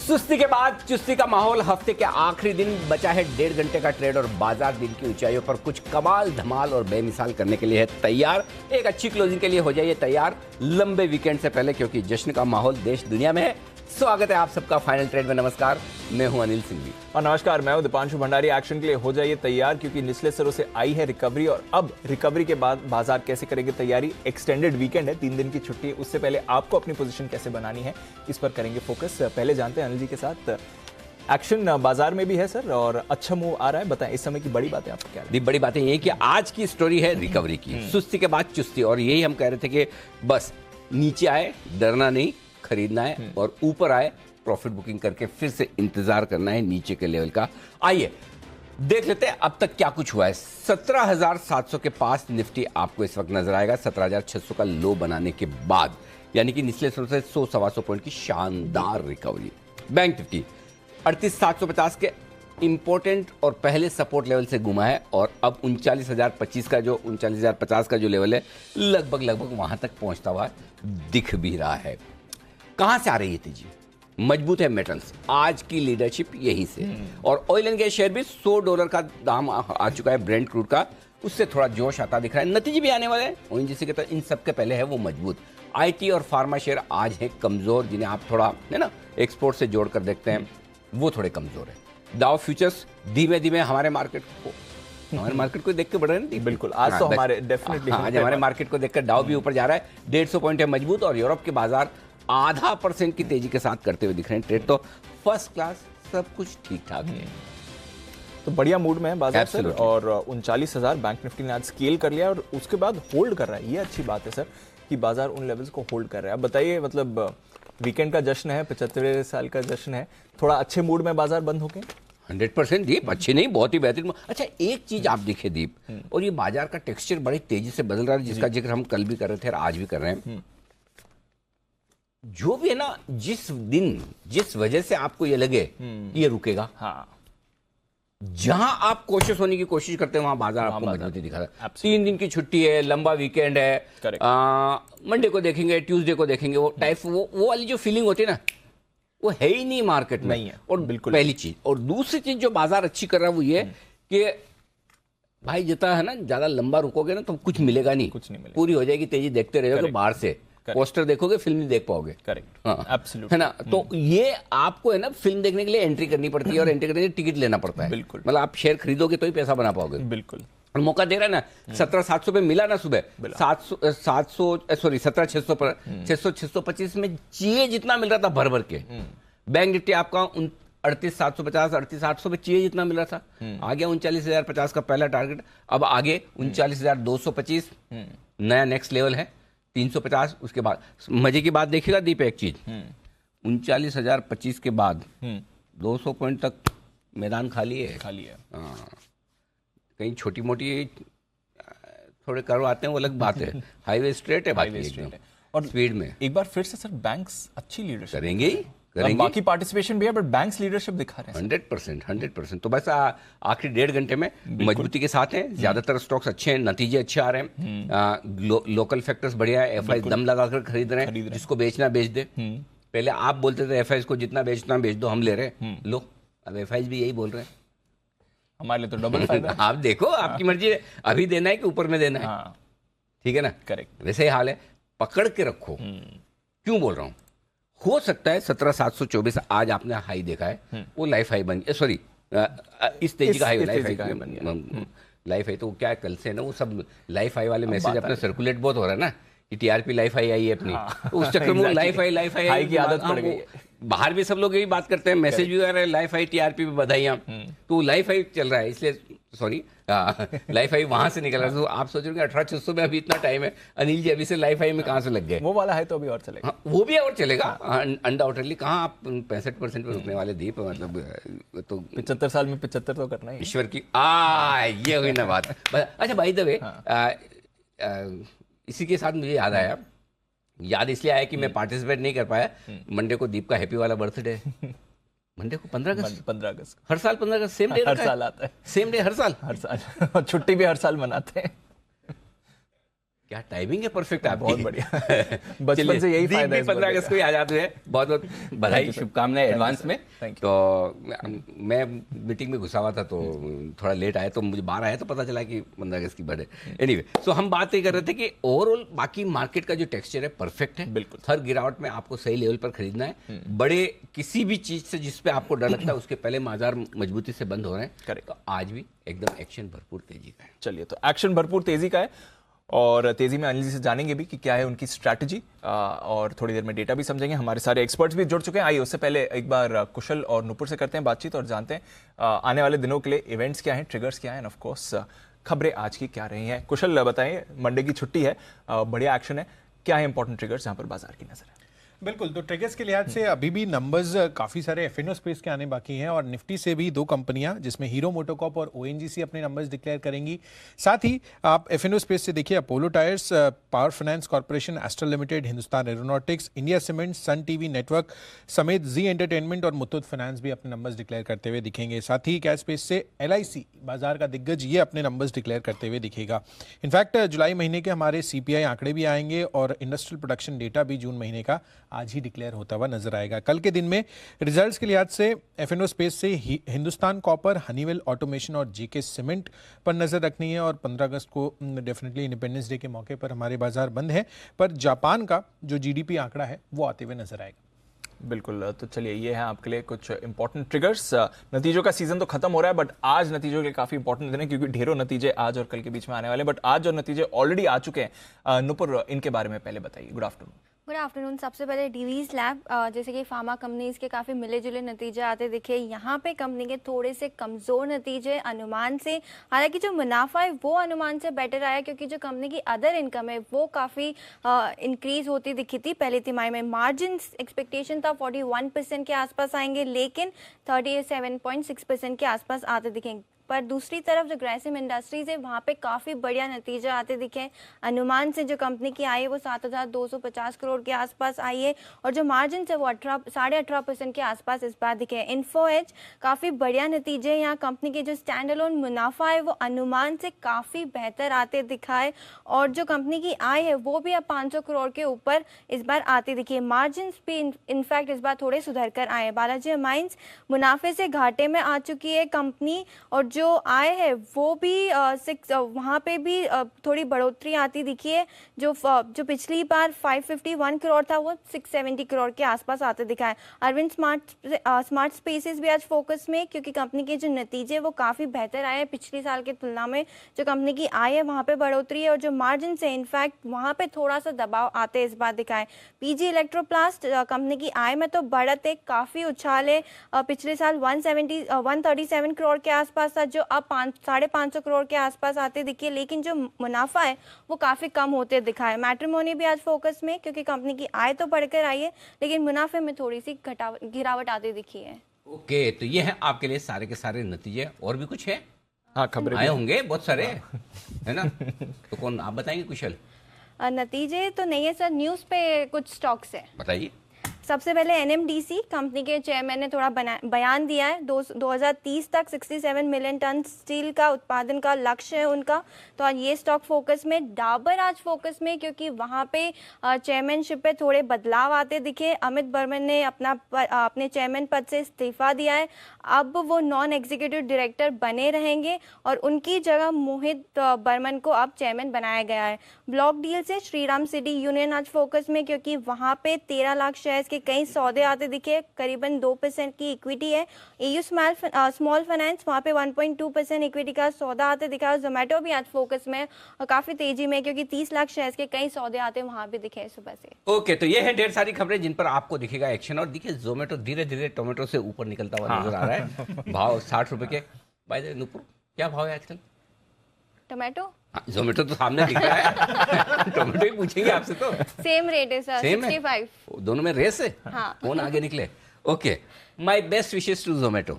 सुस्ती के बाद चुस्ती का माहौल। हफ्ते के आखिरी दिन बचा है 1.5 घंटे का ट्रेड और बाजार दिन की ऊंचाइयों पर कुछ कमाल धमाल और बेमिसाल करने के लिए है तैयार। एक अच्छी क्लोजिंग के लिए हो जाइए तैयार लंबे वीकेंड से पहले, क्योंकि जश्न का माहौल देश दुनिया में है। स्वागत है आप सबका फाइनल ट्रेड में। नमस्कार, मैं हूं अनिल सिंघवी और नमस्कार, मैं हूं दीपांशु भंडारी। एक्शन के लिए हो जाइए तैयार, क्योंकि निचले स्तरों से आई है रिकवरी और अब रिकवरी के बाद बाजार कैसे करेंगे तैयारी। एक्सटेंडेड वीकेंड है, 3 दिन की छुट्टी है। उससे पहले आपको अपनी पोजीशन कैसे बनानी है इस पर करेंगे फोकस। पहले जानते हैं अनिल जी के साथ, एक्शन बाजार में भी है सर और अच्छा मूव आ रहा है। बताएं इस समय की बड़ी बातें आपको क्या है? बड़ी बातें ये कि आज की स्टोरी है रिकवरी की, सुस्ती के बाद चुस्ती। और यही हम कह रहे थे कि बस नीचे आए डरना नहीं, खरीदना है, और ऊपर आए प्रॉफिट बुकिंग करके फिर से इंतजार करना है नीचे के लेवल का। आइए देख लेते हैं अब तक क्या कुछ हुआ है। 17,700 के पास निफ्टी आपको इस वक्त नजर आएगा, 17,600 का लो बनाने के बाद, यानी कि निचले स्तर से 100-125 पॉइंट की शानदार रिकवरी। बैंक निफ्टी 38,750 के इंपॉर्टेंट और पहले सपोर्ट लेवल से घुमा है और अब 39,025 का जो 39,050 का जो लेवल है लगभग वहां तक पहुंचता हुआ दिख भी रहा है। कहां से आ रही है तेजी? मजबूत है मेटल्स, आज की लीडरशिप यहीं से। और ऑयल एंड गैस शेयर भी $100 का दाम आ चुका है ब्रेंट क्रूड का, उससे थोड़ा जोश आता दिख रहा है। नतीजे भी आने वाले हैं ओएनजीसी के, तो इन सब के पहले है वो मजबूत। आईटी और फार्मा शेयर आज है कमजोर, जिन्हें आप थोड़ा है ना एक्सपोर्ट से जोड़कर देखते हैं, वो थोड़े कमजोर है। डाउ फ्यूचर्स धीमे धीमे हमारे मार्केट को देख के बढ़ रहे हैं। बिल्कुल, आज तो हमारे डेफिनेटली आज हमारे मार्केट को देखकर डाउ भी ऊपर जा रहा है, 150 पॉइंट है मजबूत। और यूरोप के बाजार 0.5% की तेजी के साथ करते हुए दिख रहे हैं ट्रेड। तो फर्स्ट क्लास, सब कुछ ठीक ठाक है। तो बढ़िया मूड में है बाजार सर। और 39,000 बैंक निफ्टी ने आज स्केल कर लिया और उसके बाद होल्ड कर रहा है। ये अच्छी बात है सर कि बाजार उन लेवल्स को होल्ड कर रहा है। अब बताइए, मतलब वीकेंड का जश्न है, 75वें साल का जश्न है, थोड़ा अच्छे मूड में बाजार बंद हो गए। 100% दीप, अच्छी नहीं बहुत ही बेहतरीन। अच्छा, एक चीज आप दिखे दीप, और ये बाजार का टेक्सचर बड़ी तेजी से बदल रहा है, जिसका जिक्र हम कल भी कर रहे थे और आज भी कर रहे हैं। जो भी है ना, जिस दिन जिस वजह से आपको ये लगे कि ये रुकेगा, जहां आप कोशिश होने की कोशिश करते हैं वहां बाजार आपको मजबूती दिखा रहा है। 3 दिन की छुट्टी है, लंबा वीकेंड है, मंडे को देखेंगे, ट्यूसडे को देखेंगे, वो टाइप वो वाली जो फीलिंग होती है ना, वो है ही नहीं मार्केट में। नहीं है। और बिल्कुल पहली चीज। और दूसरी चीज जो बाजार अच्छी कर रहा है वो ये कि भाई जितना है ना, ज्यादा लंबा रुकोगे ना तो कुछ मिलेगा नहीं, कुछ नहीं मिलेगा। पूरी हो जाएगी तेजी, देखते रहोगे बाहर से, पोस्टर देखोगे, फिल्म नहीं देख पाओगे। करेक्ट, है ना। तो ये आपको है ना, फिल्म देखने के लिए एंट्री करनी पड़ती है और एंट्री करने के लिए टिकट लेना पड़ता है। बिल्कुल, मतलब आप शेयर खरीदोगे तो ही पैसा बना पाओगे। बिल्कुल। और मौका दे रहा है ना, 17,700 पे मिला ना सुबह, 17,600 पर 625 में चाहिए जितना मिल रहा था भर भर के। बैंक निफ्टी आपका 38,750 38,800 पे चाहिए जितना मिल रहा था, आ गया 39,050 का पहला टारगेट। अब आगे 39,225 नया नेक्स्ट लेवल है, 350। उसके बाद मजे की बात देखिएगा दीप, एक चीज, 39,025 के बाद 200 पॉइंट तक मैदान खाली है। कहीं छोटी मोटी थोड़े कर्व आते हैं वो अलग बात है, हाईवे स्ट्रेट है, हाईवे स्ट्रेट है। और स्पीड में एक बार फिर से सर बैंक्स अच्छी लीडरशिप करेंगे। बाकी पार्टिसिपेशन भी है, बट बैंक्स लीडरशिप दिखा रहे हैं 100%। तो बस आखिरी 1.5 घंटे में मजबूती के साथ हैं, ज्यादातर स्टॉक्स अच्छे हैं, नतीजे अच्छे आ रहे हैं, लोकल फैक्टर्स बढ़िया है, एफआई दम लगाकर खरीद रहे हैं, जिसको बेचना बेच दे। पहले आप बोलते थे एफआई को जितना बेचना बेच दो, हम ले रहे हैं, लो अब एफआई भी यही बोल रहे हैं, हमारे लिए तो डबल फायदा। आप देखो, आपकी मर्जी है, अभी देना है कि ऊपर में देना है। ठीक है ना, करेक्ट। वैसे ही हाल है, पकड़ के रखो। क्यों बोल रहा हूं? हो सकता है 17,724 आज आपने हाई देखा है, वो लाइफ हाई बन गया। सॉरी, इस तेजी का high, life high. Life high तो क्या है, कल से ना वो सब लाइफ हाई वाले मैसेज अपने सर्कुलेट बहुत हो रहा है ना, कि टीआरपी लाइफ हाई आई है अपनी, तो उस चक्कर में लाइफ हाई की आदत पड़ गई है। बाहर भी सब लोग यही बात करते हैं, मैसेज भी आ रहे हैं लाइफ हाई टीआरपी पे बधाइयां, तो लाइफ हाई चल रहा है, इसलिए सॉरी लाइफ हाई वहां से निकल रहा है। तो आप सोच रहे हो 18,600 में अभी इतना टाइम है, अनिल जी अभी से लाइफ हाई में कहां से लग गए? वो वाला है तो अभी और चलेगा। वो भी और चलेगा अनडाउटेडली। कहाँ आप 65% पे रुकने वाले दीप, मतलब तो 75 साल में 75 तो करना ही ईश्वर की ये हुई ना बात। अच्छा भाई द वे, इसी के साथ मुझे याद इसलिए आया कि मैं पार्टिसिपेट नहीं कर पाया। मंडे को दीप का हैप्पी वाला बर्थडे, मंडे को 15 अगस्त हर साल 15 अगस्त सेम डे, हर साल आता है, सेम डे हर साल छुट्टी भी हर साल मनाते हैं। क्या टाइमिंग है परफेक्ट आपकी। बहुत बढ़िया। बचपन से यही फायदा है। 15 अगस्त को याद आते हैं, बहुत बहुत बधाई, शुभकामनाएं एडवांस में। तो मैं मीटिंग में घुसा हुआ था तो थोड़ा लेट आया, तो मुझे बाहर आया तो पता चला कि 15 अगस्त की बर्थडे। एनीवे, सो हम बात ये कर रहे थे कि ओवरऑल बाकी मार्केट का जो टेक्सचर है परफेक्ट है। बिल्कुल। हर गिरावट में आपको सही लेवल पर खरीदना है। बड़े किसी भी चीज से जिस पे आपको डर लगता है उसके पहले बाजार मजबूती से बंद हो रहे हैं। करेक्ट। तो आज भी एकदम एक्शन भरपूर तेजी का है। चलिए, तो एक्शन भरपूर तेजी का है और तेजी में अनिल जी से जानेंगे भी कि क्या है उनकी स्ट्रैटेजी, और थोड़ी देर में डेटा भी समझेंगे। हमारे सारे एक्सपर्ट्स भी जुड़ चुके हैं। आइए उससे पहले एक बार कुशल और नुपुर से करते हैं बातचीत और जानते हैं आने वाले दिनों के लिए इवेंट्स क्या हैं, ट्रिगर्स क्या हैं, ऑफ कोर्स खबरें आज की क्या रही हैं। कुशल बताइए, मंडे की छुट्टी है, बढ़िया एक्शन है, क्या है इंपॉर्टेंट ट्रिगर्स जहां पर बाजार की नजर है? बिल्कुल, तो ट्रिगर्स के लिहाज से अभी भी नंबर्स काफ़ी सारे एफएनओ स्पेस के आने बाकी हैं और निफ्टी से भी 2 कंपनियां जिसमें हीरो मोटोकॉर्प और ओएनजीसी अपने नंबर्स डिक्लेयर करेंगी। साथ ही आप एफएनओ स्पेस से देखिए अपोलो टायर्स, पावर फाइनेंस कॉर्पोरेशन, एस्ट्रल लिमिटेड, हिंदुस्तान एरोनॉटिक्स, इंडिया सीमेंट, सन टीवी नेटवर्क समेत जी एंटरटेनमेंट और मुथूट फाइनेंस भी अपने नंबर्स डिक्लेयर करते हुए दिखेंगे। साथ ही कैश स्पेस से एलआईसी, बाजार का दिग्गज, ये अपने नंबर्स डिक्लेयर करते हुए दिखेगा। इनफैक्ट जुलाई महीने के हमारे सीपीआई आंकड़े भी आएंगे और इंडस्ट्रियल प्रोडक्शन डेटा भी जून महीने का आज ही डिक्लेयर होता हुआ नजर आएगा। कल के दिन में रिजल्ट्स के लिहाज से एफएनओ स्पेस से हिंदुस्तान कॉपर, हनीवेल ऑटोमेशन और जेके सीमेंट पर नजर रखनी है। और 15 अगस्त को डेफिनेटली इंडिपेंडेंस डे के मौके पर हमारे बाजार बंद है, पर जापान का जो जीडीपी आंकड़ा है वो आते हुए नजर आएगा। बिल्कुल, तो चलिए ये है आपके लिए कुछ इंपॉर्टेंट ट्रिगर्स। नतीजों का सीजन तो खत्म हो रहा है, बट आज नतीजों के लिए काफी इंपॉर्टेंट दिन है क्योंकि ढेरों नतीजे आज और कल के बीच में आने वाले हैं। बट आज जो नतीजे ऑलरेडी आ चुके हैं, नुपुर, इनके बारे में पहले बताइए। Good afternoon. Good afternoon. सबसे पहले डीवीज लैब, जैसे कि फार्मा कंपनीज के काफ़ी मिले जुले नतीजे आते दिखे। यहाँ पे कंपनी के थोड़े से कमज़ोर नतीजे अनुमान से, हालांकि जो मुनाफा है वो अनुमान से बेटर आया क्योंकि जो कंपनी की अदर इनकम है वो काफ़ी इंक्रीज होती दिखी थी पहली तिमाही में। मार्जिन एक्सपेक्टेशन था 41% के आसपास आएंगे, लेकिन 37.6% के आसपास आते दिखेंगे। पर दूसरी तरफ जो ग्रासिम इंडस्ट्रीज है वहाँ पे काफ़ी बढ़िया नतीजे आते दिखे। अनुमान से जो कंपनी की आई है वो 7,250 करोड़ के आसपास आई है और जो मार्जिन है वो 18.5% के आसपास इस बार दिखे। इन्फो एज काफ़ी बढ़िया नतीजे। यहाँ कंपनी के जो स्टैंड अलोन मुनाफा है वो अनुमान से काफ़ी बेहतर आते दिखा है और जो कंपनी की आय है वो भी अब 500 करोड़ के ऊपर इस बार आती दिखी है। मार्जिन भी इनफैक्ट इस बार थोड़े सुधर कर आए हैं। बालाजी अमाइंस मुनाफे से घाटे में आ चुकी है कंपनी और जो आय है वो भी वहाँ पे भी थोड़ी बढ़ोतरी आती दिखी है। जो पिछली बार 551 करोड़ था वो 670 करोड़ के आसपास आते दिखा है। अरविंद स्मार्ट स्पेसेस भी आज फोकस में क्योंकि कंपनी के जो नतीजे वो काफ़ी बेहतर आए हैं पिछली साल की तुलना में। जो कंपनी की आय है वहाँ पे बढ़ोतरी है और जो मार्जिन से इनफैक्ट वहाँ पे थोड़ा सा दबाव आते इस बार दिखाए। पीजी इलेक्ट्रोप्लास्ट कंपनी की आय में तो बढ़त है, काफ़ी उछाल है। पिछले साल 137 करोड़ के आसपास था जो अब 550 करोड़ के आसपास आते दिखे, लेकिन जो मुनाफा है वो काफ़ी कम होते दिखा है। मैट्रिमोनी भी आज फोकस में क्योंकि कंपनी की आय तो बढ़कर आई है लेकिन मुनाफे में थोड़ी सी गिरावट आती दिखी है। ओके, तो ये है आपके लिए सारे के सारे नतीजे। और भी कुछ है? हाँ, खबरें आए होंगे बहुत सारे, है ना? तो कौन आप बताएंगे कुशल? नतीजे तो नहीं है सर, न्यूज़ पे कुछ स्टॉक्स है। बताइए। सबसे पहले एनएमडीसी कंपनी के चेयरमैन ने थोड़ा बयान दिया है। 2030 तक 67 मिलियन टन स्टील का उत्पादन का लक्ष्य है उनका, तो आज ये स्टॉक फोकस में। डाबर आज फोकस में क्योंकि वहाँ पे चेयरमैनशिप पे थोड़े बदलाव आते दिखे। अमित बर्मन ने अपने चेयरमैन पद से इस्तीफा दिया है, अब वो नॉन एग्जीक्यूटिव डायरेक्टर बने रहेंगे और उनकी जगह मोहित बर्मन को अब चेयरमैन बनाया गया है। ब्लॉक डील से श्रीराम सिटी यूनियन आज फोकस में क्योंकि वहाँ पे 13 लाख शेयर्स के कई सौदे आते दिखे, करीबन 2% की इक्विटी है। एयू स्मॉल फाइनेंस वहाँ पे 1.2% इक्विटी का सौदा आते दिखा। जोमेटो भी आज फोकस में और काफी तेजी में क्योंकि 30 लाख शेयर्स के कई सौदे आते वहां भी दिखे सुबह से। ओके, तो ये है ढेर सारी खबरें जिन पर आपको दिखेगा एक्शन। और देखिए जोमेटो धीरे धीरे टोमेटो से ऊपर निकलता हुआ नजर आ रहा है। भाव 60 रुपए के। बाय द वे नुपुर, क्या भाव है आजकल टोमेटो? जोमेटो तो सामने दिख रहा है। टोमेटो ही पूछेंगे आपसे तो। सेम रेट है सर, 65। दोनों में रेस है। हाँ। कौन आगे निकले? Okay, my best wishes to Zomato,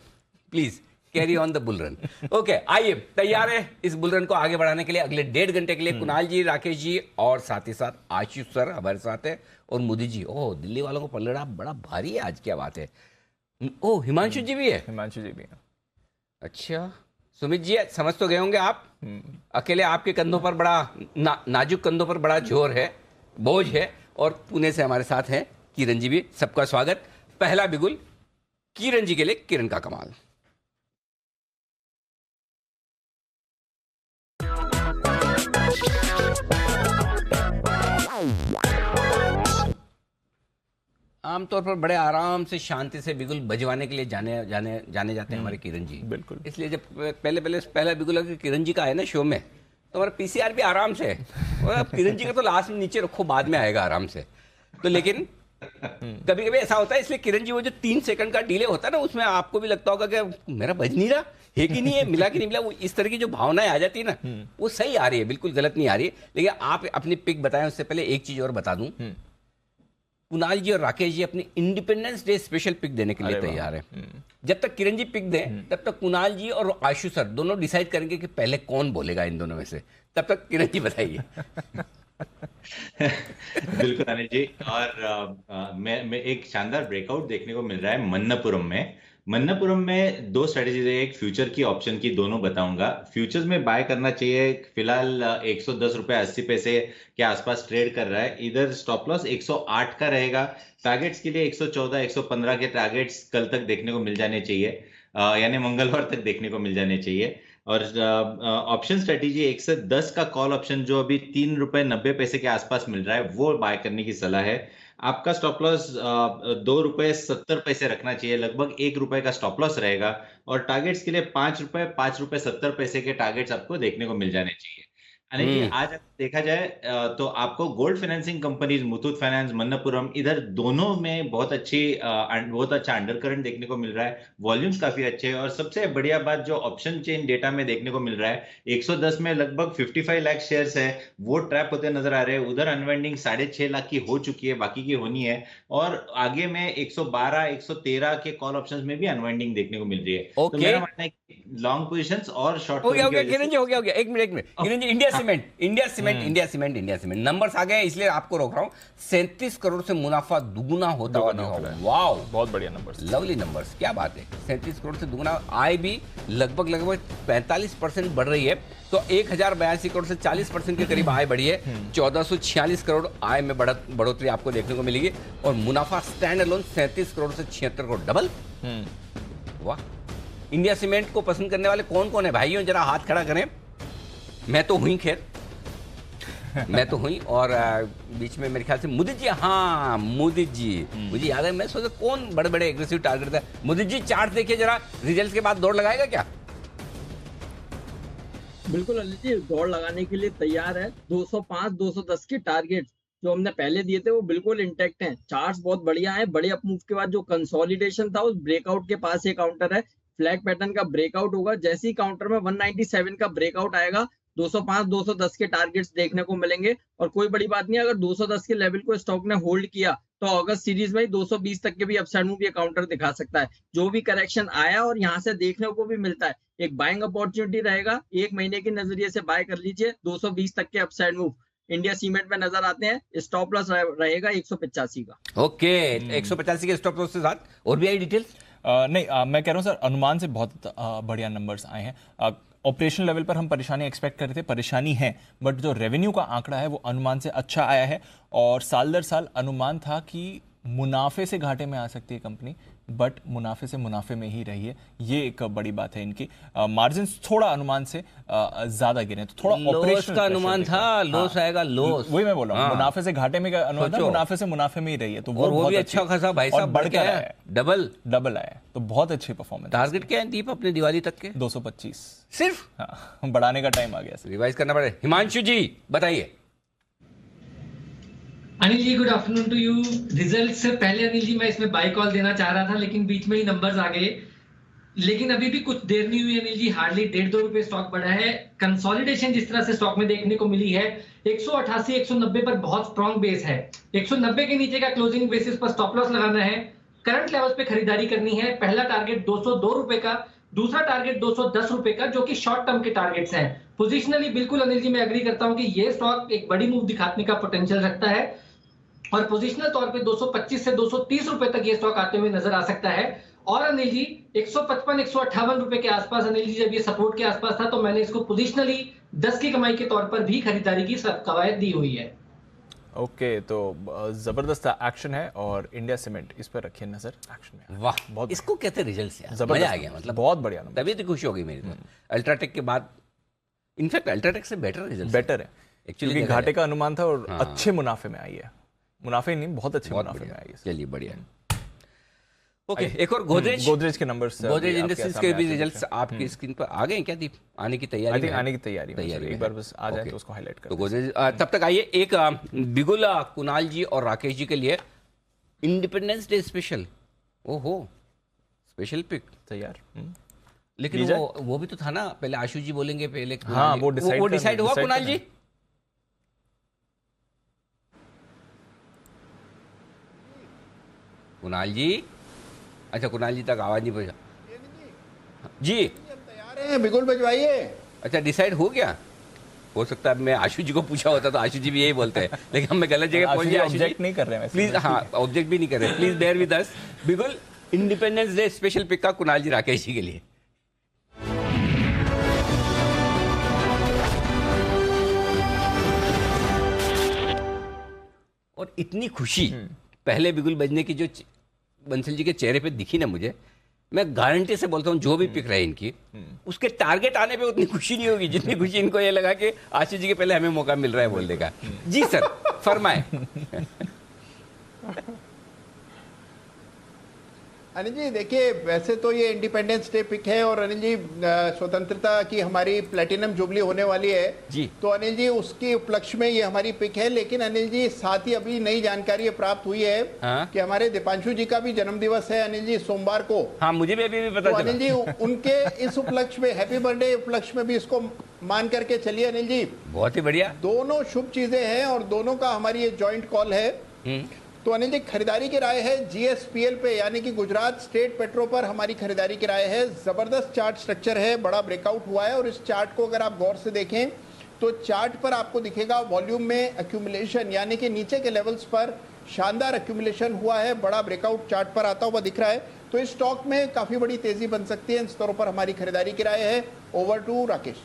please carry on the bull run. Okay, आइए, तैयार है इस बुल रन को आगे बढ़ाने के लिए अगले 1.5 घंटे के लिए कुणाल जी, राकेश जी और साथ ही साथ आशीष सर हमारे साथ है और मोदी जी। ओह, दिल्ली वालों को पलड़ा बड़ा भारी है आज, क्या बात है। ओह, हिमांशु जी भी है। हिमांशु जी भी है। अच्छा, सुमित जी समझ तो गए होंगे आप, अकेले आपके कंधों पर बड़ा नाजुक कंधों पर बड़ा जोर है, बोझ है, और पुणे से हमारे साथ हैं किरण जी भी। सबका स्वागत। पहला बिगुल किरण जी के लिए, किरण का कमाल। आमतौर पर बड़े आराम से शांति से बिगुल बजवाने के लिए जाने जाते हैं हमारे किरण जी। बिल्कुल। इसलिए जब पहला बिगुल अगर किरण जी का है ना शो में, तो हमारा पीसीआर भी आराम से है, और अब किरण जी का तो लास्ट में नीचे रखो, बाद में आएगा आराम से। तो लेकिन कभी कभी ऐसा होता है, इसलिए किरण जी वो जो 3 सेकंड का डिले होता है ना, उसमें आपको भी लगता होगा कि मेरा बज नहीं रहा है कि नहीं है, मिला कि नहीं मिला, वो इस तरह की जो भावनाएं आ जाती है ना, वो सही आ रही है, बिल्कुल गलत नहीं आ रही है। लेकिन आप अपनी पिक बताएं उससे पहले एक चीज और बता दूं, कुणाल जी और राकेश जी अपनी इंडिपेंडेंस डे स्पेशल पिक देने के लिए तैयार है। जब तक किरण जी पिक दें तब तक कुणाल जी और आशु सर दोनों डिसाइड करेंगे कि पहले कौन बोलेगा इन दोनों में से। तब तक किरण जी बताइए। बिल्कुल अनिल जी, और मैं एक शानदार ब्रेकआउट देखने को मिल रहा है मन्नापुरम में 2 स्ट्रेटेजीज है, एक फ्यूचर की ऑप्शन की, दोनों बताऊंगा। फ्यूचर्स में बाय करना चाहिए, फिलहाल 110 रुपए 80 पैसे के आसपास ट्रेड कर रहा है। इधर स्टॉप लॉस 108 का रहेगा। टारगेट्स के लिए 114 115 के टारगेट्स कल तक देखने को मिल जाने चाहिए, यानी मंगलवार तक देखने को मिल जाने चाहिए। और ऑप्शन स्ट्रेटेजी 1 से 10 का कॉल ऑप्शन जो अभी 3 रुपए 90 पैसे के आसपास मिल रहा है, वो बाय करने की सलाह है। आपका स्टॉप लॉस 2 रुपए 70 पैसे रखना चाहिए, लगभग 1 रुपए का स्टॉप लॉस रहेगा। और टारगेट्स के लिए 5 रुपए 70 पैसे के टारगेट्स आपको देखने को मिल जाने चाहिए। अनिल जी, आज अगर देखा जाए तो आपको gold financing companies, Muthoot finance, Manappuram, इधर दोनों में बहुत अच्छा अंडर करंट देखने को मिल रहा है। वॉल्यूम्स काफी अच्छे हैं, और सबसे बढ़िया बात जो ऑप्शन चेन डेटा में देखने को मिल रहा है, 110 में लगभग 55 लाख शेयर्स है, वो ट्रैप होते नजर आ रहे हैं। उधर अनवाइंडिंग 6.5 लाख की हो चुकी है, बाकी की होनी है। और आगे में 112 113 के कॉल ऑप्शंस में भी अनवाइंडिंग देखने को मिल रही है। तो मेरा मानना है कि लॉन्ग पोजीशंस और शॉर्ट हो गया किरण जी, हो गया एक minute Kiran ji, India cement numbers आ गए, इसलिए आपको रोक रहा हूं। 37 करोड़ से मुनाफा दुगुना होता हुआ दिखा। वाओ, बहुत बढ़िया नंबर्स, लवली नंबर्स, क्या बात है। 37 करोड़ से दुगुना, आय भी लगभग 45% बढ़ रही है। तो 1082 करोड़ से 40% के करीब आय बढ़ी है। 1446 करोड़ आय में बढ़ोतरी आपको देखने को मिलेगी। और मुनाफा स्टैंड अलोन 37 करोड़ से 76 करोड़, डबल। वाह। इंडिया सीमेंट को पसंद करने वाले कौन कौन है भाइयों, जरा हाथ खड़ा करें। मैं तो हुई, खैर मैं तो हुई। और बीच में मेरे ख्याल से मुदित जी, हाँ मुदित जी, मुझे याद है, मैं सोचा कौन बड़े बड़े एग्रेसिव टारगेट था। मुदित जी चार्ट देखिए जरा, रिजल्ट के बाद दौड़ लगाएगा क्या? बिल्कुल अनिल जी, दौड़ लगाने के लिए तैयार है। 205 210 के टारगेट जो हमने पहले दिए थे वो बिल्कुल इंटैक्ट हैं। चार्ट्स बहुत बढ़िया है। बड़े अपमूव के बाद जो कंसोलिडेशन था, उस ब्रेकआउट के पास ये काउंटर है। फ्लैग पैटर्न का ब्रेकआउट होगा, जैसे ही काउंटर में 197 का ब्रेकआउट आएगा, 205 210 के टारगेट्स देखने को मिलेंगे। और कोई बड़ी बात नहीं, अगर 210 के लेवल को स्टॉक ने होल्ड किया तो अगस्त सीरीज में 220 तक के भी अपसाइड मूव ये काउंटर दिखा सकता है। जो भी करेक्शन आया और यहाँ से देखने को भी मिलता है, एक बाइंग अपॉर्चुनिटी रहेगा। 1 महीने के नजरिए से बाय कर लीजिए। 220 तक के अपसाइड मूव इंडिया सीमेंट में नजर आते हैं। स्टॉप लॉस रहेगा 185 का। ओके, 185 के स्टॉप लॉस के साथ। और भी आई डिटेल्स? नहीं, मैं कह रहा हूँ सर, अनुमान से बहुत बढ़िया नंबर्स आए हैं। ऑपरेशनल लेवल पर हम परेशानी एक्सपेक्ट कर रहे थे, परेशानी है, बट जो रेवेन्यू का आंकड़ा है वो अनुमान से अच्छा आया है। और साल दर साल अनुमान था कि मुनाफे से घाटे में आ सकती है कंपनी, बट मुनाफे से मुनाफे में ही रही है। ये एक बड़ी बात है इनकी। मार्जिन थोड़ा अनुमान से ज्यादा गिरे, तो थोड़ा ऑपरेशनल का अनुमान था, लॉस आएगा, लॉस। वही मैं बोल रहा हूँ, मुनाफे से घाटे में का अनुमान था, मुनाफे से मुनाफे में ही रही है। तो वो भी अच्छा खासा भाई साहब बढ़ गया है, डबल आया, तो बहुत अच्छी परफॉर्मेंस। टारगेट क्या है दीप अपने दिवाली तक के? 225 सिर्फ। हाँ, बढ़ाने का टाइम आ गया, रिवाइज करना पड़ेगा। हिमांशु जी बताइए। Anil ji, good afternoon to you. Result से पहले अनिल जी मैं इसमें बाय कॉल देना चाह रहा था, लेकिन बीच में ही नंबर्स आ गए। लेकिन अभी भी कुछ देर नहीं हुई अनिल जी, हार्डली 1.5-2 रुपए स्टॉक बढ़ा है। कंसोलिडेशन जिस तरह से स्टॉक में देखने को मिली है, 188 190 पर बहुत स्ट्रॉन्ग बेस है। 190 के नीचे का क्लोजिंग बेसिस पर स्टॉप लॉस लगाना है। करंट लेवल्स पे खरीदारी करनी है। पहला टारगेट 202 रुपए का, दूसरा टारगेट 210 रुपए का, जो कि शॉर्ट टर्म के टारगेट्स हैं। पोजिशनली बिल्कुल अनिल जी मैं एग्री करता हूं कि ये स्टॉक एक बड़ी मूव दिखाने का पोटेंशियल रखता है। और पोजिशनल तौर पे 225 से 230 रुपए तक ये स्टॉक आते हुए नजर आ सकता है। और अनिल जी 155-158 रुपए के आसपास, अनिल जी जब ये सपोर्ट के आसपास था तो मैंने इसको पोजिशनली 10 की कमाई के तौर पर भी खरीदारी की कवायद दी हुई है। ओके, तो जबरदस्त एक्शन है और इंडिया सीमेंट इस पर रखिए नजर। एक्शन में वाह, बहुत इसको कहते हैं रिजल्ट से जबरदस्त मजा आ गया, मतलब बहुत बढ़िया नंबर, तभी तो खुशी हो गई मेरी तो। अल्ट्राटेक के बाद इनफैक्ट अल्ट्राटेक से बेटर रिजल्ट बेटर है एक्चुअली, क्योंकि घाटे का अनुमान था और हाँ। अच्छे मुनाफे में आई है। मुनाफे नहीं, बहुत अच्छे मुनाफे में आई है। चलिए बढ़िया। ओके, एक और गोदरेज के नंबर्स, गोदरेज इंडस्ट्रीज के भी रिजल्ट्स आपकी स्क्रीन पर आ गए हैं क्या दीप? आने की तैयारी में? आने की तैयारी में, तैयारी एक में बार है। बस आ जाए ओके। तो उसको हाईलाइट कर तो गोदरेज तब तक आइए एक बिगुल कुणाल जी और राकेश जी के लिए इंडिपेंडेंस डे स्पेशल। ओहो, स्पेशल पिक तैयार। लेकिन लीजिए। वो भी तो था ना, पहले आशु जी बोलेंगे, पहले कुणाल हाँ, जी। वो डिसाइड हुआ कुणाल जी? कुणाल जी, अच्छा कुणाल जी तक आवाज नहीं पहुंचा जी। तैयार हैं, बिगुल बजवाइए। अच्छा, डिसाइड हो गया? हो सकता है मैं आशु जी को पूछा होता तो आशु जी भी यही बोलते हैं, लेकिन हम गलत जगह पहुंच गए। आशु जी ऑब्जेक्ट नहीं कर रहे हैं वैसे। प्लीज, हाँ ऑब्जेक्ट भी नहीं कर रहे, प्लीज बेयर विद अस। बिगुल इंडिपेंडेंस डे स्पेशल पिक का कुणाल जी राकेश जी के लिए। और इतनी खुशी पहले बिगुल बजने की जो बंसल जी के चेहरे पे दिखी ना मुझे, मैं गारंटी से बोलता हूँ जो भी पिक रहे इनकी, उसके टारगेट आने पे उतनी खुशी नहीं होगी जितनी खुशी इनको ये लगा कि आशीष जी के पहले हमें मौका मिल रहा है बोलने का। जी सर, फरमाए। अनिल जी देखिए, वैसे तो ये इंडिपेंडेंस डे पिक है और अनिल जी स्वतंत्रता की हमारी प्लेटिनम जुबली होने वाली है जी। तो अनिल जी उसके उपलक्ष्य में ये हमारी पिक है। लेकिन अनिल जी साथ ही अभी नई जानकारी प्राप्त हुई है हाँ? कि हमारे दीपांशु जी का भी जन्म दिवस है अनिल जी, सोमवार को। हाँ, मुझे भी अभी पता तो चला। अनिल जी उनके इस उपलक्ष्य में, हैप्पी बर्थडे उपलक्ष्य में भी इसको मान करके चलिए अनिल जी। बहुत ही बढ़िया। दोनों शुभ चीजें हैं और दोनों का हमारी ये जॉइंट कॉल है। तो अनिल जी खरीदारी की राय है जीएसपीएल पे, यानी कि गुजरात स्टेट पेट्रो पर हमारी खरीदारी की राय है। जबरदस्त चार्ट स्ट्रक्चर है, बड़ा ब्रेकआउट हुआ है और इस चार्ट को अगर आप गौर से देखें तो चार्ट पर आपको दिखेगा वॉल्यूम में एक्यूमुलेशन, यानी कि नीचे के लेवल्स पर शानदार एक्यूमुलेशन हुआ है, बड़ा ब्रेकआउट चार्ट पर आता हुआ दिख रहा है। तो इस स्टॉक में काफी बड़ी तेजी बन सकती है, इन स्तरों पर हमारी खरीदारी की राय है। Over to Rakesh.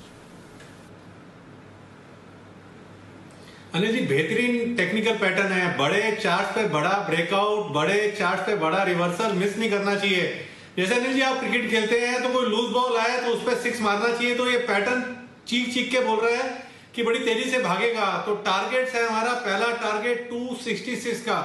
अनिल जी बेहतरीन टेक्निकल पैटर्न है, बड़े चार्ट पे बड़ा ब्रेकआउट, बड़े चार्ट पे बड़ा रिवर्सल मिस नहीं करना चाहिए। जैसे अनिल जी आप क्रिकेट खेलते हैं तो कोई लूज बॉल आए तो उस पर 6 मारना चाहिए, तो ये पैटर्न चीख चीख के बोल रहा है कि बड़ी तेजी से भागेगा। तो टारगेट है हमारा, पहला टारगेट 266 का,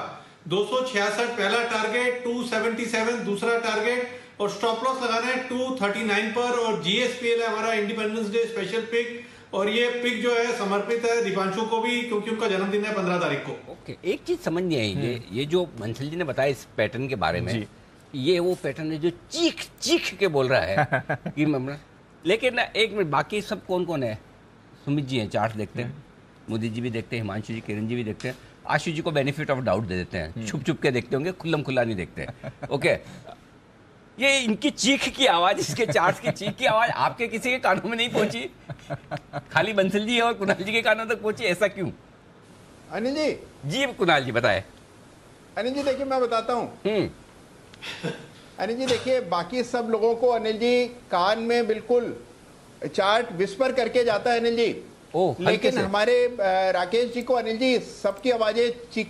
266 पहला टारगेट, 277 दूसरा टारगेट और स्टॉप लॉस लगाना है 239 पर। और जीएसपीएल है हमारा इंडिपेंडेंस डे स्पेशल पिक और ये पिक जो है समर्पित है दीपांशु को भी क्योंकि उनका जन्मदिन है 15 तारीख को। ओके, एक चीज समझ नहीं आई, ये जो बंसल जी ने बताया इस पैटर्न के बारे में, ये वो पैटर्न है जो चीख चीख के बोल रहा है कि लेकिन एक मिनट, बाकी सब कौन कौन है? सुमित जी हैं, चार्ट देखते हैं, मोदी जी भी देखते हैं, हिमांशु जी, किरण जी भी देखते हैं, आशु जी को बेनिफिट ऑफ डाउट दे देते हैं, छुप छुप के देखते होंगे, खुल्लम खुल्ला नहीं देखते। ओके, ये इनकी चीख की आवाज, इसके चार्ट की चीख की आवाज आपके किसी के कानों में नहीं पहुंची, खाली बंसल जी और कुणाल जी के कानों तक पहुंची, ऐसा क्यों? अनिल जी जी कुणाल जी बताए। अनिल जी देखिए मैं बताता हूँ। अनिल जी देखिए, बाकी सब लोगों को अनिल जी कान में बिल्कुल चार्ट विस्पर करके जाता है अनिल जी, लेकिन हमारे राकेश जी को अनिल जी सबकी आवाजें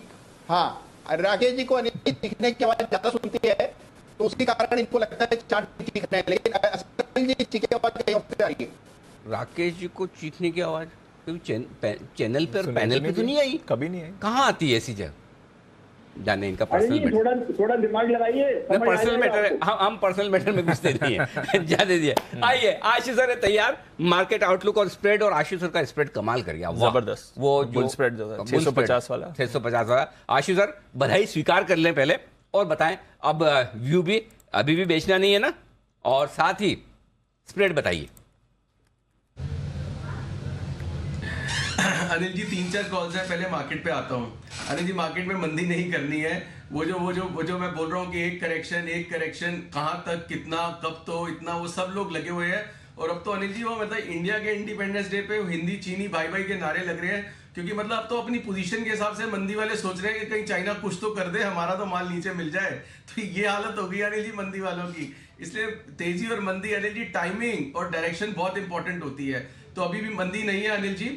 हाँ राकेश जी को अनिल जी चीखने की आवाज ज्यादा सुनती है, तो उसके कारण इनको लगता है चार्ट चीख रहे हैं, लेकिन अनिल जी चीखने की आवाज कहीं और से आ रही है। राकेश जी को चीखने की आवाज चैनल पे और पैनल पे तो नहीं आई, कभी नहीं आई। कहाँ आती है ऐसी जगह? जाने इनका पर्सनल मैटर, थोड़ा दिमाग लगाइए, पर्सनल मैटर है, हम पर्सनल मैटर में घुसते नहीं है। जाने दिए। आइए, आशीष सर है तैयार, मार्केट आउटलुक और स्प्रेड, और आशीष सर का स्प्रेड कमाल कर गया, जबरदस्त। वो बुल स्प्रेड जो था 650 वाला, 650 वाला। आशीष सर बधाई स्वीकार कर लें पहले और बताएं, अब व्यू भी अभी भी बेचना नहीं है ना, और साथ ही स्प्रेड बताइए। अनिल जी 3-4 कॉल्स है, पहले मार्केट पे आता हूँ। अनिल जी मार्केट में मंदी नहीं करनी है, वो जो मैं बोल रहा हूँ कि एक करेक्शन कहाँ तक, कितना, कब, तो इतना, वो सब लोग लगे हुए हैं। और अब तो अनिल जी वो मतलब इंडिया के इंडिपेंडेंस डे पे हिंदी चीनी भाई भाई के नारे लग रहे हैं, क्योंकि मतलब अब तो अपनी पोजीशन के हिसाब से मंदी वाले सोच रहे हैं कि कहीं चाइना कुछ तो कर दे, हमारा तो माल नीचे मिल जाए। तो ये हालत हो गई अनिल जी मंदी वालों की। इसलिए तेजी और मंदी अनिल जी, टाइमिंग और डायरेक्शन बहुत इंपॉर्टेंट होती है। तो अभी भी मंदी नहीं है अनिल जी।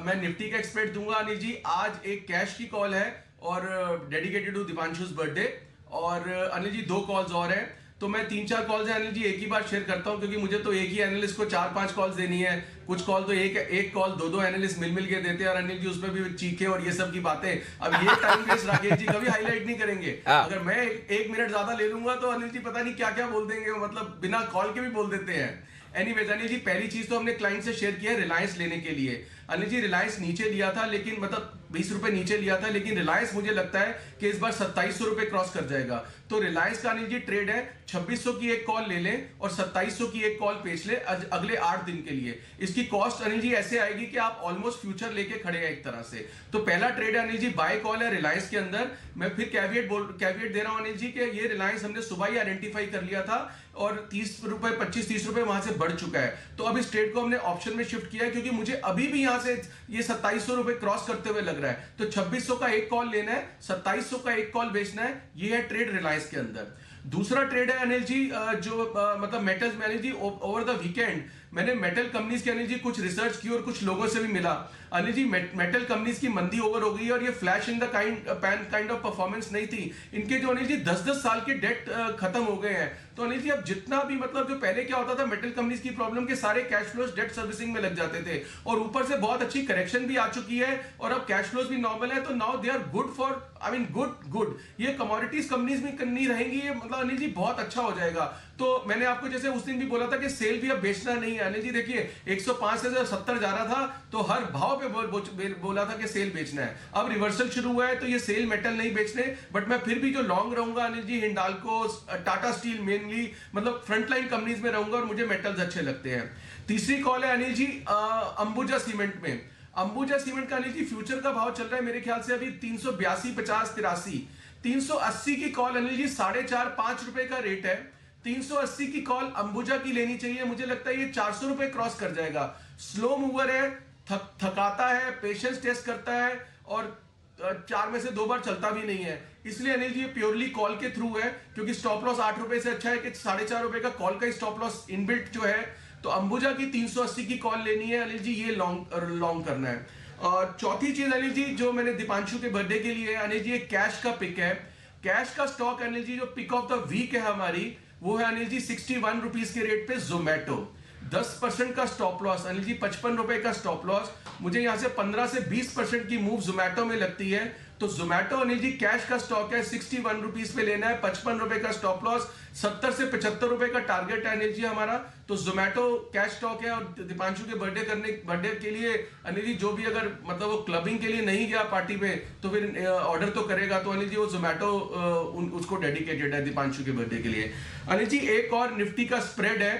मैं निफ्टी का एक्सपेक्ट दूंगा अनिल जी। आज एक कैश की कॉल है और डेडिकेटेड टू दीपांशु's बर्थडे, और अनिल जी 2 कॉल्स और हैं। तो मैं 3-4 कॉल्स हैं अनिल जी एक ही बार शेयर करता हूं, क्योंकि मुझे तो एक ही एनालिस्ट को 4-5 कॉल्स देनी है। कुछ कॉल तो एक कॉल 2-2 एनालिस्ट मिल के देते हैं, और अनिल जी उसमें भी चीखे और ये सब की बातें। अब ये टाइम वेस्ट राकेश जी कभी हाईलाइट नहीं करेंगे। अगर मैं 1 मिनट ज्यादा ले लूंगा तो अनिल जी पता नहीं क्या क्या बोल देंगे, मतलब बिना कॉल के भी बोल देते हैं। एनीवेज अनिल जी, पहली चीज तो हमने क्लाइंट से शेयर किया है रिलायंस लेने के लिए। अनिल जी रिलायंस नीचे लिया था, लेकिन मतलब 20 रुपए नीचे लिया था, लेकिन रिलायंस मुझे लगता है कि इस बार 2700 रुपए क्रॉस कर जाएगा। तो रिलायंस का अनिल जी ट्रेड है 2600 की एक कॉल ले लें और 2700 की एक कॉल बेच ले अगले 8 दिन के लिए। इसकी कॉस्ट अनिल जी ऐसे आएगी कि आप ऑलमोस्ट फ्यूचर लेके खड़े हैं एक तरह से। तो पहला ट्रेड है अनिल जी, बाय कॉल है रिलायंस के अंदर। मैं फिर कैविएट दे रहा हूं अनिल जी कि ये रिलायंस हमने सुबह ही आइडेंटिफाई कर लिया था और 30 रुपए 25-30 रुपए वहां से बढ़ चुका है। तो अब इस ट्रेड को हमने ऑप्शन में शिफ्ट किया है, क्योंकि मुझे अभी भी यहां से ये 2700 रुपए क्रॉस करते हुए लग रहा है। तो 2600 का एक कॉल लेना है, 2700 का एक कॉल बेचना है। ये है ट्रेड रिलायंस के अंदर। दूसरा ट्रेड है अनिल जी जो मतलब मेटल्स में Anil ji, over the weekend मैंने मेटल कंपनीज के अनिल जी कुछ रिसर्च की और कुछ लोगों से भी मिला। अनिल जी मेटल कंपनीज की मंदी ओवर हो गई और ये flash in the kind of performance नहीं थी। इनके जो अनिल जी 10-10 साल के डेट खत्म हो गए हैं। तो अनिल जी अब जितना भी मतलब जो पहले क्या होता था मेटल कंपनीज की प्रॉब्लम के सारे कैश फ्लोज डेट सर्विसिंग में लग जाते थे, और ऊपर से बहुत अच्छी करेक्शन भी आ चुकी है और अब कैश फ्लोज भी नॉर्मल है। तो now they are good for good ये कमोडिटीज कंपनीज में करनी रहेंगी, ये मतलब अनिल जी बहुत अच्छा हो जाएगा। तो मैंने आपको जैसे उस दिन भी बोला था कि सेल भी अब बेचना नहीं है अनिल जी। देखिए 105 से 70 जा रहा था तो हर भाव पे बोला था कि सेल बेचना है। अब रिवर्सल शुरू हुआ है तो ये सेल मेटल नहीं बेचने, बट मैं फिर भी जो लॉन्ग रहूंगा अनिल जी हिंडाल्को, टाटा स्टील मेनली, मतलब फ्रंटलाइन कंपनीज में रहूंगा और मुझे मेटल्स अच्छे लगते हैं। तीसरी कॉल है अनिल जी अंबुजा सीमेंट में। अंबुजा सीमेंट का अनिल जी फ्यूचर का भाव चल रहा है मेरे ख्याल से अभी 382, 50, 83, 380 की कॉल अनिल जी 4.5-5 रुपए का रेट है। 380 की कॉल अंबुजा की लेनी चाहिए। मुझे लगता है ये 400 रुपए क्रॉस कर जाएगा। स्लो मूवर है, थकाता है, पेशेंस टेस्ट करता है और 4 में से 2 बार चलता भी नहीं है। इसलिए अनिल जी ये प्योरली कॉल के थ्रू है, क्योंकि स्टॉप लॉस 8 रुपए से अच्छा है कि 4.5 रुपए का कॉल का स्टॉप लॉस इनबिल्ट जो है। तो अंबुजा की 380 की कॉल लेनी है अनिल जी, ये लॉन्ग करना है। और चौथी चीज अनिल जी जो मैंने दीपांशु के बर्थडे के लिए अनिल जी एक कैश का पिक है। कैश का स्टॉक अनिल जी जो पिक ऑफ द वीक है हमारी, वो है अनिल जी 61 रुपीज के रेट पे जोमेटो। 10% का स्टॉप लॉस अनिल जी, 55 रुपए का स्टॉप लॉस। मुझे यहां से 15 से 20% की मूव जोमेटो में लगती है। तो जोमेटो अनिल जी कैश का स्टॉक है, 61 रुपीज पे लेना है, 55 रुपए का स्टॉप लॉस, 70 से 75 रुपए का टारगेट है अनिल जी हमारा। तो जोमेटो कैश स्टॉक है। और दीपांशु के बर्थडे के लिए अनिल जी जो भी अगर मतलब वो क्लबिंग के लिए नहीं गया पार्टी पे तो फिर ऑर्डर तो करेगा, तो अनिल जी वो जोमेटो उसको डेडिकेटेड है दीपांशु के बर्थडे के लिए। अनिल जी एक और निफ्टी का स्प्रेड है,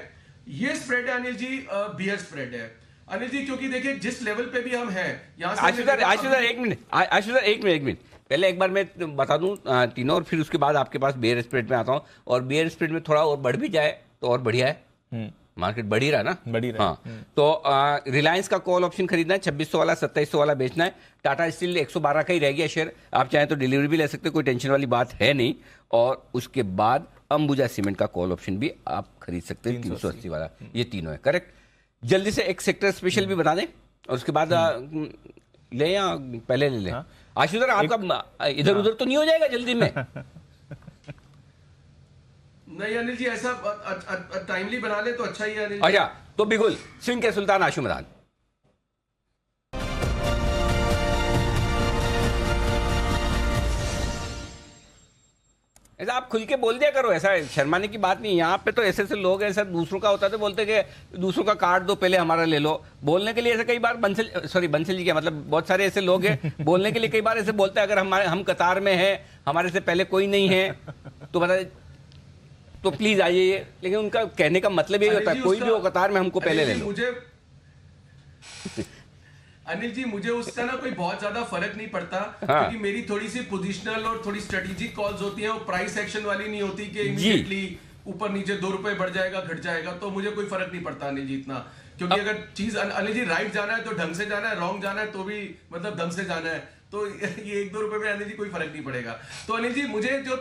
ये स्प्रेड है अनिल जी बियर स्प्रेड है अनिल जी, क्योंकि देखिए जिस लेवल पे भी हम हैं यहाँ से आशुतर एक मिनट पहले एक बार मैं बता दूं तीनों, और फिर उसके बाद आपके पास बियर स्प्रेड में आता हूं। और बियर स्प्रेड में थोड़ा और बढ़ भी जाए तो और बढ़िया है, मार्केट बढ़ ही रहा ना, बढ़ ही रहा। हाँ। तो रिलायंस का कॉल ऑप्शन खरीदना है, 2600 वाला 2700 वाला बेचना है। टाटा स्टील 112 का ही रह गया शेयर, आप चाहें तो डिलीवरी भी ले सकते, कोई टेंशन वाली बात है नहीं। और उसके बाद अंबुजा सीमेंट का कॉल ऑप्शन भी आप खरीद सकते हैं 380 वाला। ये तीनों है करेक्ट। जल्दी से एक सेक्टर स्पेशल भी बता दें और उसके बाद ले या पहले ले लें। आशुतर आपका इधर उधर तो नहीं हो जाएगा जल्दी में? नहीं अनिल जी ऐसा टाइमली बना ले तो अच्छा ही है अनिल। अच्छा तो बिल्कुल स्विंग के सुल्तान आशु मदान। ऐसा आप खुल के बोल दिया करो, ऐसा शर्माने की बात नहीं। यहाँ पे तो ऐसे ऐसे लोग हैं, ऐसा दूसरों का होता है तो बोलते कि दूसरों का कार्ड दो पहले हमारा ले लो। बोलने के लिए ऐसे कई बार बंसल जी क्या मतलब बहुत सारे ऐसे लोग हैं बोलने के लिए कई बार ऐसे बोलते हैं अगर हम कतार में हैं, हमारे से पहले कोई नहीं है तो बता तो प्लीज आइए। लेकिन उनका कहने का मतलब यही होता है कोई भी हो कतार में हमको पहले ले लो। अनिल जी मुझे उसका ना कोई बहुत ज्यादा फर्क नहीं पड़ता, क्योंकि मेरी थोड़ी सी पोजिशनल और थोड़ी स्ट्रेटेजिक कॉल्स होती हैं, वो प्राइस एक्शन वाली नहीं होती कि इमीडिएटली ऊपर नीचे 2 रुपए बढ़ जाएगा घट जाएगा, तो मुझे कोई फर्क नहीं पड़ता अनिल जी इतना। क्योंकि अगर चीज अनिल जी राइट जाना है तो ढंग से जाना है, रॉन्ग जाना है तो भी मतलब ढंग से जाना है, तो ये 1-2 रुपए में अनिल जी कोई फर्क नहीं पड़ेगा। तो अनिल जी मुझे जो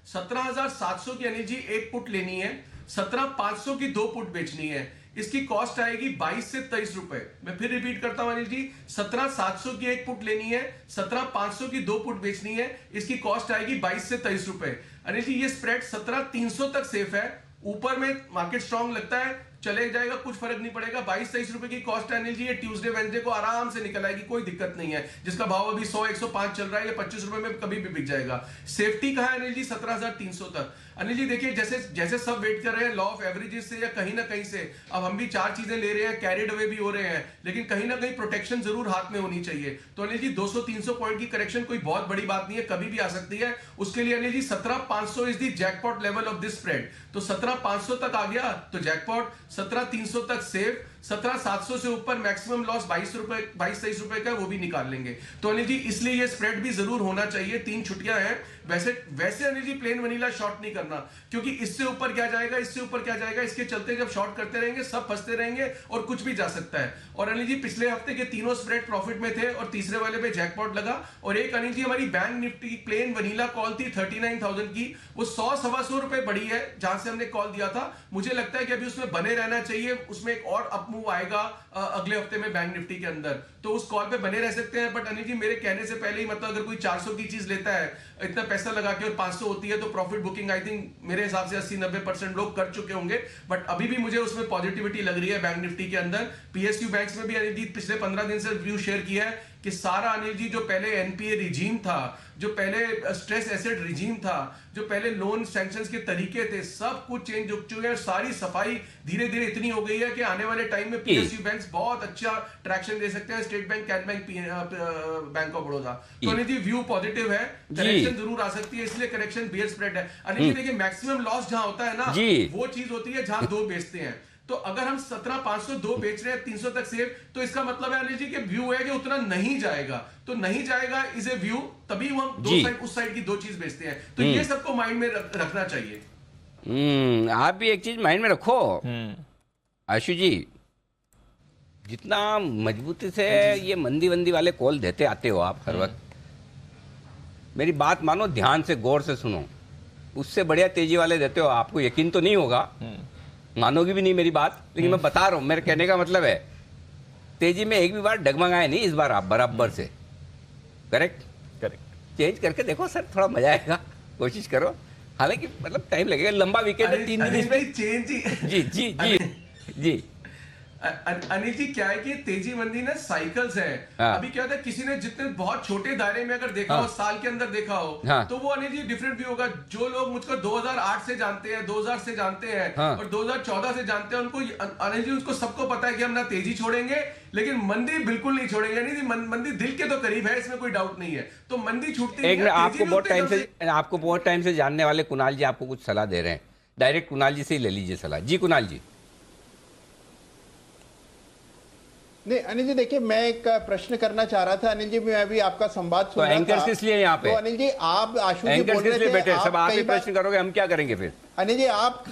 17,700 की अनिल जी एक पुट लेनी है, 17,500 की 2 पुट बेचनी है, इसकी कॉस्ट आएगी 22 से 23 रुपए। मैं फिर रिपीट करता हूं अनिल जी, 17,700 की एक पुट लेनी है, 17,500 की 2 पुट बेचनी है, इसकी कॉस्ट आएगी 22 से 23 रुपए। अनिल जी ये स्प्रेड 17,300 तक सेफ है, ऊपर में मार्केट स्ट्रांग लगता है चले जाएगा, कुछ फर्क नहीं पड़ेगा। 22-23 रुपए की कॉस्ट है अनिल जी, ये ट्यूसडे वेडनेसडे को आराम से निकल आएगी, कोई दिक्कत नहीं है। जिसका भाव अभी 100-105 चल रहा है, ये 25 रुपए में कभी भी बिक जाएगा। सेफ्टी कहां है अनिल जी? 17,300 तक। अनिल जी देखिए जैसे जैसे सब वेट कर रहे हैं लॉ ऑफ एवरेजेस से या कहीं ना कहीं से, अब हम भी 4 चीजें ले रहे हैं, कैरिड अवे भी हो रहे हैं, लेकिन कहीं ना कहीं प्रोटेक्शन जरूर हाथ में होनी चाहिए। तो अनिल जी 200-300 पॉइंट की करेक्शन कोई बहुत बड़ी बात नहीं है, कभी भी आ सकती है। उसके लिए Anil ji 17,500 is the jackpot level of this spread. तो 17,500 तक आ गया तो जैकपॉट, 17,300 तक सेफ, 17,700 से ऊपर मैक्सिमम लॉस 22-23 रुपए का वो भी निकाल लेंगे। तो अनिल जी इसलिए ये स्प्रेड भी जरूर होना चाहिए। 3 छुट्टियां हैं, वैसे Anil ji plane vanilla short नहीं करना, क्योंकि इससे ऊपर क्या जाएगा, इससे ऊपर क्या जाएगा, इसके चलते जब शॉर्ट करते रहेंगे सब फंसते रहेंगे और कुछ भी जा सकता है। और अनिल जी पिछले हफ्ते के तीनों स्प्रेड प्रॉफिट में थे और तीसरे वाले पे जैकपॉट लगा। और एक अनिल जी हमारी बैंक निफ्टी की प्लेन वनीला कॉल थी 39,000 की, वो 100-125 रुपए बढ़ी है जहां से हमने कॉल दिया था। मुझे लगता है कि अभी उसमें बने रहना चाहिए, उसमें एक और अप मूव आएगा अगले हफ्ते में बैंक निफ्टी के अंदर, तो उस कॉल पे बने रह सकते हैं। बट अनिल जी मेरे कहने से पहले ही मतलब अगर कोई 400 की चीज लेता है इतना पैसा लगा के और 500 होती है तो प्रॉफिट बुकिंग आई थिंक मेरे हिसाब से 80-90% लोग कर चुके होंगे। बट अभी भी मुझे उसमें पॉजिटिविटी लग रही है बैंक निफ्टी के अंदर। पीएसयू बैंक्स में भी अनिल जी पिछले 15 दिन से व्यू शेयर किया है कि सारा अनिल जी जो पहले एनपीए रिजीम था, जो पहले स्ट्रेस एसेट रिजीम था, जो पहले लोन सैंक्शंस के तरीके थे, सब कुछ चेंज हो चुके हैं। सारी सफाई धीरे धीरे इतनी हो गई है कि आने वाले टाइम में पीएसयू बैंक्स बहुत अच्छा ट्रैक्शन दे सकते हैं, स्टेट बैंक, कैट बैंक, बैंक ऑफ बड़ौदा। तो अनिल जी व्यू पॉजिटिव है, करेक्शन जरूर आ सकती है, इसलिए करेक्शन बियर स्प्रेड है। अनिल जी देखिए मैक्सिमम लॉस जहां होता है ना, वो चीज होती है जहां 2 बेचते हैं। तो अगर हम 17,500 2 बेच रहे हैं 300 तक सेफ, तो इसका मतलब है अनिल जी कि व्यू है कि उतना नहीं जाएगा, तो नहीं जाएगा इज ए व्यू, तभी हम दो साइड उस साइड की 2 चीज बेचते हैं। तो ये सबको माइंड में रखना चाहिए। आप भी एक चीज माइंड में रखो आशु जी, जितना मजबूती से ये मंदी वंदी वाले कॉल देते आते हो आप हर वक्त, मेरी बात मानो, ध्यान से गौर से सुनो, उससे बढ़िया तेजी वाले देते हो। आपको यकीन तो नहीं होगा, मानोगी भी नहीं मेरी बात, लेकिन मैं बता रहा हूं, मेरे कहने का मतलब है तेजी में एक भी बार डगमगाए नहीं इस बार आप बराबर से। करेक्ट चेंज करके देखो सर, थोड़ा मजा आएगा, कोशिश करो। हालांकि मतलब टाइम लगेगा, लंबा वीकेंड है, 3 दिन इसमें चेंज जी जी जी जी अनिल जी क्या है कि तेजी मंदी ना साइकिल्स है। अभी क्या होता है, किसी ने जितने बहुत छोटे दायरे में अगर देखा हो, साल के अंदर देखा हो, तो वो अनिल जी डिफरेंट भी होगा। जो लोग मुझको 2008 से जानते हैं, 2000 से जानते हैं और 2014 से जानते हैं, उनको अनिल जी उसको सबको पता है कि हम ना तेजी छोड़ेंगे लेकिन मंदी बिल्कुल नहीं छोड़ेंगे। यानी कि मंदी दिल के तो करीब है, इसमें कोई डाउट नहीं है। तो मंदी छूटती है। आपको बहुत टाइम से जानने वाले कुणाल जी आपको कुछ सलाह दे रहे हैं, डायरेक्ट कुणाल जी से ही ले लीजिए सलाह। जी कुणाल जी। नहीं अनिल जी देखिए, मैं एक प्रश्न करना चाह रहा था अनिल जी, मैं अभी आपका संवाद सुन रहा था। एंकर्स इसलिए यहाँ पे, तो अनिल जी आप आशु जी बोल रहे थे, बैठे सब आप ही प्रश्न करोगे, हम क्या करेंगे फिर? अनिल जी आप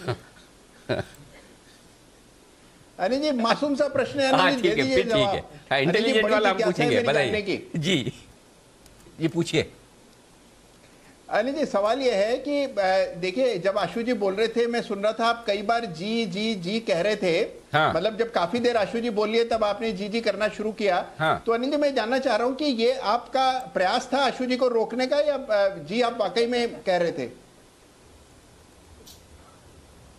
अनिल जी मासूम सा प्रश्न है, अनिल जी दे दीजिए जवाब। इंटेलिजेंट वाला हम पूछेंगे, बताइए जी, ये पूछिए। अनिल जी सवाल यह है कि देखिए जब आशु जी बोल रहे थे, मैं सुन रहा था, आप कई बार जी जी जी कह रहे थे। हाँ। मतलब जब काफी देर आशु जी बोलिए तब आपने जी जी करना शुरू किया। हाँ। तो अनिल जी मैं जानना चाह रहा हूं कि ये आपका प्रयास था आशु जी को रोकने का, या जी आप वाकई में कह रहे थे?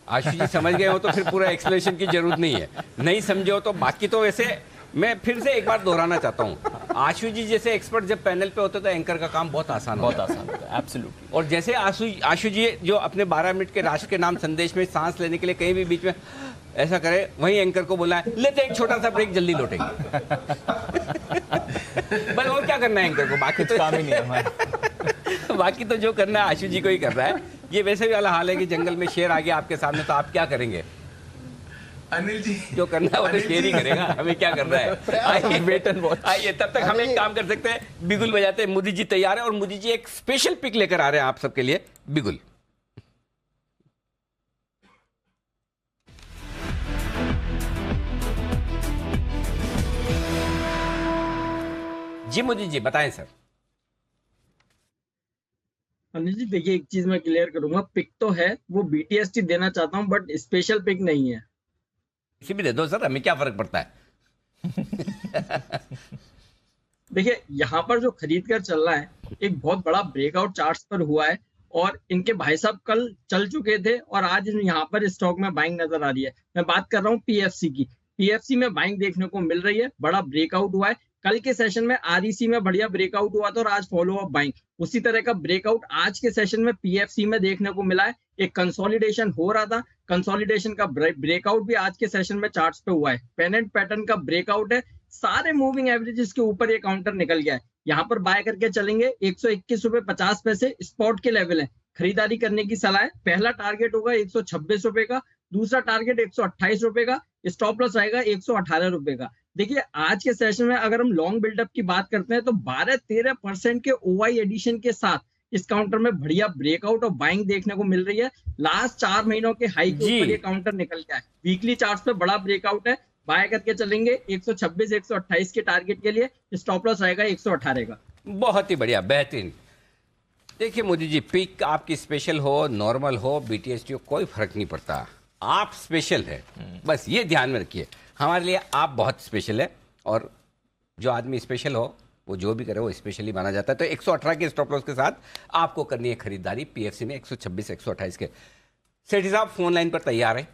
आशु जी समझ गए हो तो फिर पूरा एक्सप्लेनेशन की जरूरत नहीं है, नहीं समझे हो तो बाकी तो वैसे मैं फिर से एक बार दोहराना चाहता हूँ, आशु जी जैसे एक्सपर्ट जब पैनल पे होते तो एंकर का काम बहुत आसान होता है। एब्सोल्युटली। और जैसे आशु जी जो अपने 12 मिनट के राष्ट्र के नाम संदेश में सांस लेने के लिए कहीं भी बीच में ऐसा करे, वही एंकर को बोलना है लेते एक छोटा सा ब्रेक, जल्दी लौटेंगे। बस और क्या करना है एंकर को, बाकी तो काम ही नहीं है हमारा। बाकी तो जो करना है आशु जी को ही कर रहा है। ये वैसे भी वाला हाल है कि जंगल में शेर आ गया आपके सामने, तो आप क्या करेंगे? अनिल जी जो करना है वो तो शेर ही करेगा, हमें क्या करना है? आइए तब तक हम एक काम कर सकते हैं, बिगुल बजाते हैं। मोदी जी तैयार है और मोदी जी एक स्पेशल पिक लेकर आ रहे हैं आप सबके लिए, बिगुल। जी मोदी जी बताएं सर। अनिल जी देखिए, एक चीज मैं क्लियर करूंगा, पिक तो है, वो BTST देना चाहता हूँ, बट स्पेशल पिक नहीं है। किसी भी दे दो सर, हमें क्या फर्क पड़ता है। देखिए यहाँ पर जो खरीद कर चल रहा है, एक बहुत बड़ा ब्रेकआउट चार्ट्स पर हुआ है, और इनके भाई साहब कल चल चुके थे और आज यहाँ पर स्टॉक में बाइंग नजर आ रही है। मैं बात कर रहा हूँ PFC की। PFC में बाइंग देखने को मिल रही है, बड़ा ब्रेकआउट हुआ है। कल के सेशन में REC में बढ़िया ब्रेकआउट हुआ था और आज फॉलो अप बाइंग, उसी तरह का ब्रेकआउट आज के सेशन में PFC में देखने को मिला है। एक कंसोलिडेशन हो रहा था, कंसोलिडेशन का ब्रेकआउट भी आज के सेशन में चार्ट्स पे हुआ है। पेनेंट पैटर्न का ब्रेकआउट है, सारे मूविंग एवरेजेस के ऊपर ये काउंटर निकल गया है। यहाँ पर बाय करके चलेंगे, 121 रुपए 50 पैसे स्पॉट के लेवल है, खरीदारी करने की सलाह है। पहला टारगेट होगा 126 रुपए का, दूसरा टारगेट 128 रुपए का, स्टॉप लॉस आएगा 118 रुपए का। देखिए आज के सेशन में अगर हम लॉन्ग बिल्डअप की बात करते हैं तो 12-13% के OI एडिशन के साथ इस काउंटर में बढ़िया ब्रेकआउट और बाइंग देखने को मिल रही है। लास्ट 4 महीनों के हाई के ऊपर ये काउंटर निकल गया है। वीकली चार्ट्स पे बड़ा ब्रेकआउट है, बाय करके चलेंगे 126-128 के टारगेट के लिए, स्टॉप लॉस आएगा 118 का। बहुत ही बढ़िया, बेहतरीन। देखिए मोदी जी, पिक आपकी स्पेशल हो, नॉर्मल हो, BTST हो, कोई फर्क नहीं पड़ता, आप स्पेशल है, बस ये ध्यान में रखिए। हमारे लिए आप बहुत स्पेशल है, और जो आदमी स्पेशल हो वो जो भी करे वो स्पेशली माना जाता है। तो 118 के स्टॉप लॉस के साथ आपको करनी है खरीदारी PFC में 126-128 के। सेठी साहब फोन लाइन पर तैयार है,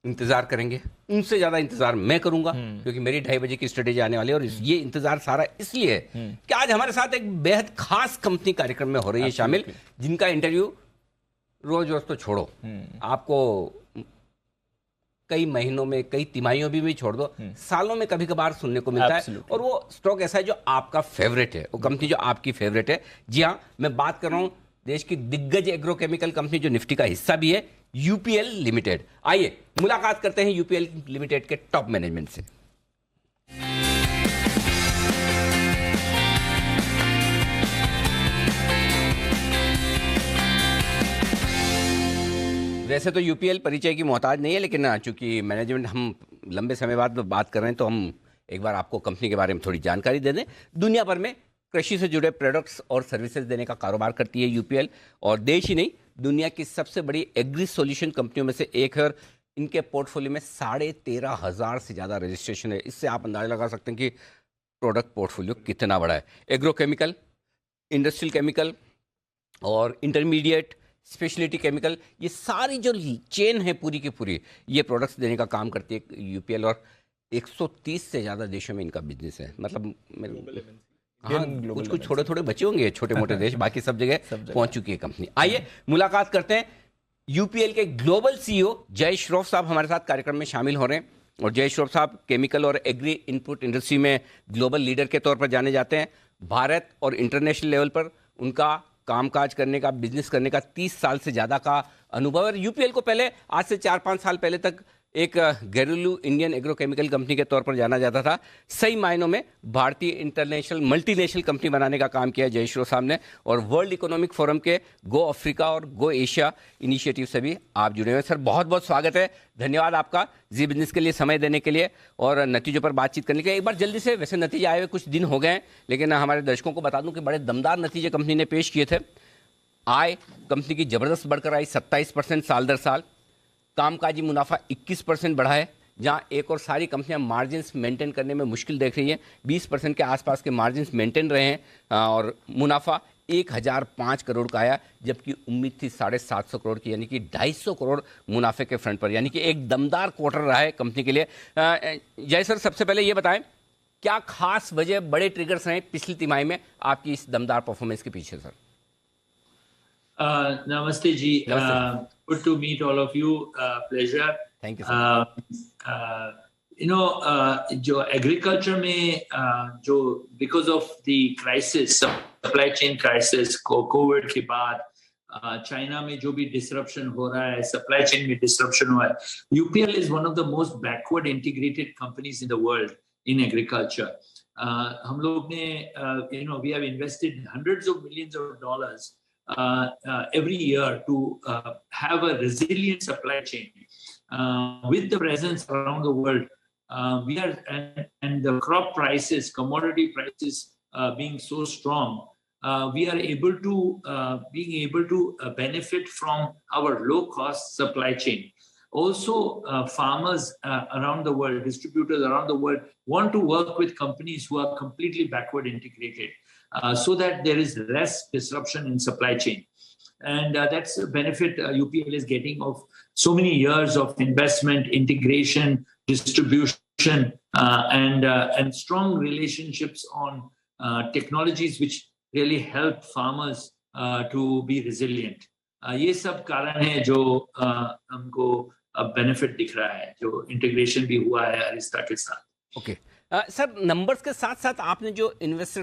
इंतजार करेंगे, उनसे ज्यादा इंतजार मैं करूंगा, क्योंकि मेरी 2:30 बजे की स्ट्रेटेजी आने वाली है। और ये इंतजार सारा इसलिए है कि आज हमारे साथ एक बेहद खास कंपनी कार्यक्रम में हो रही है शामिल, जिनका इंटरव्यू रोज रोज तो छोड़ो, आपको कई महीनों में, कई तिमाहियों भी छोड़ दो, सालों में कभी कभार सुनने को मिलता है। और वो स्टॉक ऐसा है जो आपका फेवरेट है, वो कंपनी जो आपकी फेवरेट है। जी हाँ, मैं बात कर रहा हूं देश की दिग्गज एग्रोकेमिकल कंपनी जो निफ्टी का हिस्सा भी है, UPL लिमिटेड। आइए मुलाकात करते हैं UPL लिमिटेड के टॉप मैनेजमेंट से। वैसे तो UPL परिचय की मोहताज नहीं है, लेकिन चूंकि मैनेजमेंट हम लंबे समय बाद बात कर रहे हैं, तो हम एक बार आपको कंपनी के बारे में थोड़ी जानकारी दे दें। दुनिया भर में कृषि से जुड़े प्रोडक्ट्स और सर्विसेज देने का कारोबार करती है UPL, और देश ही नहीं, दुनिया की सबसे बड़ी एग्री सॉल्यूशन कंपनियों में से एक है। और इनके पोर्टफोलियो में 13,500 से ज़्यादा रजिस्ट्रेशन है। इससे आप अंदाजा लगा सकते हैं कि प्रोडक्ट पोर्टफोलियो कितना बड़ा है। एग्रोकेमिकल, इंडस्ट्रियल केमिकल और इंटरमीडिएट, स्पेशलिटी केमिकल, ये सारी जो चेन है पूरी की पूरी, ये प्रोडक्ट्स देने का काम करती है UPL। और 130 से ज़्यादा देशों में इनका बिजनेस है। मतलब हाँ, कुछ थोड़े थोड़े बचे होंगे छोटे मोटे देश, बाकी सब जगह पहुंच चुकी है कंपनी। आइए मुलाकात करते हैं UPL के ग्लोबल CEO जय श्रॉफ साहब हमारे साथ कार्यक्रम में शामिल हो रहे हैं। और जय श्रॉफ साहब केमिकल और एग्री इनपुट इंडस्ट्री में ग्लोबल लीडर के तौर पर जाने जाते हैं। भारत और इंटरनेशनल लेवल पर उनका कामकाज करने का, बिजनेस करने का 30 साल से ज़्यादा का अनुभव। और UPL को पहले, आज से 4-5 साल पहले तक एक घरेलू इंडियन एग्रोकेमिकल कंपनी के तौर पर जाना जाता था। सही मायनों में भारतीय इंटरनेशनल मल्टीनेशनल कंपनी बनाने का काम किया जय श्रॉफ साहब ने। और वर्ल्ड इकोनॉमिक फोरम के गो अफ्रीका और गो एशिया इनिशिएटिव से भी आप जुड़े हुए हैं। सर बहुत बहुत स्वागत है, धन्यवाद आपका जी बिजनेस के लिए समय देने के लिए और नतीजों पर बातचीत करने के लिए। एक बार जल्दी से, वैसे नतीजे आए हुए कुछ दिन हो गए हैं, लेकिन हमारे दर्शकों को बता दूं कि बड़े दमदार नतीजे कंपनी ने पेश किए थे। आय कंपनी की जबरदस्त बढ़कर आई 27% साल दर साल। कामकाजी मुनाफा 21% बढ़ा है, जहां एक और सारी कंपनियां मार्जिन्स मेंटेन करने में मुश्किल देख रही हैं। 20% के आसपास के मार्जिन्स मेंटेन रहे हैं और मुनाफा 1005 करोड़ का आया, जबकि उम्मीद थी 750 करोड़ की, यानी कि 250 करोड़ मुनाफे के फ्रंट पर, यानी कि एक दमदार क्वार्टर रहा है कंपनी के लिए। जय सर, सबसे पहले ये बताएं क्या खास वजह, बड़े ट्रिगर्स हैं पिछली तिमाही में आपकी इस दमदार परफॉर्मेंस के पीछे sir? Namaste ji. Good to meet all of you. Pleasure. Thank you, sir. जो agriculture में जो because of the crisis, supply chain crisis, COVID के बाद चाइना में जो भी disruption हो रहा है, supply chain में disruption हुआ है, UPL is one of the most backward integrated companies in the world in agriculture. हम लोग ने we have invested hundreds of millions of dollars every year to have a resilient supply chain with the presence around the world. We are and the crop prices, commodity prices being so strong, we are able to benefit from our low-cost supply chain. Also, farmers around the world, distributors around the world, want to work with companies who are completely backward integrated, so that there is less disruption in supply chain. And that's a benefit UPL is getting of so many years of investment, integration, distribution, and strong relationships on technologies which really help farmers to be resilient. ये सब कारण है जो हमको अब benefit दिख रहा है, जो इंटीग्रेशन भी हुआ है अरिस्टा के साथ। ओके सर, नंबर्स के साथ साथ आपने जो इन्वेस्टर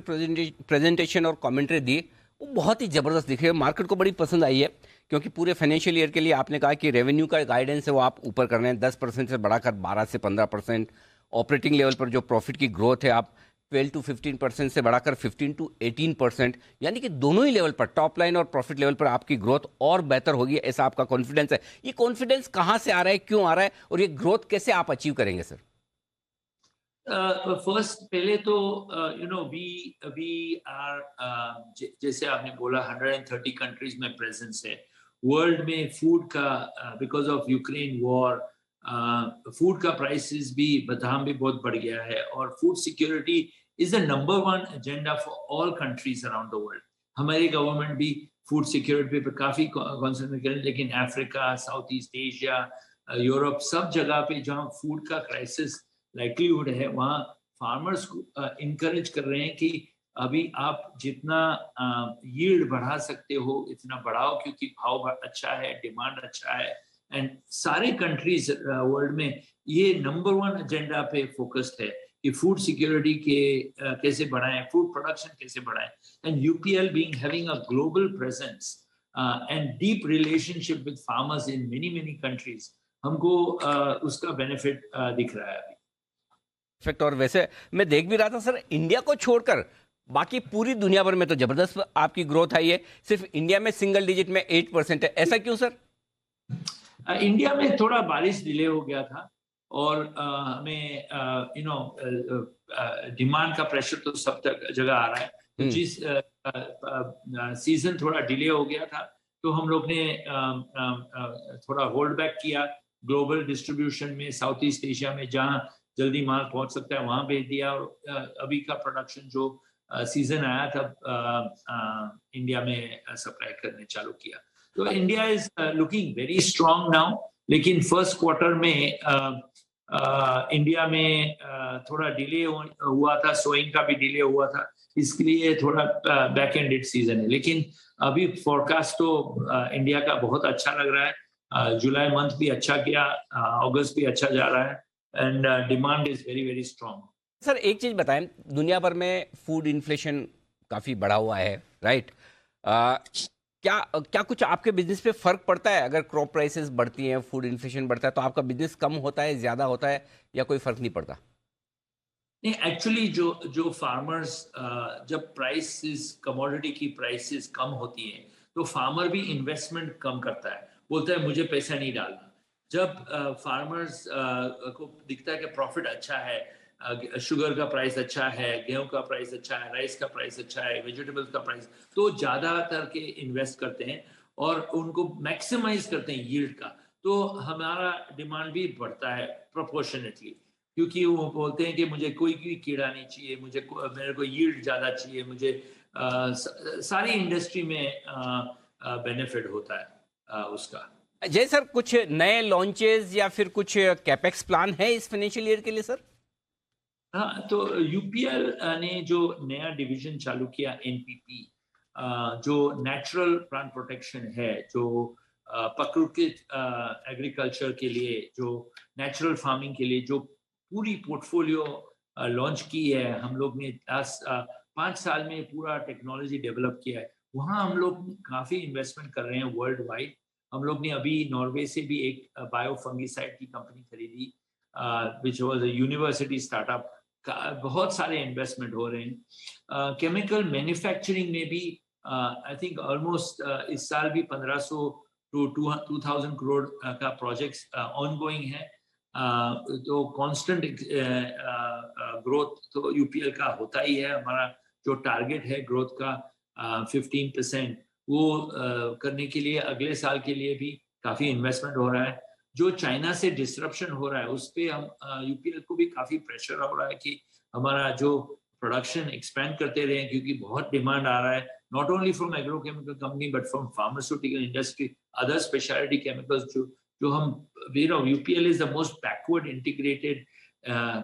प्रेजेंटेशन और कमेंट्री दी वो बहुत ही ज़बरदस्त दिख रही है, मार्केट को बड़ी पसंद आई है, क्योंकि पूरे फाइनेंशियल ईयर के लिए आपने कहा कि रेवेन्यू का गाइडेंस है वो आप ऊपर कर रहे हैं 10% से बढ़ाकर 12 से 15%, ऑपरेटिंग लेवल पर जो प्रॉफिट की ग्रोथ है आप 12 to 15% से बढ़ाकर 15 to 18%, यानी कि दोनों ही लेवल पर, टॉप लाइन और प्रॉफिट लेवल पर आपकी ग्रोथ और बेहतर होगी, ऐसा आपका कॉन्फिडेंस है। ये कॉन्फिडेंस कहाँ से आ रहा है, क्यों आ रहा है, और ये ग्रोथ कैसे आप अचीव करेंगे सर? फर्स्ट पहले तो वी आर, जैसे आपने बोला 130 कंट्रीज में प्रेजेंस है। वर्ल्ड में फूड का because of Ukraine war food का प्राइसेस भी, दाम भी बहुत बढ़ गया है, और food security is the number 1 agenda for all countries around the world. हमारी गवर्नमेंट भी फूड सिक्योरिटी पर काफी कॉन्सेंट्रेट करें, लेकिन Africa, south east Asia, Europe, सब जगह पे जहाँ फूड का क्राइसिस लाइवलीहुड है, वहाँ फार्मर्स को इनकरेज कर रहे हैं कि अभी आप जितना यील्ड बढ़ा सकते हो इतना बढ़ाओ, क्योंकि भाव अच्छा है, डिमांड अच्छा है। एंड सारे कंट्रीज वर्ल्ड में ये नंबर 1 एजेंडा पे फोकस्ड है कि फूड सिक्योरिटी के कैसे बढ़ाएं, फूड प्रोडक्शन कैसे बढ़ाएं। And UPL being having a global presence and deep relationship with farmers in many countries, हमको उसका बेनिफिट दिख रहा है अभी। इफेक्ट, और वैसे मैं देख भी रहा था सर, इंडिया को छोड़कर बाकी पूरी दुनिया भर में तो जबरदस्त आपकी ग्रोथ आई है, सिर्फ इंडिया में सिंगल डिजिट में 8% है, ऐसा क्यों सर? इंडिया में थोड़ा बारिश डिले हो गया था, और हमें डिमांड का प्रेशर तो सब जगह आ रहा है। जिस सीजन थोड़ा डिले हो गया था, तो हम लोग ने थोड़ा होल्ड बैक किया ग्लोबल डिस्ट्रीब्यूशन में, साउथ ईस्ट एशिया में जहाँ जल्दी माल पहुंच सकता है वहां भेज दिया, और अभी का प्रोडक्शन जो सीजन आया था इंडिया में सप्लाई करने चालू किया। तो India is looking very strong now, लेकिन फर्स्ट क्वार्टर में इंडिया में थोड़ा डिले हुआ था, सोइंग का भी डिले हुआ था, इसके लिए थोड़ा बैक एंडेड सीजन है। लेकिन अभी फोरकास्ट तो इंडिया का बहुत अच्छा लग रहा है। जुलाई मंथ भी अच्छा किया, अगस्त भी अच्छा जा रहा है, and demand is very very strong. Sir एक चीज बताएं, दुनिया भर में फूड इन्फ्लेशन काफी बढ़ा हुआ है, राइट? क्या कुछ आपके बिजनेस पे फर्क पड़ता है? अगर क्रॉप प्राइसेस बढ़ती हैं, फूड इन्फ्लेशन बढ़ता है, तो आपका बिजनेस कम होता है, ज्यादा होता है, या कोई फर्क नहीं पड़ता? नहीं, एक्चुअली जो फार्मर्स, जब प्राइसेस, कमोडिटी की प्राइसेस कम होती हैं, तो फार्मर भी इन्वेस्टमेंट कम करता है, बोलता है मुझे पैसा नहीं डालना। जब फार्मर्स को दिखता है कि प्रॉफिट अच्छा है, शुगर का प्राइस अच्छा है, गेहूं का प्राइस अच्छा है, राइस का प्राइस अच्छा है, वेजिटेबल्स का प्राइस, तो ज़्यादातर के इन्वेस्ट करते हैं और उनको मैक्सिमाइज करते हैं यील्ड का, तो हमारा डिमांड भी बढ़ता है प्रोपोर्शनेटली, क्योंकि वो बोलते हैं कि मुझे कोई कीड़ा नहीं चाहिए, मेरे को यील्ड ज़्यादा चाहिए, मुझे सारी इंडस्ट्री में बेनिफिट होता है उसका। जय सर, कुछ नए लॉन्चेस या फिर कुछ कैपेक्स प्लान है इस फाइनेंशियल ईयर के लिए सर? हाँ, तो यूपीएल ने जो नया डिवीजन चालू किया एनपीपी, जो नेचुरल प्लांट प्रोटेक्शन है, जो प्राकृतिक एग्रीकल्चर के लिए, जो नेचुरल फार्मिंग के लिए जो पूरी पोर्टफोलियो लॉन्च की है, हम लोग ने 5 साल में पूरा टेक्नोलॉजी डेवलप किया है। वहाँ हम लोग काफ़ी इन्वेस्टमेंट कर रहे हैं वर्ल्ड वाइड। हम लोग ने अभी नॉर्वे से भी एक बायो फंगिसाइड की कंपनी खरीदी, which was a university startup. बहुत सारे इन्वेस्टमेंट हो रहे हैं। केमिकल मैन्युफैक्चरिंग में भी आई थिंक ऑलमोस्ट इस साल भी 1500 to 2000 करोड़ का प्रोजेक्ट्स ऑनगोइंग है। तो कांस्टेंट ग्रोथ तो यूपीएल का होता ही है। हमारा जो टारगेट है ग्रोथ का 15%, वो करने के लिए अगले साल के लिए भी काफी इन्वेस्टमेंट हो रहा है। जो चाइना से डिसरप्शन हो रहा है उस पे हम यूपीएल को भी काफी प्रेशर हो रहा है कि हमारा जो प्रोडक्शन एक्सपेंड करते रहे, क्योंकि बहुत डिमांड आ रहा है, not only from agrochemical company but from pharmaceutical industry, other speciality chemicals जो हम UPL is the most backward integrated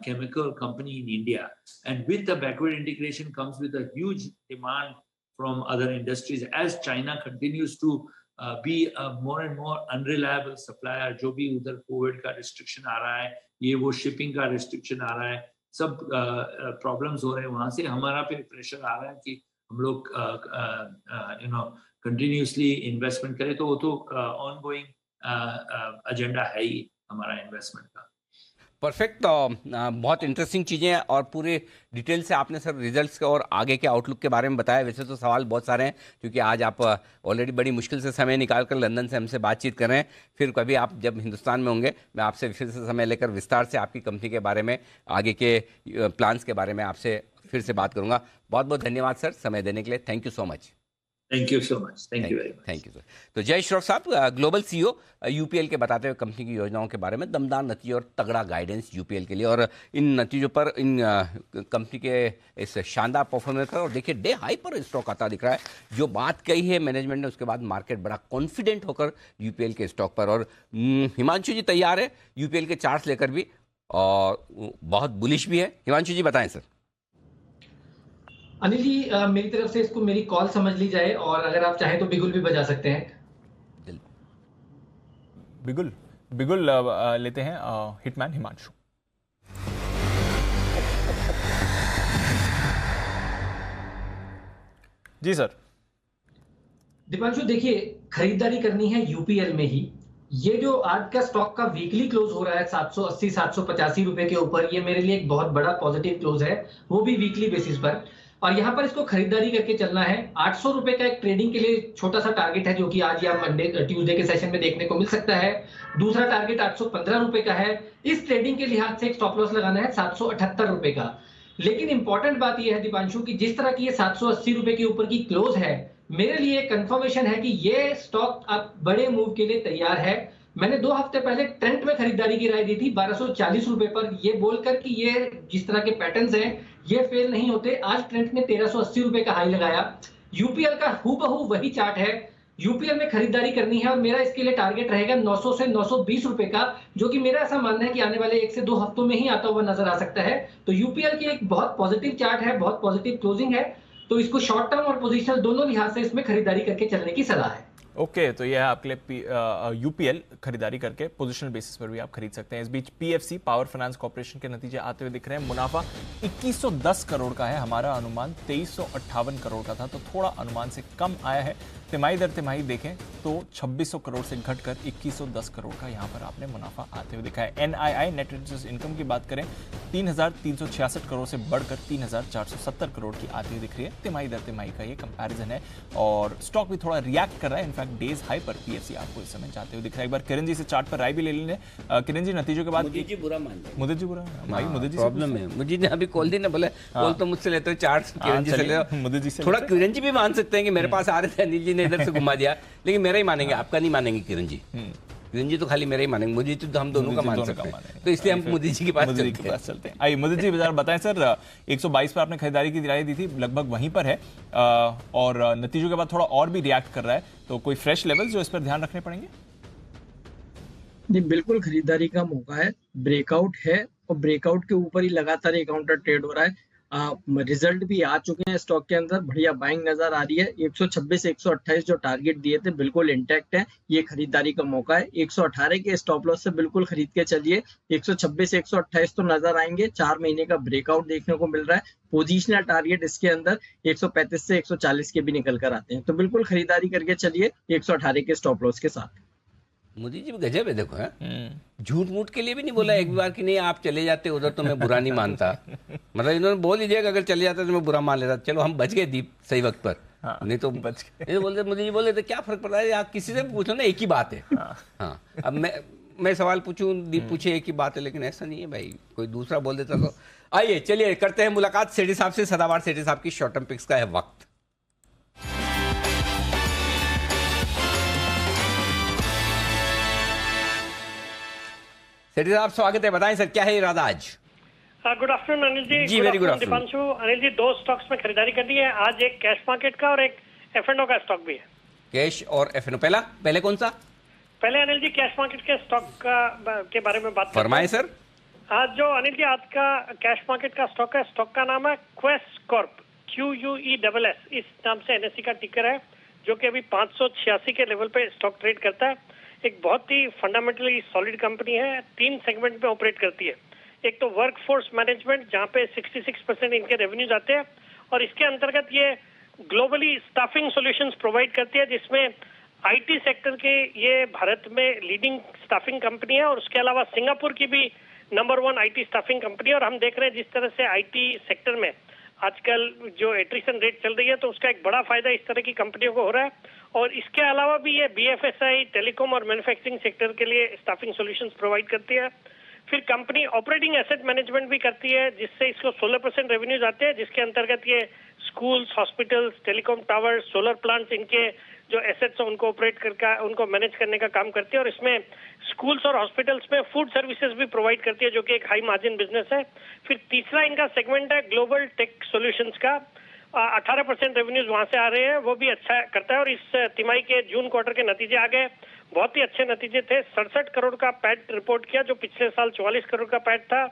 chemical company in India, and with the backward integration comes with a huge demand from other industries as China continues to be a more and more unreliable supplier। जो भी उधर Covid का restriction आ रहा है, ये वो shipping का restriction आ रहा है, सब प्रॉब्लम्स हो रहे हैं, वहां से हमारा पे प्रेशर आ रहा है कि हम लोग कंटिन्यूसली इन्वेस्टमेंट करें। तो वो तो ऑनगोइंग एजेंडा है ही हमारा इन्वेस्टमेंट का। परफेक्ट। बहुत इंटरेस्टिंग चीज़ें हैं और पूरे डिटेल से आपने सर रिजल्ट्स के और आगे के आउटलुक के बारे में बताया। वैसे तो सवाल बहुत सारे हैं क्योंकि आज आप ऑलरेडी बड़ी मुश्किल से समय निकाल कर लंदन से हमसे बातचीत कर रहे हैं। फिर कभी आप जब हिंदुस्तान में होंगे मैं आपसे फिर से समय लेकर विस्तार से आपकी कंपनी के बारे में, आगे के प्लान्स के बारे में आपसे फिर से बात करूँगा। बहुत बहुत धन्यवाद सर समय देने के लिए। Thank you so much. Thank you so much. Thank you very much. Thank you sir. तो जय श्रॉफ साहब, ग्लोबल सीईओ यूपीएल के बताते हुए कंपनी की योजनाओं के बारे में, दमदार नतीजे और तगड़ा गाइडेंस यूपीएल के लिए, और इन नतीजों पर इन कंपनी के इस शानदार परफॉर्मेंस पर, और देखिए डे हाई पर स्टॉक आता दिख रहा है। जो बात कही है मैनेजमेंट ने उसके बाद मार्केट बड़ा कॉन्फिडेंट होकर यूपीएल के स्टॉक पर, और हिमांशु जी तैयार है यूपीएल के चार्ट्स लेकर भी और बहुत बुलिश भी है। हिमांशु जी बताएं सर। अनिल जी, मेरी तरफ से इसको मेरी कॉल समझ ली जाए, और अगर आप चाहें तो बिगुल भी बजा सकते हैं। बिगुल लेते हैं हिटमैन हिमांशु। जी सर। दीपांशु देखिए, खरीदारी करनी है यूपीएल में ही। ये जो आज का स्टॉक का वीकली क्लोज हो रहा है 780-785 रुपए के ऊपर, ये मेरे लिए एक बहुत बड़ा पॉजिटिव क्लोज है, वो भी वीकली बेसिस पर। और यहाँ पर इसको खरीदारी करके चलना है। 800 रुपए का एक ट्रेडिंग के लिए छोटा सा टारगेट है, जो कि आज या ट्यूसडे के सेशन में देखने को मिल सकता है। दूसरा टारगेट 815 रुपए का है। इस ट्रेडिंग के लिहाज से एक स्टॉप लॉस लगाना है 778 रुपए का। लेकिन इंपॉर्टेंट बात यह है दीपांशु की जिस तरह की ये 780 रुपए के ऊपर की क्लोज है, मेरे लिए कंफर्मेशन है कि ये स्टॉक अब बड़े मूव के लिए तैयार है। मैंने 2 हफ्ते पहले ट्रेंड में खरीदारी की राय दी थी 1240 रुपए पर, ये बोलकर कि ये जिस तरह के पैटर्न्स हैं ये फेल नहीं होते। आज ट्रेंड ने 1380 रुपए का हाई लगाया। यूपीएल का हूबहू वही चार्ट है, यूपीएल में खरीदारी करनी है और मेरा इसके लिए टारगेट रहेगा 900 से 920 रुपए का, जो कि मेरा ऐसा मानना है कि आने वाले 1 से 2 हफ्तों में ही आता हुआ नजर आ सकता है। तो यूपीएल की एक बहुत पॉजिटिव चार्ट है, बहुत पॉजिटिव क्लोजिंग है, तो इसको शॉर्ट टर्म और पोजिशनल दोनों लिहाज से इसमें खरीदारी करके चलने की सलाह है। ओके, तो यह है आपके लिए यूपीएल खरीदारी करके पोजिशनल बेसिस पर भी आप खरीद सकते हैं। इस बीच पीएफसी पावर फाइनेंस कॉर्पोरेशन के नतीजे आते हुए दिख रहे हैं। मुनाफा 2110 करोड़ का है, हमारा अनुमान 2358 करोड़ का था, तो थोड़ा अनुमान से कम आया है। तिमाही दर तिमाही देखें तो 2600 करोड़ से घटकर 2110 करोड़ का यहां पर आपने मुनाफा आते हुए दिखा है। एनआईआई नेट इंटरेस्ट इनकम की बात करें 3366 करोड़ से बढ़कर 3470 करोड़ की आती हुई दिख रही है। तिमाही दर तिमाही का ये कंपैरिजन है और स्टॉक भी थोड़ा रिएक्ट कर रहा है। इनफैक्ट डेज हाई पर पीएफसी आपको इस समय जाते हुए दिख रहा है। एक बार किरण जी से चार्ट पर राय भी ले लेने। किरण जी, नतीजों के बाद मुझे जी बुरा मान रहे, मुझे जी बुरा भाई, मुझे जी प्रॉब्लम है। मुझे ने अभी कॉल दी ना, बोले कॉल तो मुझसे लेते हो, चार्ट किरण जी से ले लो। मुझे जी से थोड़ा किरण जी भी मान सकते हैं कि मेरे पास आ रहे थे, अनिल जी ने इधर से घुमा दिया, लेकिन मेरा ही मानेंगे, आपका नहीं मानेंगे किरण जी। किरण जी तो खाली मेरा ही मानेंगे, मोदी जी तो हम दोनों का मान सकते हैं, तो इसलिए हम मोदी जी के पास चलते हैं। आइए मोदी जी बताएं सर, 122 पर आपने खरीदारी की राय दी थी, लगभग वहीं पर है और नतीजों के बाद थोड़ा और भी रिएक्ट कर रहा है, तो कोई फ्रेश लेवल जो इस पर ध्यान रखने पड़ेंगे? जी बिल्कुल, खरीदारी का मौका है, ब्रेकआउट है और ब्रेकआउट के ऊपर ही लगातार एक काउंटर ट्रेड हो रहा है। रिजल्ट भी आ चुके हैं स्टॉक के अंदर, बढ़िया बाइंग नजर आ रही है। 126 128 जो टारगेट दिए थे बिल्कुल इंटैक्ट है, ये खरीदारी का मौका है। 118 के स्टॉप लॉस से बिल्कुल खरीद के चलिए। 126 128 तो नजर आएंगे, 4 महीने का ब्रेकआउट देखने को मिल रहा है। पोजिशनल टारगेट इसके अंदर 135 से 140 के भी निकल कर आते हैं, तो बिल्कुल खरीदारी करके चलिए 118 के स्टॉप लॉस के साथ। मोदी जी गजब है, देखो झूठ मूठ के लिए भी नहीं बोला एक बार कि नहीं आप चले जाते उधर तो मैं बुरा नहीं मानता। मतलब इन्होंने बोल लीजिए कि अगर चले जाते तो मैं बुरा मान लेता। चलो हम बच गए दीप सही वक्त पर। हाँ, नहीं तो बच गए। बोलते मोदी जी बोले तो क्या फर्क पड़ता है, आप किसी से भी पूछो ना, एक ही बात है। हाँ अब मैं सवाल पूछूं, दीप पूछे एक ही बात है, लेकिन ऐसा नहीं है भाई, कोई दूसरा बोल देता तो। आइए चलिए करते हैं मुलाकात सेठी साहब से। सदाबहार सेठी साहब की शॉर्ट टर्म पिक्स का है वक्त। सेठी साहब स्वागत है, बताएं सर क्या है इरादा आज? Good afternoon Anil ji. जी very good afternoon Deepanshu. Anil ji, दो स्टॉक्स में खरीदारी करनी है आज, एक कैश मार्केट का और एक F&O का स्टॉक भी है। कैश और F&O। पहले कौन सा? पहले अनिल जी कैश मार्केट के स्टॉक के बारे में बात फरमाएं सर। आज जो अनिल जी आज का कैश मार्केट का स्टॉक है, स्टॉक का नाम है क्वेस्ट कॉर्प, QUESS, इस नाम से NSE का टिकर है, जो कि अभी 586 के लेवल पे स्टॉक ट्रेड करता है। एक बहुत ही फंडामेंटली सॉलिड कंपनी है, 3 सेगमेंट में ऑपरेट करती है। एक तो वर्क फोर्स मैनेजमेंट, जहाँ पे 66% इनके रेवेन्यूज आते हैं, और इसके अंतर्गत ये ग्लोबली स्टाफिंग सॉल्यूशंस प्रोवाइड करती है, जिसमें IT सेक्टर के ये भारत में लीडिंग स्टाफिंग कंपनी है, और उसके अलावा सिंगापुर की भी नंबर 1 IT स्टाफिंग कंपनी है। और हम देख रहे हैं जिस तरह से IT सेक्टर में आजकल जो एट्रिशन रेट चल रही है, तो उसका एक बड़ा फायदा इस तरह की कंपनियों को हो रहा है। और इसके अलावा भी ये BFSI, टेलीकॉम और मैन्युफैक्चरिंग सेक्टर के लिए स्टाफिंग सॉल्यूशंस प्रोवाइड करती है। फिर कंपनी ऑपरेटिंग एसेट मैनेजमेंट भी करती है, जिससे इसको 16% रेवेन्यूज आते हैं, जिसके अंतर्गत ये schools, hospitals, telecom towers, solar plants, इनके जो एसेट्स हैं उनको ऑपरेट करके उनको मैनेज करने का काम करती है। और इसमें स्कूल्स और हॉस्पिटल्स में फूड सर्विसेज भी प्रोवाइड करती है, जो कि एक हाई मार्जिन बिजनेस है। फिर तीसरा इनका सेगमेंट है ग्लोबल टेक सॉल्यूशंस का, 18% रेवेन्यूज वहां से आ रहे हैं, वो भी अच्छा करता है। और इस तिमाही के जून क्वार्टर के नतीजे आ गए, बहुत ही अच्छे नतीजे थे। 67 करोड़ का पैट रिपोर्ट किया, जो पिछले साल 44 करोड़ का पैट था।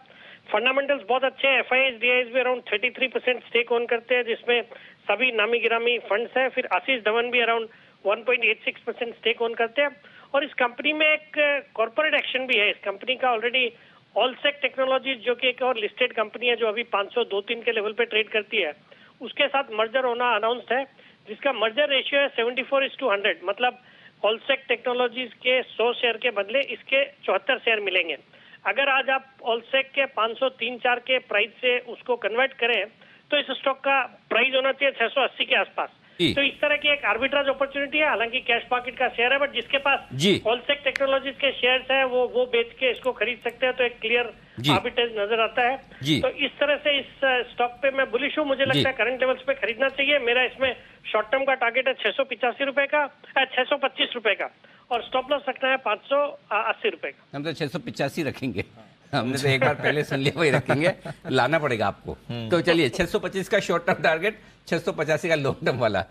फंडामेंटल्स बहुत अच्छे हैं। FIS, DIS भी अराउंड 33% स्टेक ओन करते हैं, जिसमें सभी नामी गिरामी फंड्स हैं। फिर आशीष धवन भी अराउंड 1.86% स्टेक ओन करते हैं। और इस कंपनी में एक कॉर्पोरेट एक्शन भी है। इस कंपनी का ऑलरेडी ऑलसेक टेक्नोलॉजीज, जो कि एक और लिस्टेड कंपनी है, जो अभी 502-3 के लेवल पे ट्रेड करती है, उसके साथ मर्जर होना अनाउंस्ड है, जिसका मर्जर रेशियो है 74:100। मतलब ऑलसेक टेक्नोलॉजीज के 100 शेयर के बदले इसके 74 शेयर मिलेंगे। अगर आज आप ऑलसेक के 503-4 के प्राइस से उसको कन्वर्ट करें, तो इस स्टॉक का प्राइस होना चाहिए 680 के आसपास। तो इस तरह की एक आर्बिट्राज अपॉर्चुनिटी है। हालांकि कैश मार्केट का शेयर है, बट जिसके पास ऑलसेक टेक्नोलॉजीज के शेयर्स है, वो बेच के इसको खरीद सकते हैं, तो एक क्लियर आर्बिट्रेज नजर आता है। तो इस तरह से इस स्टॉक पे मैं बुलिश हूँ। मुझे लगता है करंट लेवल्स पे खरीदना चाहिए। मेरा इसमें शॉर्ट टर्म का टारगेट है 685 रुपए का, 625 रुपए का, और स्टॉप लॉस रखना है 580 रुपए का। हम तो 685 रखेंगे, हमने तो एक बार पहले सुन लिया, वही रखेंगे, लाना पड़ेगा आपको। तो चलिए 625 का शॉर्ट टर्म टारगेट, 685 का लॉन्ग टर्म वाला।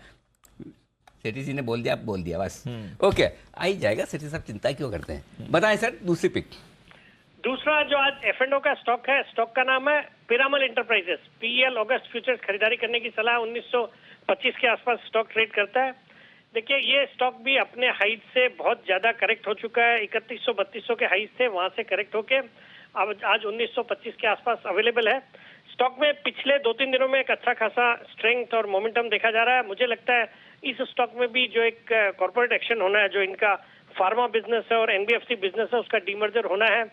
सेठी जी ने बोल दिया, आप बोल दिया बस। ओके, आ ही जाएगा। सेठी साहब चिंता क्यों करते हैं? बताएं सर दूसरी पिक। दूसरा जो आज F&O का स्टॉक है, स्टॉक का नाम है Piramal enterprises. PEL August futures खरीदारी करने की सलाह, 1925 के आसपास स्टॉक ट्रेड करता है। देखिए, ये स्टॉक भी अपने हाइट से बहुत ज्यादा करेक्ट हो चुका है। 3100-3200 के हाइट थे, वहां से करेक्ट होके अब आज 1925 के आसपास अवेलेबल है। स्टॉक में पिछले 2-3 दिनों में एक अच्छा खासा स्ट्रेंथ और मोमेंटम देखा जा रहा है। मुझे लगता है इस स्टॉक में भी जो एक कॉर्पोरेट एक्शन होना है, जो इनका फार्मा बिजनेस है और NBFC बिजनेस है, उसका डीमर्जर होना है,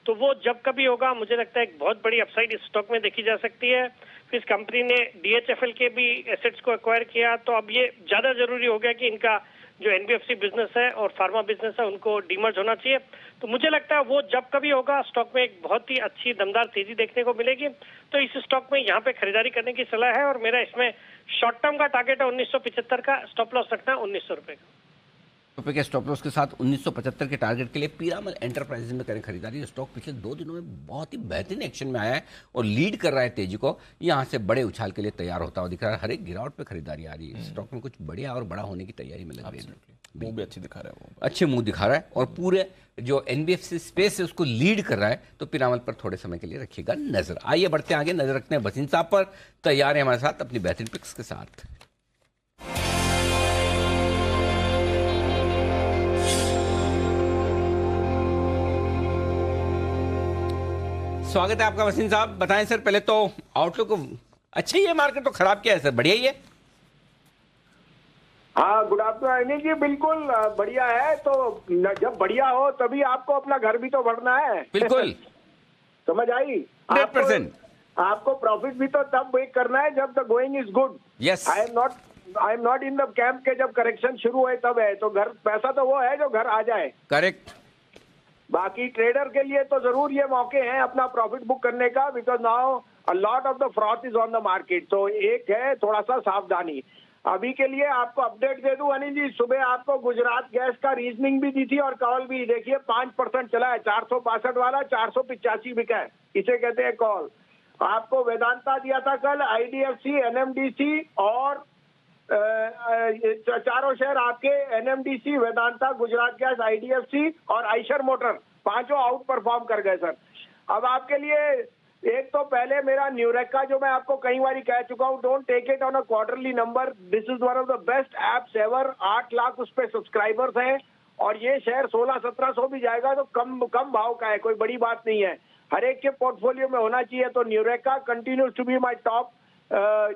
तो वो जब कभी होगा, मुझे लगता है एक बहुत बड़ी अपसाइड इस स्टॉक में देखी जा सकती है। फिर इस कंपनी ने DHFL के भी एसेट्स को एक्वायर किया, तो अब ये ज्यादा जरूरी हो गया कि इनका जो NBFC बिजनेस है और फार्मा बिजनेस है, उनको डीमर्ज होना चाहिए। तो मुझे लगता है वो जब कभी होगा, स्टॉक में एक बहुत ही अच्छी दमदार तेजी देखने को मिलेगी। तो इस स्टॉक में यहाँ पे खरीदारी करने की सलाह है, और मेरा इसमें शॉर्ट टर्म का टारगेट है 1975 का, स्टॉप लॉस रखना 1900 रुपए का। रुपए के स्टॉप लॉस के साथ 1975 के टारगेट के लिए पीरामल एंटरप्राइजेज में करें खरीदारी। स्टॉक पिछले 2 दिनों में बहुत ही बेहतरीन एक्शन में आया है और लीड कर रहा है तेजी को। यहाँ से बड़े उछाल के लिए तैयार होता हुआ दिख रहा है। हर एक गिरावट पे खरीदारी आ रही है। स्टॉक में कुछ बढ़िया और बड़ा होने की तैयारी में लग रही है। वो भी अच्छी दिखा रहा है, वो अच्छे मुंह दिखा रहा है, और पूरे जो NBFC स्पेस है उसको लीड कर रहा है। तो पीरामल पर थोड़े समय के लिए रखिएगा नजर। आइए बढ़ते हैं आगे, नजर रखते हैं वसीम साहब पर, तैयार है हमारे साथ अपनी बेहतरीन पिक्स के साथ। स्वागत है आपका वसीम साहब। बताएं सर, पहले तो आउटलुक अच्छा ही है, मार्केट तो खराब क्या है सर, बढ़िया ही है? हाँ, गुड आफ्टरनून अनिल जी। बिल्कुल बढ़िया है। तो जब बढ़िया हो तभी आपको अपना घर भी तो भरना है। बिल्कुल समझ आई? 100%। आपको प्रॉफिट भी तो तब मेक करना है जब the going is good. Yes, I am not in the camp के जब करेक्शन शुरू है तब है। तो घर पैसा तो वो है जो घर आ जाए। करेक्ट। बाकी ट्रेडर के लिए तो जरूर ये मौके हैं अपना प्रॉफिट बुक करने का, because now a lot of the froth is on the market. तो एक है थोड़ा सा सावधानी। अभी के लिए आपको अपडेट दे दूं अनिल जी, सुबह आपको गुजरात गैस का रीजनिंग भी दी थी और कॉल भी। देखिए 5% चला है, 462 वाला 485 बिका है, इसे कहते हैं कॉल। आपको वेदांता दिया था कल, आईडीएफसी, एनएमडीसी और चारों शेयर आपके NMDC, Vedanta, Gujarat gas, IDFC और आइशर मोटर, पांचों आउट परफॉर्म कर गए सर। अब आपके लिए एक तो पहले मेरा न्यूरेका, जो मैं आपको कई बार कह चुका हूं, don't take it on a quarterly number, this is one of the best apps ever. 8 lakh उस पर सब्सक्राइबर्स हैं और ये शेयर 1600-1700 भी जाएगा तो कम भाव का है, कोई बड़ी बात नहीं है, हर एक के पोर्टफोलियो में होना चाहिए। तो Nureca continues to be my top,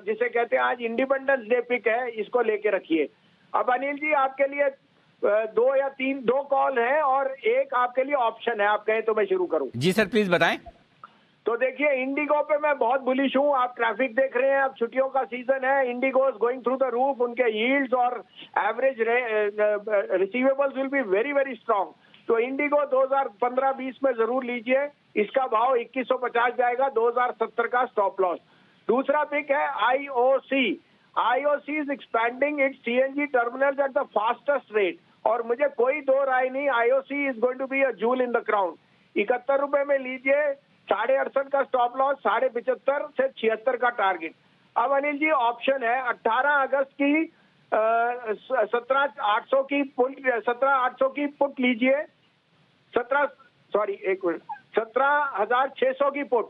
जिसे कहते हैं आज इंडिपेंडेंस डे पिक है, इसको लेके रखिए। अब अनिल जी आपके लिए 2 कॉल है और एक आपके लिए ऑप्शन है, आप कहें तो मैं शुरू करूं। जी सर प्लीज बताएं। तो देखिए इंडिगो पे मैं बहुत बुलिश हूं, आप ट्रैफिक देख रहे हैं, अब छुट्टियों का सीजन है, Indigo is going through the roof, उनके यील्ड्स और average receivables will be very very strong. तो इंडिगो 2015-20 में जरूर लीजिए, इसका भाव 2150 जाएगा, 2070 का स्टॉप लॉस। दूसरा पिक है IOC is expanding its CNG terminals at the fastest rate, और मुझे कोई दो राय नहीं, IOC is going to be a jewel in the crown. 71 रुपए में लीजिए, 68.5 का स्टॉप लॉस, 75.5 से 76 का टारगेट। अब अनिल जी ऑप्शन है 18 अगस्त की 17,800 की पुट लीजिए, 17,600 की पुट,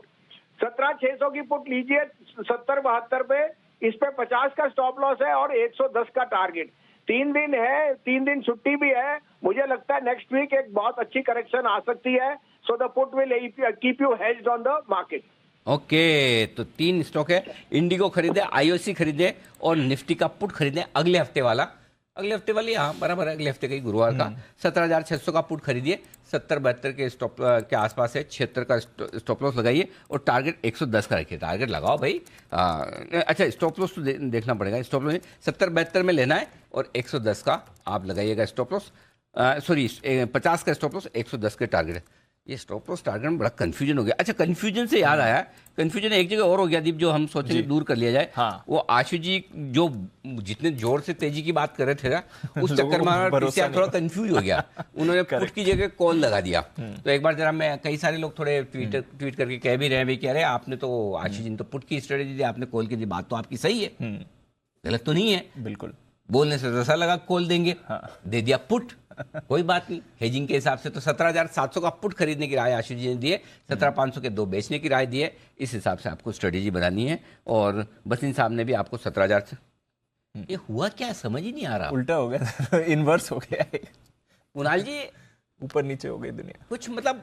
17,600 की पुट लीजिए 70-72 पे, इस पे 50 का स्टॉप लॉस है और 110 का टारगेट। 3 दिन है, 3 दिन छुट्टी भी है, मुझे लगता है नेक्स्ट वीक एक बहुत अच्छी करेक्शन आ सकती है, so the put will keep you hedged on the market. Okay, तो 3 स्टॉक है, इंडिगो खरीदे, IOC खरीदे और निफ्टी का पुट खरीदे अगले हफ्ते वाला, अगले हफ्ते वाली, हाँ बराबर है, अगले हफ्ते का ही गुरुवार का 17,600 का पुट खरीदिए, 70-72 के स्टॉप के आसपास है, 76 का स्टॉप लॉस लगाइए और टारगेट 110 का रखिए। टारगेट लगाओ भाई। अच्छा स्टॉप लॉस तो देखना पड़ेगा, स्टॉप लॉस 70-72 में लेना है और 110 का आप लगाइएगा स्टॉप लॉस, सॉरी 50 का स्टॉप लॉस, 110 के टारगेट है। ये स्टॉप लॉस टारगेट में बड़ा कंफ्यूजन हो गया। अच्छा कंफ्यूजन से याद आया, कंफ्यूजन एक जगह और हो गया दीप, जो हम सोचेंगे दूर कर लिया जाए। हाँ। वो आशु जी जो जितने जोर से तेजी की बात कर रहे थे ना, उस चक्कर में थोड़ा कंफ्यूज हो गया, उन्होंने पुट की जगह कॉल लगा दिया। तो एक बार जरा मैं, कई सारे लोग थोड़े ट्वीट करके कह भी रहे हैं कह रहे आपने तो आशु जी ने तो पुट की स्ट्रेटेजी दी, आपने कॉल की दी, बात तो आपकी सही है, गलत तो नहीं है, बिल्कुल बोलने से ऐसा लगा कॉल देंगे, दे दिया पुट, कोई बात नहीं। हेजिंग के हिसाब से तो 17,700 का पुट खरीदने की राय आशीष जी ने दी है, 17,500 के 2 बेचने की राय दी है। इस हिसाब से आपको स्ट्रेटेजी बनानी है। और बसिन साहब ने भी आपको 17,000 से, ये हुआ क्या समझ ही नहीं आ रहा, उल्टा हो गया, इनवर्स हो गया है कुणाल जी, ऊपर नीचे हो गई दुनिया, कुछ मतलब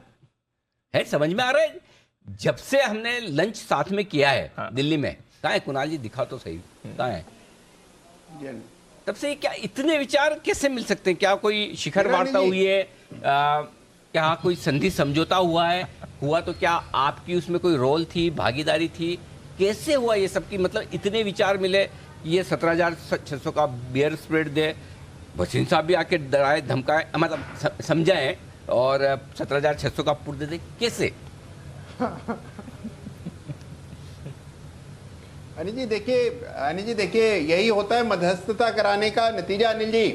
है समझ में आ रहा है। जब से हमने लंच साथ में किया है दिल्ली में, कहाँ है कुणाल जी, दिखा तो सही, कहाँ है, तब से क्या इतने विचार कैसे मिल सकते हैं? क्या कोई शिखर वार्ता हुई है, क्या कोई संधि समझौता हुआ है, हुआ तो क्या आपकी उसमें कोई रोल थी, भागीदारी थी, कैसे हुआ ये सब की, मतलब इतने विचार मिले, ये 17,600 का बियर स्प्रेड दे, भसीन साहब भी आके डराए धमकाए, मतलब समझाए, और 17,600 का पुट दे दे, कैसे? अनिल जी देखिए यही होता है मध्यस्थता कराने का नतीजा अनिल जी।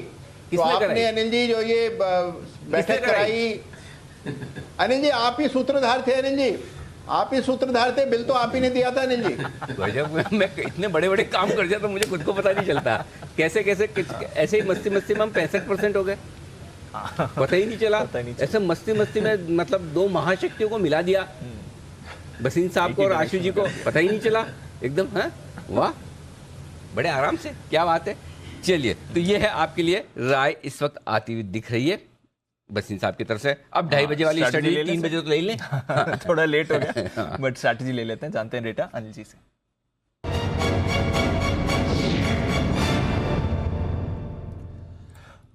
तो आपने अनिल जी जो ये बैठक कराई, अनिल जी आप ही सूत्रधार थे, अनिल जी आप ही सूत्रधार थे, बिल तो आप ही ने दिया था अनिल जी। मैं इतने बड़े बड़े काम कर दिया तो मुझे खुद को पता नहीं चलता, कैसे कैसे ऐसे ही मस्ती मस्ती में हम 65% हो गए, पता ही नहीं चला। ऐसे मस्ती मस्ती में मतलब 2 महाशक्तियों को मिला दिया, बसीन साहब को और आशु जी को, पता ही नहीं चला एकदम। हाँ वाह, बड़े आराम से, क्या बात है। चलिए, तो ये है आपके लिए राय इस वक्त आती हुई दिख रही है बसीन साहब की तरफ से। अब 2:30 बजे वाली स्ट्रेटजी 3 बजे तो ले लें, थोड़ा लेट हो गया, बट स्ट्रेटजी ले लेते हैं, जानते हैं डेटा अनिल जी से।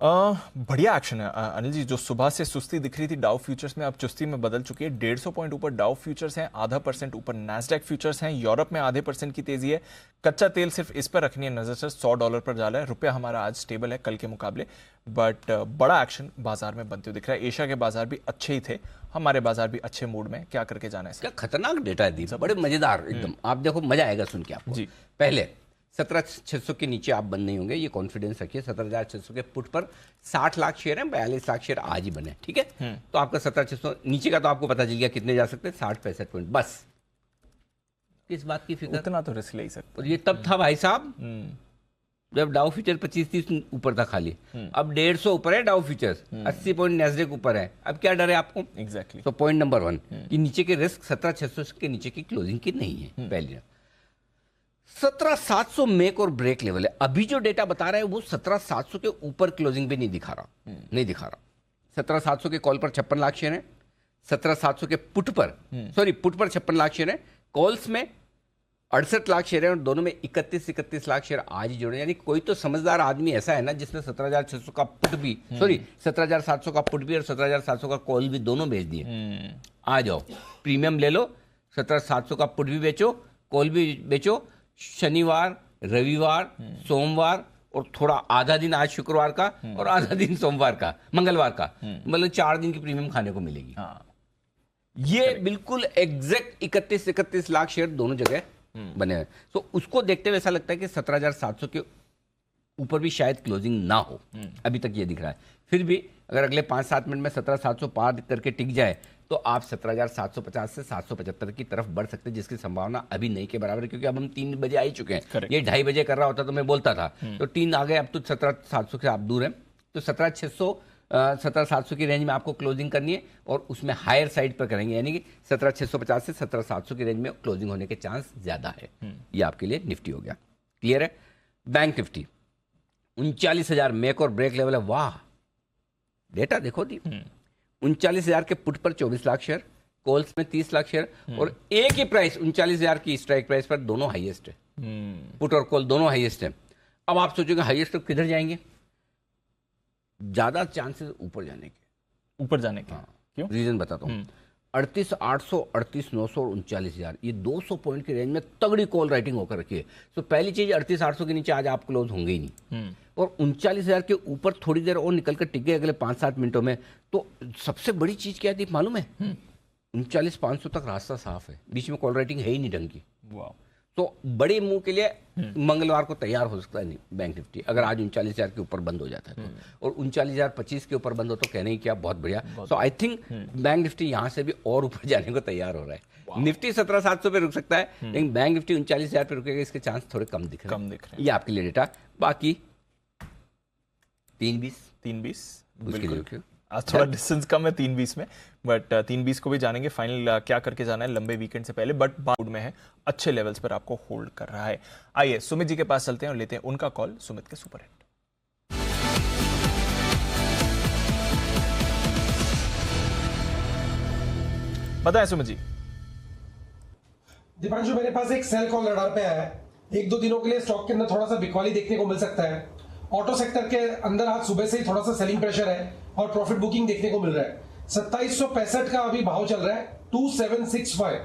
बढ़िया एक्शन है अनिल जी। जो सुबह से सुस्ती दिख रही थी डाउ फ्यूचर्स में, अब चुस्ती में बदल चुकी है। 150 पॉइंट ऊपर डाउ फ्यूचर्स हैं, ½ % ऊपर नैस्डैक फ्यूचर्स हैं। यूरोप में ½% की तेजी है। कच्चा तेल सिर्फ इस पर रखनी है नजर सर, $100 पर जा रहा है। रुपया हमारा आज स्टेबल है कल के मुकाबले, बट बड़ा एक्शन बाजार में बनते हुए दिख रहा है। एशिया के बाजार भी अच्छे ही थे, हमारे बाजार भी अच्छे मूड में। क्या करके जाना है इसका? खतरनाक डेटा है दीप, बड़े मजेदार एकदम। आप देखो, मजा आएगा सुन के आपको। जी। पहले 17,600 के नीचे आप बंद नहीं होंगे, ये कॉन्फिडेंस रखिए। 17,600 के पुट पर 60 लाख शेयर हैं, 42 लाख शेयर आज ही बने, ठीक है। तो आपका 17,600 नीचे का तो आपको पता चल गया कितने जा सकते हैं, 60-65 पॉइंट बस। किस बात की फिक्र? उतना तो रिस्क ले ही सकते। और ये तब था भाई साहब जब डाउ फ्यूचर 25-30 ऊपर था खाली। अब 150 ऊपर है डाउ फ्यूचर्स, 80 पॉइंट नैस्डैक ऊपर है। अब क्या डर है आपको? एग्जैक्टली। तो पॉइंट नंबर 1 कि नीचे के रिस्क 17,600 के नीचे की क्लोजिंग की नहीं है। पहली 17,700 मेक और ब्रेक लेवल है। अभी जो डेटा बता रहा है वो 17,700 के ऊपर क्लोजिंग भी नहीं दिखा रहा। 17,700 के कॉल पर 56 लाख शेयर है, 17,700 के पुट पर पुट पर 56 लाख शेयर है, कॉल्स में 68 लाख शेयर है, और दोनों में 31 लाख शेयर आज ही जुड़े। यानी कोई तो समझदार आदमी ऐसा है ना जिसने 17,600 का पुट भी 17,700 का पुट भी और 17,700 का कॉल भी दोनों बेच दिए। आ जाओ, प्रीमियम ले लो, 17,700 का पुट भी बेचो, कॉल भी बेचो। शनिवार, रविवार, सोमवार और थोड़ा आधा दिन आज शुक्रवार का और आधा दिन सोमवार का, मंगलवार का, मतलब 4 दिन की प्रीमियम खाने को मिलेगी। ये बिल्कुल एग्जैक्ट 31 लाख शेयर दोनों जगह बने हैं। तो उसको देखते हुए ऐसा लगता है कि 17,700 के ऊपर भी शायद क्लोजिंग ना हो, अभी तक ये दिख रहा है। फिर भी अगर अगले 5-7 मिनट में 17,700 पार करके टिक जाए तो आप 17,750 से 775 की तरफ बढ़ सकते हैं, जिसकी संभावना अभी नहीं के बराबर है, क्योंकि अब हम 3 बजे आ ही चुके हैं। ये 2:30 बजे कर रहा होता तो मैं बोलता था, तो 3 आ गए, अब तो 17,700 से आप दूर हैं। तो 17,700 की रेंज में आपको क्लोजिंग करनी है, और उसमें हायर साइड पर करेंगे, यानी कि 17,650 से 17,700 की रेंज में क्लोजिंग होने के चांस ज्यादा है। ये आपके लिए निफ्टी हो गया, क्लियर है। बैंक निफ्टी 39,000 मेक और ब्रेक लेवल है। वाह, डेटा देखो दी, 39,000 के पुट पर 24 लाख शेयर, कॉल्स में 30 लाख शेयर, और एक ही प्राइस 39,000 की स्ट्राइक प्राइस पर दोनों हाईएस्ट है। पुट और कॉल दोनों हाईएस्ट है। अब आप सोचोगे हाईएस्ट तो किधर जाएंगे? ज्यादा चांसेस ऊपर जाने के। ऊपर जाने के? क्यों? रीजन बताता हूँ। 38,800, 38,900 और 39,000, ये 200 पॉइंट की रेंज में तगड़ी कॉल राइटिंग होकर रखी है। तो पहली चीज 38,800 के नीचे आज आप क्लोज होंगे ही नहीं, और 39,000 के ऊपर थोड़ी देर और निकल कर टिक गए अगले 5-7 मिनटों में, तो सबसे बड़ी चीज क्या है दीप मालूम है? 39,500 तक रास्ता साफ है, बीच में कॉल राइटिंग है ही नहीं ढंग की। तो बड़े मूव के लिए मंगलवार को तैयार हो सकता है नहीं बैंक निफ्टी, अगर आज 39,000 के ऊपर बंद हो जाता है तो। और 39,025 के ऊपर बंद हो तो कहने ही क्या, बहुत बढ़िया। सो आई थिंक बैंक निफ्टी यहां से भी और ऊपर जाने को तैयार हो रहा है। निफ्टी 17,700 पे रुक सकता है, लेकिन बैंक निफ्टी 39,000 पे रुकेगा, इसके चांस थोड़े कम दिख रहे हैं। ये आपके लिए डेटा। बाकी 320 उसके लिए रुकिए। आज थोड़ा डिस्टेंस कम है 320 में, बट 320 को भी जानेंगे। फाइनल क्या करके जाना है लंबे वीकेंड से पहले, बट बाउंड में है, अच्छे लेवल्स पर आपको होल्ड कर रहा है। आइए सुमित जी के पास चलते हैं और लेते हैं उनका कॉल। सुमित के सुपर हिट। बताएं सुमित जी। दीपांशु, मेरे पास एक सेल कॉल रडार पे आया है। 1-2 दिनों के लिए स्टॉक के अंदर थोड़ा सा बिकवाली देखने को मिल सकता है। ऑटो सेक्टर के अंदर आज सुबह से ही थोड़ा सा सेलिंग प्रेशर है और प्रॉफिट बुकिंग देखने को मिल रहा है। 2765 का अभी भाव चल रहा है, 2765।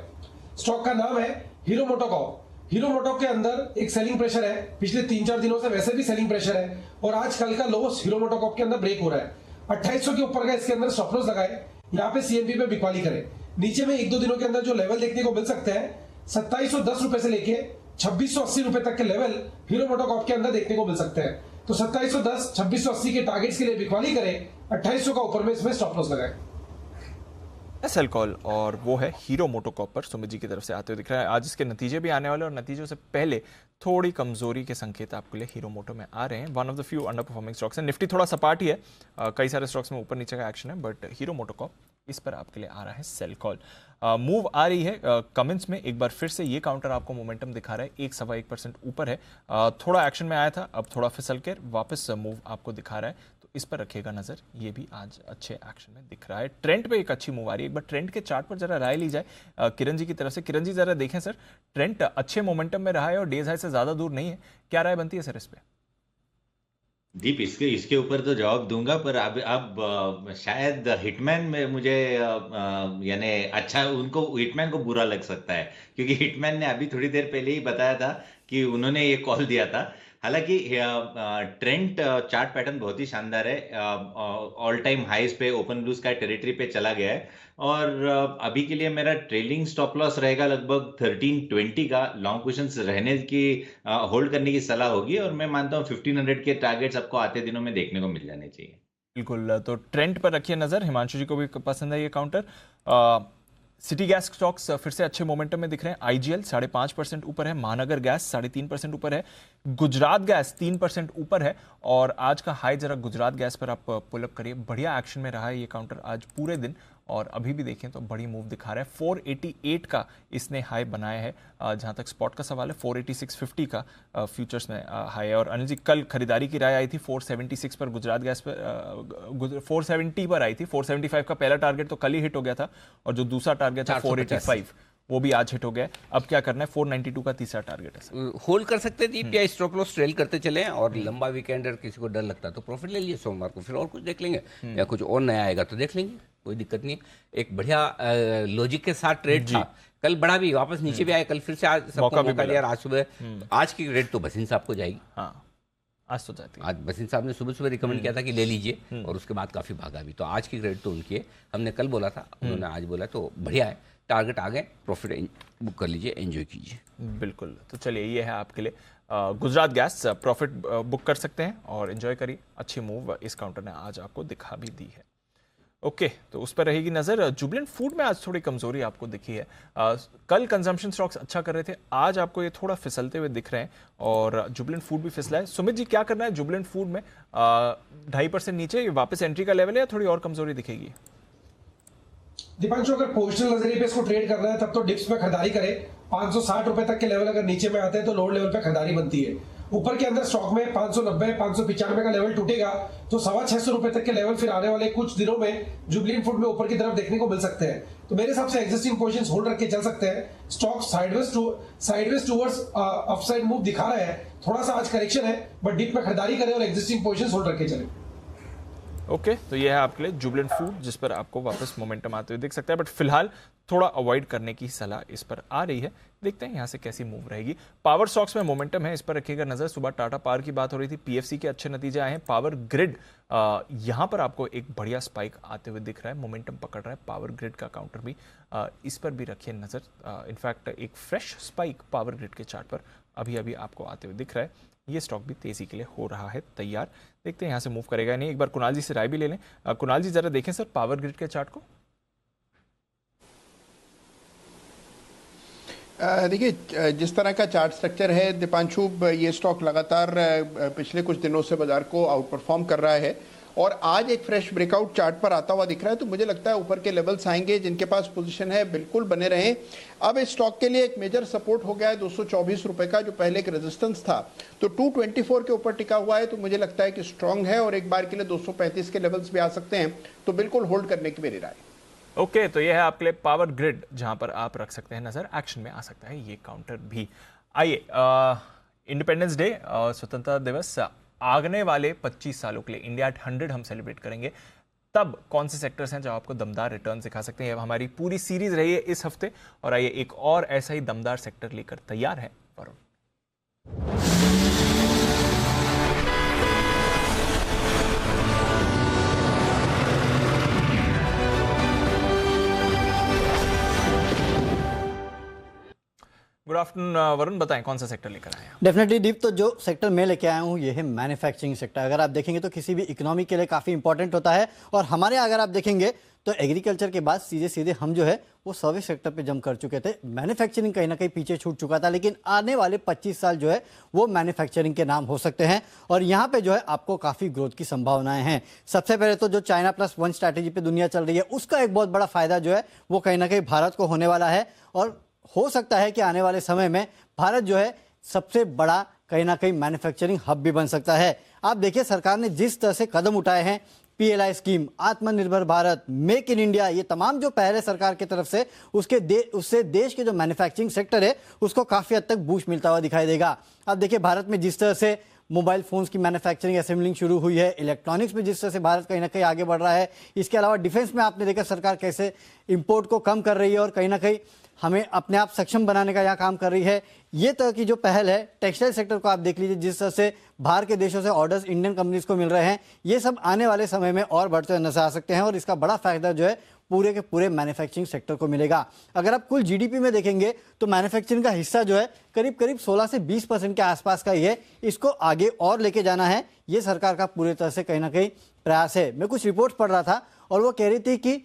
स्टॉक का नाम है हीरो मोटोकॉर्प। हीरो मोटो के अंदर एक सेलिंग प्रेशर है, पिछले 3-4 दिनों से वैसे भी सेलिंग प्रेशर है, और आज कल का लोस हीरो मोटोकॉर्प के अंदर ब्रेक हो रहा है। 2800 के ऊपर का इसके अंदर स्टॉप लॉस लगाए, यहाँ पे सीएमपी पे बिकवाली करे। नीचे में 1-2 दिनों के अंदर जो लेवल देखने को मिल सकते हैं, 2710 रुपए से लेके 2680 रुपए तक के लेवल हीरो मोटोकॉर्प के अंदर देखने को मिल सकते हैं। तो 2710, 2680 के टारगेट्स के लिए बिकवाली करें, 2800 का ऊपर में इसमें स्टॉप लॉस लगाए। सेल कॉल, और वो है हीरो मोटोकॉर्प पर सुमित जी की तरफ से आते हुए दिख रहा है। आज इसके नतीजे भी आने वाले, और नतीजों से पहले थोड़ी कमजोरी के संकेत आपके लिए हीरो मोटो में आ रहे हैं। One of the few under performing stocks है। निफ्टी थोड़ा सपाट ही है, कई सारे स्टॉक्स में ऊपर नीचे का एक्शन है, बट हीरो मोटोकॉर्प इस पर आपके लिए आ रहा है सेल कॉल। मूव आ रही है कमेंट्स में। एक बार फिर से ये काउंटर आपको मोमेंटम दिखा रहा है, 1-1.25% ऊपर है। थोड़ा एक्शन में आया था, अब थोड़ा फिसल कर वापस मूव आपको दिखा रहा है, तो इस पर रखिएगा नजर। ये भी आज अच्छे एक्शन में दिख रहा है। ट्रेंड पे एक अच्छी मूव आ रही है। एक बार ट्रेंड के चार्ट पर जरा राय ली जाए किरण जी की तरफ से। किरण जी जरा देखें सर, ट्रेंड अच्छे मोमेंटम में रहा है और डेज हाई से ज्यादा दूर नहीं है। क्या राय बनती है सर इस पे? दीप, इसके इसके ऊपर तो जवाब दूंगा, पर अब शायद हिटमैन में मुझे यानी अच्छा, उनको हिटमैन को बुरा लग सकता है, क्योंकि हिटमैन ने अभी थोड़ी देर पहले ही बताया था कि उन्होंने ये कॉल दिया था। हालांकि ट्रेंड चार्ट पैटर्न बहुत ही शानदार है, ऑल टाइम हाईज पे, ओपन ब्लू स्काई टेरिटरी पे चला गया है, और अभी के लिए मेरा ट्रेलिंग स्टॉप लॉस रहेगा लगभग 1320 का। लॉन्ग पोजीशंस रहने की, होल्ड करने की सलाह होगी, और मैं मानता हूँ 1500 के टारगेट्स आपको आते दिनों में देखने को मिल जाने चाहिए। बिल्कुल, तो ट्रेंड पर रखिए नजर। हिमांशु जी को भी पसंद है ये काउंटर। सिटी गैस स्टॉक्स फिर से अच्छे मोमेंटम में दिख रहे हैं। आईजीएल 5.5% ऊपर है, महानगर गैस 3.5% ऊपर है, गुजरात गैस 3% ऊपर है, और आज का हाई जरा गुजरात गैस पर आप पुल अप करिए। बढ़िया एक्शन में रहा है ये काउंटर आज पूरे दिन, और अभी भी देखें तो बड़ी मूव दिखा रहा है। 488 का इसने हाई बनाया है। जहां तक स्पॉट का सवाल है, 486.50 का फ्यूचर्स में हाई है। और अनिल जी, कल खरीदारी की राय आई थी 476 पर, गुजरात गैस पर 470 पर आई थी। 475 का पहला टारगेट तो कल ही हिट हो गया था, और जो दूसरा टारगेट था 485 वो भी आज हिट हो गया। अब क्या करना है? 492 का तीसरा टारगेट है। होल्ड कर सकते हैं या स्टॉप लॉस ट्रेल करते चले, और लंबा वीकेंड और किसी को डर लगता है तो प्रॉफिट ले लिए सोमवार को, फिर और कुछ देख लेंगे, या कुछ और नया आएगा तो देख लेंगे, कोई दिक्कत नहीं। एक बढ़िया लॉजिक के साथ ट्रेड था, कल बढ़ा भी, वापस नीचे भी आया, कल फिर से आज सबको मौका दिया। आज सुबह आज की रेट तो बसिन साहब को जाएगी। आज तो जाती है। आज बसिन साहब ने सुबह सुबह रिकमेंड किया था कि ले लीजिए, और उसके बाद काफी भागा भी, तो आज की रेट तो उनकी है। हमने कल बोला था, उन्होंने आज बोला, तो बढ़िया है। टारगेट आ गए, प्रॉफिट बुक कर लीजिए, एंजॉय कीजिए। बिल्कुल, तो चलिए ये है आपके लिए गुजरात गैस, प्रॉफिट बुक कर सकते हैं और एंजॉय करिए। अच्छी मूव इस काउंटर ने आज आपको दिखा भी दी है। ओके, तो उस पर रहेगी नजर। जुबिलेंट फूड में आज थोड़ी कमजोरी आपको दिखी है। कल कंजम्पशन स्टॉक्स अच्छा कर रहे थे, आज आपको ये थोड़ा फिसलते हुए दिख रहे हैं, और जुबिलेंट फूड भी फिसला है। सुमित जी, क्या करना है जुबिलेंट फूड में? 2.5% नीचे वापस एंट्री का लेवल है, या थोड़ी और कमजोरी दिखेगी? दीपांशु, अगर पोजिशनल नजरिए पे इसको ट्रेड करना है तब तो डिप्स में खरीदारी करे। 560 रुपए तक के लेवल अगर नीचे में आते हैं तो लोअर लेवल पे खरीदारी बनती है। ऊपर के अंदर स्टॉक में 590 595 का लेवल टूटेगा तो 650 रुपए तक के लेवल फिर आने वाले कुछ दिनों में जुबिलेंट फूड में ऊपर की तरफ देखने को मिल सकते हैं। तो मेरे हिसाब से एग्जिस्टिंग पोजीशंस होल्ड रख के चल सकते हैं। Stock sideways towards upside move दिखा रहा है, थोड़ा सा आज करेक्शन है, बट डिप में खरीदारी करें और एग्जिस्टिंग पोजीशंस होल्ड रख के चलें। ओके, तो ये है आपके लिए जुबिलेंट फूड, जिस पर आपको वापस मोमेंटम आते हुए दिख सकता है, बट फिलहाल थोड़ा अवॉइड करने की सलाह इस पर आ रही है। देखते हैं यहाँ से कैसी मूव रहेगी। पावर स्टॉक्स में मोमेंटम है, इस पर रखिएगा नजर। सुबह टाटा पावर की बात हो रही थी, पीएफसी के अच्छे नतीजे आए हैं। पावर ग्रिड यहाँ पर आपको एक बढ़िया स्पाइक आते हुए दिख रहा है, मोमेंटम पकड़ रहा है पावर ग्रिड का काउंटर भी, इस पर भी रखिए नजर। इनफैक्ट एक फ्रेश स्पाइक पावर ग्रिड के चार्ट पर अभी अभी आपको आते हुए दिख रहा है। ये स्टॉक भी तेजी के लिए हो रहा है तैयार। देखते हैं यहाँ से मूव करेगा नहीं। एक बार कुणाल जी से राय भी ले लें। कुणाल जी, जरा देखें सर पावर ग्रिड के चार्ट को। देखिए, जिस तरह का चार्ट स्ट्रक्चर है दीपांशु, ये स्टॉक लगातार पिछले कुछ दिनों से बाजार को आउट परफॉर्म कर रहा है, और आज एक फ्रेश ब्रेकआउट चार्ट पर आता हुआ दिख रहा है। तो मुझे लगता है ऊपर के लेवल्स आएंगे, जिनके पास पोजीशन है बिल्कुल बने रहें। अब इस स्टॉक के लिए एक मेजर सपोर्ट हो गया है 224 रुपए का, जो पहले एक रेजिस्टेंस था, तो 224 के ऊपर टिका हुआ है। तो मुझे लगता है कि स्ट्रांग है, और एक बार के लिए 235 के लेवल्स भी आ सकते हैं, तो बिल्कुल होल्ड करने की मेरी राय। ओके, तो यह है आपके लिए पावर ग्रिड, जहां पर आप रख सकते हैं नजर। एक्शन में आ सकता है ये काउंटर भी। आइए, इंडिपेंडेंस डे, स्वतंत्रता दिवस, आगने वाले 25 सालों के लिए इंडिया 100 हम सेलिब्रेट करेंगे। तब कौन से सेक्टर्स हैं जो आपको दमदार रिटर्न दिखा सकते हैं? हमारी पूरी सीरीज रही है इस हफ्ते, और आइए एक और ऐसा ही दमदार सेक्टर लेकर तैयार है वरुण। गुड आफ्टरनून वरुण, बताएं कौन सा सेक्टर लेकर आए हैं? डेफिनेटली दीप, तो जो सेक्टर मैं लेके आया हूँ ये है मैन्युफैक्चरिंग सेक्टर। अगर आप देखेंगे तो किसी भी इकोनॉमी के लिए काफ़ी इंपॉर्टेंट होता है, और हमारे अगर आप देखेंगे तो एग्रीकल्चर के बाद सीधे हम जो है वो सर्विस सेक्टर पे जंप कर चुके थे। मैन्युफैक्चरिंग कहीं ना कहीं पीछे छूट चुका था, लेकिन आने वाले 25 साल जो है वो मैन्युफैक्चरिंग के नाम हो सकते हैं, और यहाँ पे जो है आपको काफ़ी ग्रोथ की संभावनाएं हैं। सबसे पहले तो जो चाइना प्लस वन स्ट्रैटेजी पे दुनिया चल रही है, उसका एक बहुत बड़ा फायदा जो है वो कहीं ना कहीं भारत को होने वाला है, और हो सकता है कि आने वाले समय में भारत जो है सबसे बड़ा कहीं ना कहीं मैन्युफैक्चरिंग हब भी बन सकता है। आप देखिए सरकार ने जिस तरह से कदम उठाए हैं, पीएलआई स्कीम, आत्मनिर्भर भारत, मेक इन इंडिया, ये तमाम जो पहले सरकार की तरफ से उससे देश के जो मैन्युफैक्चरिंग सेक्टर है उसको काफी हद तक बूस्ट मिलता हुआ दिखाई देगा। अब देखिए भारत में जिस तरह से मोबाइल फोन्स की मैन्युफैक्चरिंग असेंबलिंग शुरू हुई है, इलेक्ट्रॉनिक्स में जिस तरह से भारत कहीं ना कहीं आगे बढ़ रहा है। इसके अलावा डिफेंस में आपने देखा सरकार कैसे इंपोर्ट को कम कर रही है और कहीं ना कहीं हमें अपने आप सक्षम बनाने का यहाँ काम कर रही है। ये तरह की जो पहल है, टेक्सटाइल सेक्टर को आप देख लीजिए, जिस तरह से बाहर के देशों से ऑर्डर्स इंडियन कंपनीज को मिल रहे हैं, ये सब आने वाले समय में और बढ़ते हुए नजर आ सकते हैं और इसका बड़ा फायदा जो है पूरे के पूरे मैन्युफैक्चरिंग सेक्टर को मिलेगा। अगर आप कुल जीडीपी में देखेंगे तो मैन्युफैक्चरिंग का हिस्सा जो है करीब करीब 16 से 20% के आसपास का ही है। इसको आगे और लेके जाना है, ये सरकार का पूरी तरह से कहीं ना कहीं प्रयास है। मैं कुछ रिपोर्ट्स पढ़ रहा था और वो कह रही थी कि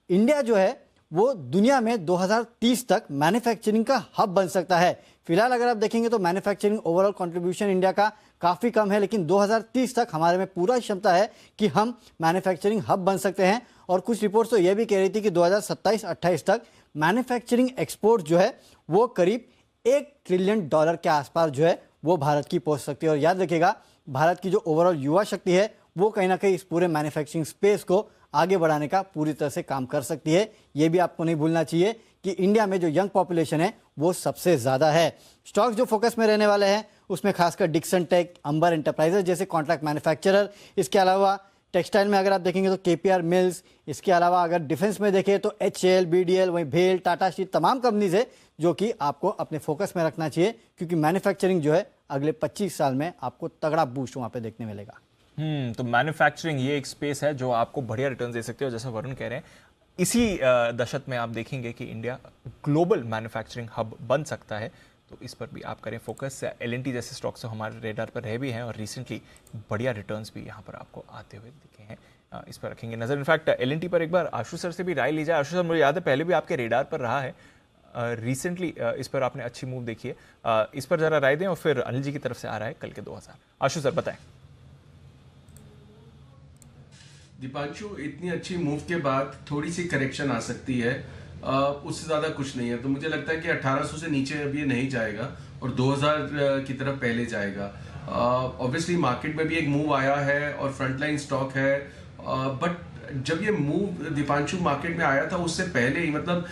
इंडिया जो है वो दुनिया में 2030 तक मैन्युफैक्चरिंग का हब बन सकता है। फिलहाल अगर आप देखेंगे तो मैन्युफैक्चरिंग ओवरऑल कंट्रीब्यूशन इंडिया का काफ़ी कम है, लेकिन 2030 तक हमारे में पूरा क्षमता है कि हम मैन्युफैक्चरिंग हब बन सकते हैं। और कुछ रिपोर्ट्स तो यह भी कह रही थी कि 2027-28 तक मैन्युफैक्चरिंग एक्सपोर्ट जो है वो करीब $1 ट्रिलियन के आसपास जो है वो भारत की पहुंच सकती है। और याद रखिएगा, भारत की जो ओवरऑल युवा शक्ति है वो कहीं ना कहीं इस पूरे मैन्युफैक्चरिंग स्पेस को आगे बढ़ाने का पूरी तरह से काम कर सकती है। ये भी आपको नहीं भूलना चाहिए कि इंडिया में जो यंग पॉपुलेशन है वो सबसे ज़्यादा है। स्टॉक्स जो फोकस में रहने वाले हैं उसमें खासकर डिक्सन टेक, अंबर एंटरप्राइजेस जैसे कॉन्ट्रैक्ट मैन्युफैक्चरर, इसके अलावा टेक्सटाइल में अगर आप देखेंगे तो केपीआर मिल्स, इसके अलावा अगर डिफेंस में देखें तो HAL, BDL, वहीं भेल, टाटा स्टील, तमाम कंपनीज है जो कि आपको अपने फोकस में रखना चाहिए, क्योंकि मैन्युफैक्चरिंग जो है अगले 25 साल में आपको तगड़ा बूस्ट वहाँ पे देखने मिलेगा। तो मैन्युफैक्चरिंग ये एक स्पेस है जो आपको बढ़िया रिटर्न दे सकते हो, जैसा वरुण कह रहे हैं। इसी दशक में आप देखेंगे कि इंडिया ग्लोबल मैन्युफैक्चरिंग हब बन सकता है, तो इस पर भी आप करें फोकस। L&T जैसे स्टॉक्स तो हमारे रेडार पर रह भी हैं और रिसेंटली बढ़िया रिटर्न्स भी यहाँ पर आपको आते हुए दिखे हैं, इस पर रखेंगे नजर। इनफैक्ट L&T पर एक बार आशु सर से भी राय ली जाए। आशु सर, मुझे याद है पहले भी आपके रेडार पर रहा है, रिसेंटली इस पर आपने अच्छी मूव देखी है, इस पर जरा राय दें और फिर अनिल जी की तरफ से आ रहा है कल के 2000। आशु सर बताएं। दीपांशु, इतनी अच्छी मूव के बाद थोड़ी सी करेक्शन आ सकती है, उससे ज़्यादा कुछ नहीं है। तो मुझे लगता है कि 1800 से नीचे अब ये नहीं जाएगा और 2000 की तरफ पहले जाएगा। ऑब्वियसली मार्केट में भी एक मूव आया है और फ्रंटलाइन स्टॉक है, बट जब ये मूव दीपांशु मार्केट में आया था उससे पहले ही, मतलब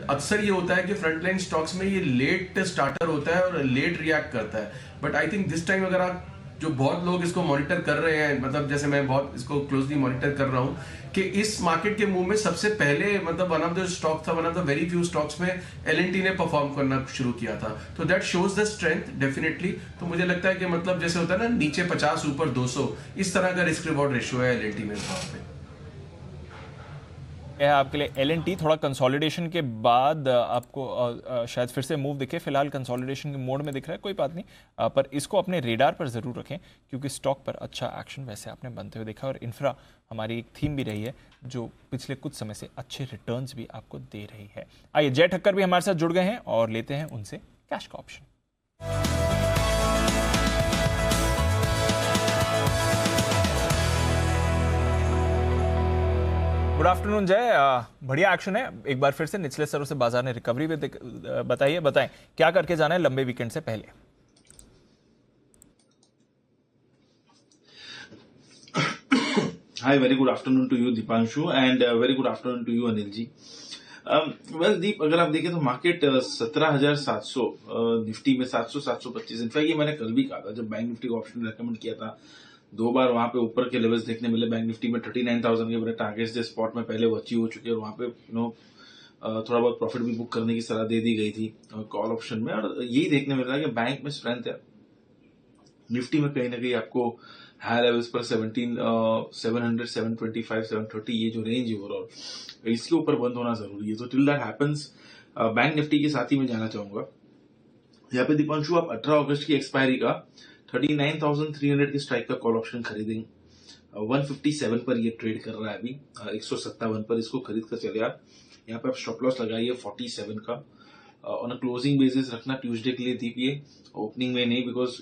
अक्सर ये होता है कि फ्रंटलाइन स्टॉक्स में ये लेट स्टार्टर होता है और लेट रिएक्ट करता है। But I think this time अगर आप, जो बहुत लोग इसको मॉनिटर कर रहे हैं, मतलब जैसे मैं बहुत इसको क्लोजली मॉनिटर कर रहा हूँ, कि इस मार्केट के मूव में सबसे पहले, मतलब वन ऑफ द स्टॉक था, one of the very few stocks में L&T ने परफॉर्म करना शुरू किया था। तो that shows the strength definitely. तो मुझे लगता है कि मतलब जैसे होता है ना, नीचे 50 ऊपर 200, इस तरह का रिस्क रिवॉर्ड रेशियो है L&T में इस वक्त पे। है आपके लिए L&T थोड़ा कंसोलिडेशन के बाद आपको शायद फिर से मूव दिखे। फिलहाल कंसोलिडेशन के मोड में दिख रहा है, कोई बात नहीं, पर इसको अपने रेडार पर ज़रूर रखें क्योंकि स्टॉक पर अच्छा एक्शन वैसे आपने बनते हुए देखा और इंफ्रा हमारी एक थीम भी रही है जो पिछले कुछ समय से अच्छे रिटर्न्स भी आपको दे रही है। आइए, जय ठक्कर भी हमारे साथ जुड़ गए हैं और लेते हैं उनसे कैश का ऑप्शन। गुड आफ्टरनून जय, बढ़िया एक्शन है। एक बार फिर से निचले स्तरों से बाजार ने रिकवरी भी बताएं क्या करके जाना है लंबे वीकेंड से पहले। Hi, very good afternoon to you Deepanshu and very good afternoon to you Anil ji. Well Deep, अगर आप देखें तो मार्केट 17,700, निफ्टी में 700-725, इनफैक्ट ये मैंने कल भी कहा था जब बैंक निफ्टी का ऑप्शन रेकमेंड किया था, 2 बार वहां पे ऊपर के लेवल्स देखने मिले। बैंक निफ्टी में 39,000 के बड़े टारगेट्स जो स्पॉट में पहले वो अचीव हो चुके हैं और वहां पे थोड़ा बहुत प्रॉफिट भी बुक करने की सलाह दे दी गई थी कॉल ऑप्शन में, और यही देखने मिल रहा है कि बैंक में स्ट्रेंथ है। निफ्टी में कहीं ना कहीं आपको हाई लेवल्स पर 700, 725, 730 ये जो रेंज है ओवरऑल, इसके ऊपर बंद होना जरूरी है। तो till that happens, bank Nifty के साथ ही मैं जाना चाहूंगा। यहाँ पे दीपांशु आप 18 अगस्त की एक्सपायरी का 39,300 के स्ट्राइक का कॉल ऑप्शन खरीदेंगे। 157 पर ये ट्रेड कर रहा है अभी, 157 पर इसको खरीद कर चले आप। यहाँ पे आप स्टॉप लॉस लगाइए 47 का, ऑन अ क्लोजिंग बेसिस रखना ट्यूसडे के लिए दीप, ये ओपनिंग में नहीं, बिकॉज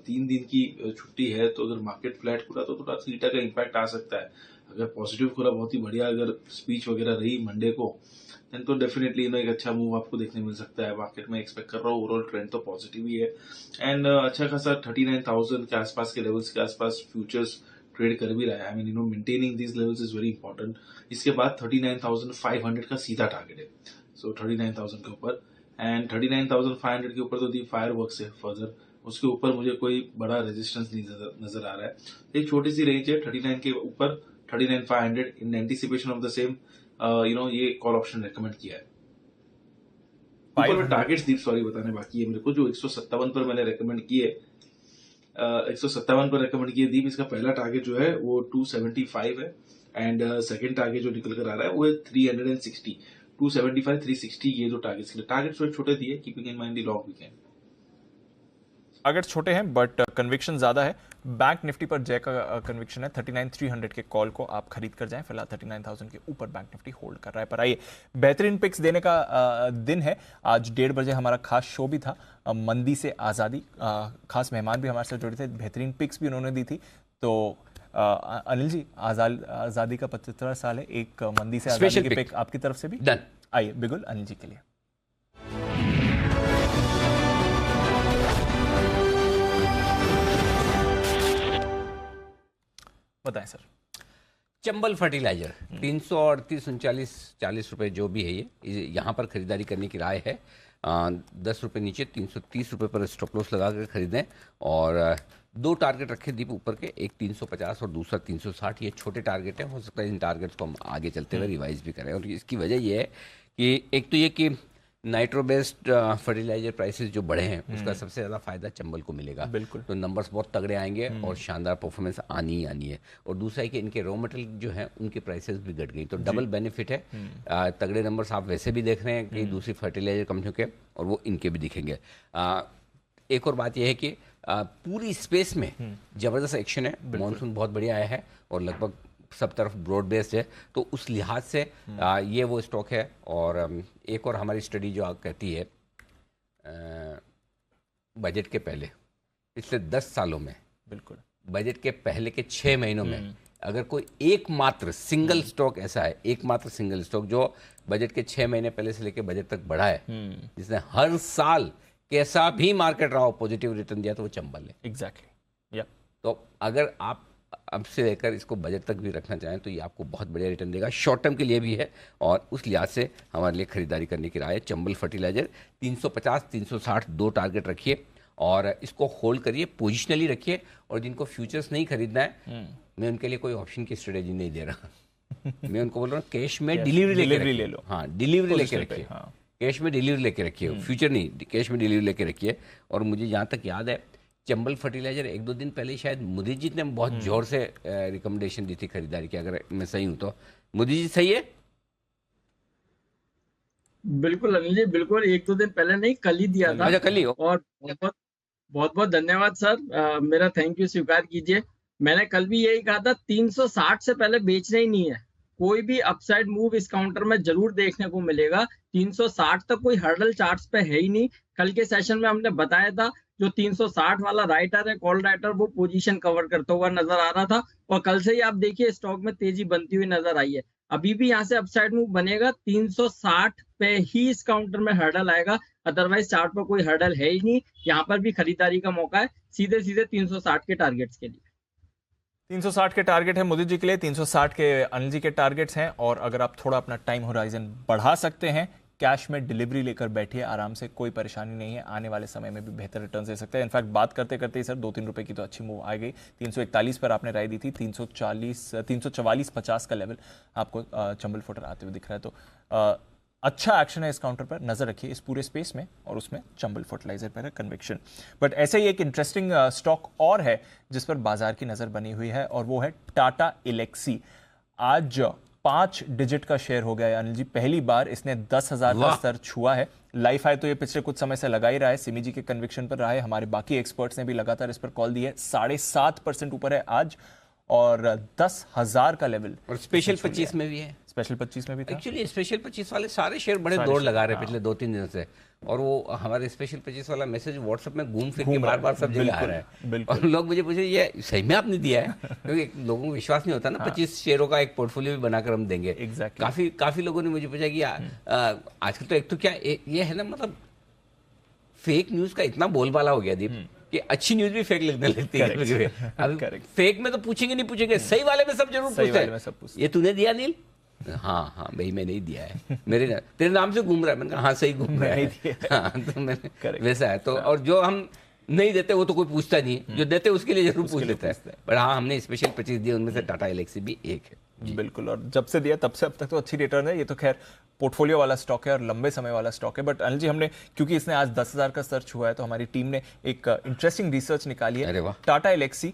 3 दिन की छुट्टी है, तो अगर मार्केट फ्लैट खुला तो थोड़ा थीटा का इम्पैक्ट आ सकता है। अगर पॉजिटिव खुला, बहुत ही बढ़िया अगर स्पीच वगैरह रही मंडे को, देन तो डेफिनेटली एक अच्छा मूव आपको देखने मिल सकता है। मार्केट में एक्सपेक्ट कर रहा हूँ, ओवरऑल ट्रेंड तो पॉजिटिव ही है एंड अच्छा खासा 39,000 के आसपास के लेवल्स के आसपास फ्यूचर्स ट्रेड कर भी रहा है। I mean maintaining these levels is very important. इसके बाद 39,500 का सीधा टारगेट है, सो 39,000 के ऊपर एंड 39,500 के ऊपर तो दी फायर वर्क्स है फर्दर उसके ऊपर मुझे कोई बड़ा रेजिस्टेंस नहीं नजर आ रहा है। एक छोटी सी रेंज है 39 के ऊपर 39,500 इन एंटीसिपेशन ऑफ द सेम ये कॉल ऑप्शन रेकमेंड किया है। ऊपर में टारगेट्स दीप सॉरी बताने बाकी है मेरे को, जो 157 पर मैंने रेकमेंड किए 157 पर रेकमेंड किए दीप। इसका पहला टारगेट जो है वो 275 है एंड सेकंड टारगेट जो निकल कर आ रहा है वो है 360 275 360। ये जो टारगेट्स छोटे दिए, keeping in mind the long weekend. Target छोटे हैं बट कन्विक्शन ज्यादा है। बैंक निफ्टी पर जय का कन्विक्शन है 39,300 के कॉल को आप खरीद कर जाएं। फिलहाल 39,000 के ऊपर बैंक निफ्टी होल्ड कर रहा है। पर आइए बेहतरीन पिक्स देने का दिन है। आज 1:30 बजे हमारा खास शो भी था, मंदी से आज़ादी। खास मेहमान भी हमारे साथ जुड़े थे, बेहतरीन पिक्स भी उन्होंने दी थी। तो अनिल जी, आज़ादी का 75 साल है, एक मंदी से आज़ादी की पिक आपकी तरफ से भी डन। आइए बिल्कुल अनिल जी के लिए। बताएं सर। चंबल फर्टिलाइजर 338-39-40 रुपए जो भी है, ये यहाँ पर खरीदारी करने की राय है। 10 रुपए नीचे 330 रुपए पर स्टॉप लॉस लगा कर खरीदें। और 2 टारगेट रखे दीप ऊपर के, एक 350 और दूसरा 360। ये छोटे टारगेट है, हो सकता है इन टारगेट्स को हम आगे चलते हुए रिवाइज भी करें। और इसकी वजह ये है कि एक तो ये कि नाइट्रो बेस्ड फर्टिलाइजर प्राइसेस जो बढ़े हैं उसका सबसे ज़्यादा फायदा चंबल को मिलेगा। बिल्कुल। तो नंबर्स बहुत तगड़े आएंगे और शानदार परफॉर्मेंस आनी ही आनी है। और दूसरा है कि इनके रॉ मटेरियल जो है उनके प्राइसेस भी घट गई, तो डबल बेनिफिट है। तगड़े नंबर्स आप वैसे भी देख रहे हैं कि दूसरी फर्टिलाइजर कंपनियों के, और वो इनके भी दिखेंगे। एक और बात यह है कि पूरी स्पेस में ज़बरदस्त एक्शन है। मॉनसून बहुत बढ़िया आया है और लगभग सब तरफ ब्रॉड बेस्ड है, तो उस लिहाज से ये वो स्टॉक है। और एक और हमारी स्टडी जो कहती है बजट के पहले पिछले 10 सालों में, बिल्कुल बजट के पहले के 6 महीनों में अगर कोई एकमात्र सिंगल स्टॉक ऐसा है, एकमात्र सिंगल स्टॉक जो बजट के 6 महीने पहले से लेकर बजट तक बढ़ा है, जिसने हर साल कैसा भी मार्केट रहा हो पॉजिटिव रिटर्न दिया, तो वो चंबल है। एग्जैक्टली या तो अगर आप अब से लेकर इसको बजट तक भी रखना चाहें तो ये आपको बहुत बढ़िया रिटर्न देगा, शॉर्ट टर्म के लिए भी है। और उस लिहाज से हमारे लिए खरीदारी करने की राय है। चंबल फर्टिलाइजर 350-360 2 टारगेट रखिए और इसको होल्ड करिए, पोजिशनली रखिए। और जिनको फ्यूचर्स नहीं खरीदना है, मैं उनके लिए कोई ऑप्शन की स्ट्रेटेजी नहीं दे रहा। मैं उनको बोल रहा हूँ कैश में डिलीवरी ले लो। हाँ, डिलीवरी लेके रखिए, कैश में डिलीवरी लेके रखिए, फ्यूचर नहीं, कैश में डिलीवरी लेके रखिए। और मुझे जहाँ तक याद है चंबल फर्टिलाइजर 1-2 दिन पहले शायद मोदी जी ने बहुत जोर से रिकमेंडेशन दी थी खरीदारी की, अगर मैं सही हूं तो। मोदी जी सही है? बिल्कुल अनिल जी, बिल्कुल 1-2 दिन पहले नहीं, कल ही दिया था। अच्छा, कल ही हो। और बहुत बहुत धन्यवाद सर, मेरा थैंक यू स्वीकार कीजिए। मैंने कल भी यही कहा था, 360 से पहले बेचना ही नहीं है। कोई भी अपसाइड मूव इस काउंटर में जरूर देखने को मिलेगा। 360 तक कोई हर्डल चार्ट्स पे है ही नहीं। कल के सेशन में हमने बताया था जो 360 वाला राइटर है, कॉल राइटर, वो पोजीशन कवर करता हुआ नजर आ रहा था। और कल से ही आप देखिए स्टॉक में तेजी बनती हुई नजर आई है। अभी भी यहाँ से अपसाइड मूव बनेगा, 360 पे ही इस काउंटर में हर्डल आएगा, अदरवाइज चार्ट पर कोई हर्डल है ही नहीं। यहाँ पर भी खरीदारी का मौका है, सीधे सीधे 360 के टारगेट्स के लिए। 360 के टारगेट है मोदी जी के लिए, 360 के अनिल जी के टारगेट्स हैं। और अगर आप थोड़ा अपना टाइम होराइजन बढ़ा सकते हैं, कैश में डिलीवरी लेकर बैठिए आराम से, कोई परेशानी नहीं है। आने वाले समय में भी बेहतर रिटर्न दे सकते हैं। इनफैक्ट बात करते करते ही सर 2-3 रुपए की तो अच्छी मूव आ गई। 341 पर आपने राय दी थी, 344-50 का लेवल आपको चंबल फुटर आते हुए दिख रहा है। तो अच्छा एक्शन है इस काउंटर पर, नजर रखिए इस पूरे स्पेस में। और उसमें चंबल फर्टिलाइजर पर है कन्विक्शन। बट ऐसे ही एक इंटरेस्टिंग स्टॉक और है जिस पर बाजार की नजर बनी हुई है, और वो है टाटा एलेक्सी। आज 5 डिजिट का शेयर हो गया है अनिल जी, पहली बार इसने 10,000 का स्तर छुआ है। लाइफ हाई तो ये पिछले कुछ समय से लगा ही रहा है, सिमी जी के कन्विक्शन पर रहा है। हमारे बाकी एक्सपर्ट्स ने भी लगातार इस पर कॉल दी है। 7.5% ऊपर है आज, और 10,000 का लेवल। और स्पेशल 25 में भी है, स्पेशल 25 में भी था। एक्चुअली स्पेशल 25 वाले सारे शेयर बड़े दौड़ लगा रहे हैं पिछले 2-3 दिनों से। और वो हमारे स्पेशल 25 वाला मैसेज व्हाट्सएप में घूम फिर के बार-बार सब जगह आ रहा है। और लोग मुझे पूछे ये सही में आपने दिया है, क्योंकि लोगों को विश्वास नहीं होता ना। 25 शेयरों का एक पोर्टफोलियो भी बनाकर हम देंगे। काफी लोगों ने मुझे पूछा कि आजकल तो एक तो क्या ये है ना, मतलब फेक न्यूज का इतना बोलबाला हो गया दीप कि अच्छी न्यूज भी फेक लगने लगती है। अब फेक में तो पूछेंगे, सही वाले में सब जरूर पूछते हैं, ये तूने दिया नील? हाँ भाई मैंने ही दिया है, तेरे नाम से घूम रहा है। मैंने कहा हाँ सही घूम रहा है। हाँ, तो मैंने वैसा है। तो और जो हम नहीं देते वो तो कोई पूछता नहीं है, जो देते उसके लिए जरूर पूछ लेता है। पर हाँ, हमने स्पेशल 25 दिए, उनमें से टाटा एलेक्सी भी एक है। बिल्कुल, और जब से दिया तब से अब तक तो अच्छी रिटर्न है। ये तो खैर पोर्टफोलियो वाला स्टॉक है और लंबे समय वाला स्टॉक है। बट अनिल जी, हमने क्योंकि इसने आज 10,000 का सर्च हुआ है तो हमारी टीम ने एक इंटरेस्टिंग रिसर्च निकाली है। टाटा एलेक्सी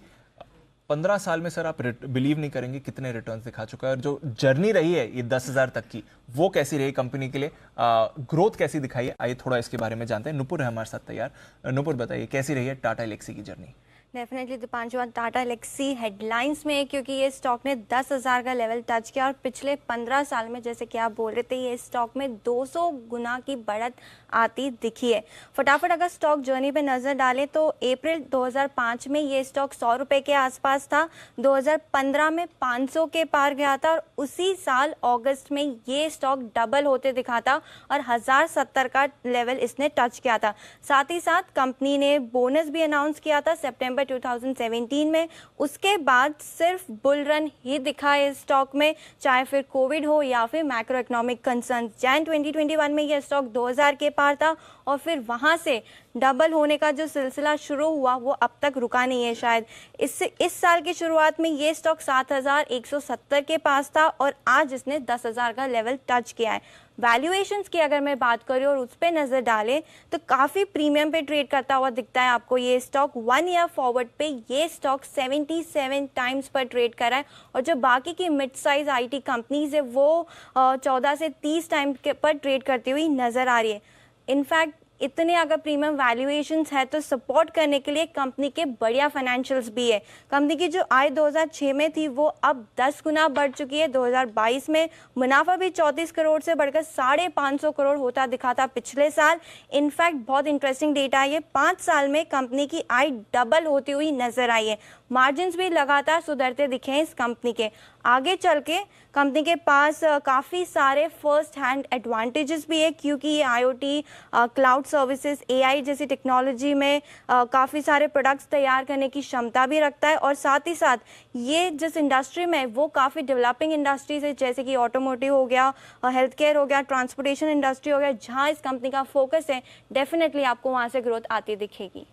15 साल में सर आप बिलीव नहीं करेंगे कितने रिटर्न्स दिखा चुका है, और जो जर्नी रही है ये 10,000 तक की, वो कैसी रही कंपनी के लिए, ग्रोथ कैसी दिखाई है, आइए थोड़ा इसके बारे में जानते हैं। नुपुर है हमारे साथ तैयार। नुपुर, बताइए कैसी रही है टाटा एलेक्सी की journey? Definitely Deepanshu, Tata Elxsi headlines में है क्योंकि ये स्टॉक ने 10,000 का लेवल टच किया और पिछले 15 साल में, जैसे कि आप बोल रहे थे, ये स्टॉक में 200 गुना की बढ़त आती दिखी है। फटाफट अगर स्टॉक जर्नी पे नजर डालें तो अप्रैल 2005 में ये स्टॉक 100 रुपए के आसपास था, 2015 में 500 के पार गया था और उसी साल अगस्त में ये स्टॉक डबल होते दिखा था और 1070 का लेवल इसने टच किया था। साथ ही साथ कंपनी ने बोनस भी अनाउंस किया था सितंबर 2017 में। उसके बाद सिर्फ बुल रन ही दिखा है इस स्टॉक में, चाहे फिर कोविड हो या फिर मैक्रो इकोनॉमिक कंसर्न। जैन 2021 में यह स्टॉक 2000 के पार था और फिर वहां से डबल होने का जो सिलसिला शुरू हुआ वो अब तक रुका नहीं है शायद। इस साल की शुरुआत में ये स्टॉक 7,170 के पास था और आज इसने 10,000 का लेवल टच किया है। वैल्यूएशंस की अगर मैं बात करूं और उस पर नजर डालें तो काफी प्रीमियम पे ट्रेड करता हुआ दिखता है आपको ये स्टॉक। 1 ईयर फॉरवर्ड पे ये स्टॉक 77 टाइम्स पर ट्रेड कर रहा है और जो बाकी की मिड साइज IT कंपनीज है वो 14 से 30 टाइम पर ट्रेड करती हुई नजर आ रही है। इनफैक्ट इतने अगर प्रीमियम वैल्यूएशंस है तो सपोर्ट करने के लिए कंपनी के बढ़िया फाइनेंशियल्स भी है। कंपनी की जो आय 2006 में थी वो अब 10 गुना बढ़ चुकी है। 2022 में मुनाफा भी 34 करोड़ से बढ़कर 550 करोड़ होता दिखा था पिछले साल। इनफैक्ट बहुत इंटरेस्टिंग डेटा है, ये 5 साल में कंपनी की आय डबल होती हुई नजर आई है। मार्जिन्स भी लगातार सुधरते दिखे हैं इस कंपनी के। आगे चल के कंपनी के पास काफ़ी सारे फर्स्ट हैंड एडवांटेजेस भी है क्योंकि ये IoT, क्लाउड सर्विसेज, AI जैसी टेक्नोलॉजी में काफ़ी सारे प्रोडक्ट्स तैयार करने की क्षमता भी रखता है और साथ ही साथ ये जिस इंडस्ट्री में वो काफ़ी डेवलपिंग इंडस्ट्रीज है, जैसे कि ऑटोमोटिव हो गया, हेल्थ केयर हो गया, ट्रांसपोर्टेशन इंडस्ट्री हो गया, जहाँ इस कंपनी का फोकस है, डेफिनेटली आपको वहाँ से ग्रोथ आती दिखेगी।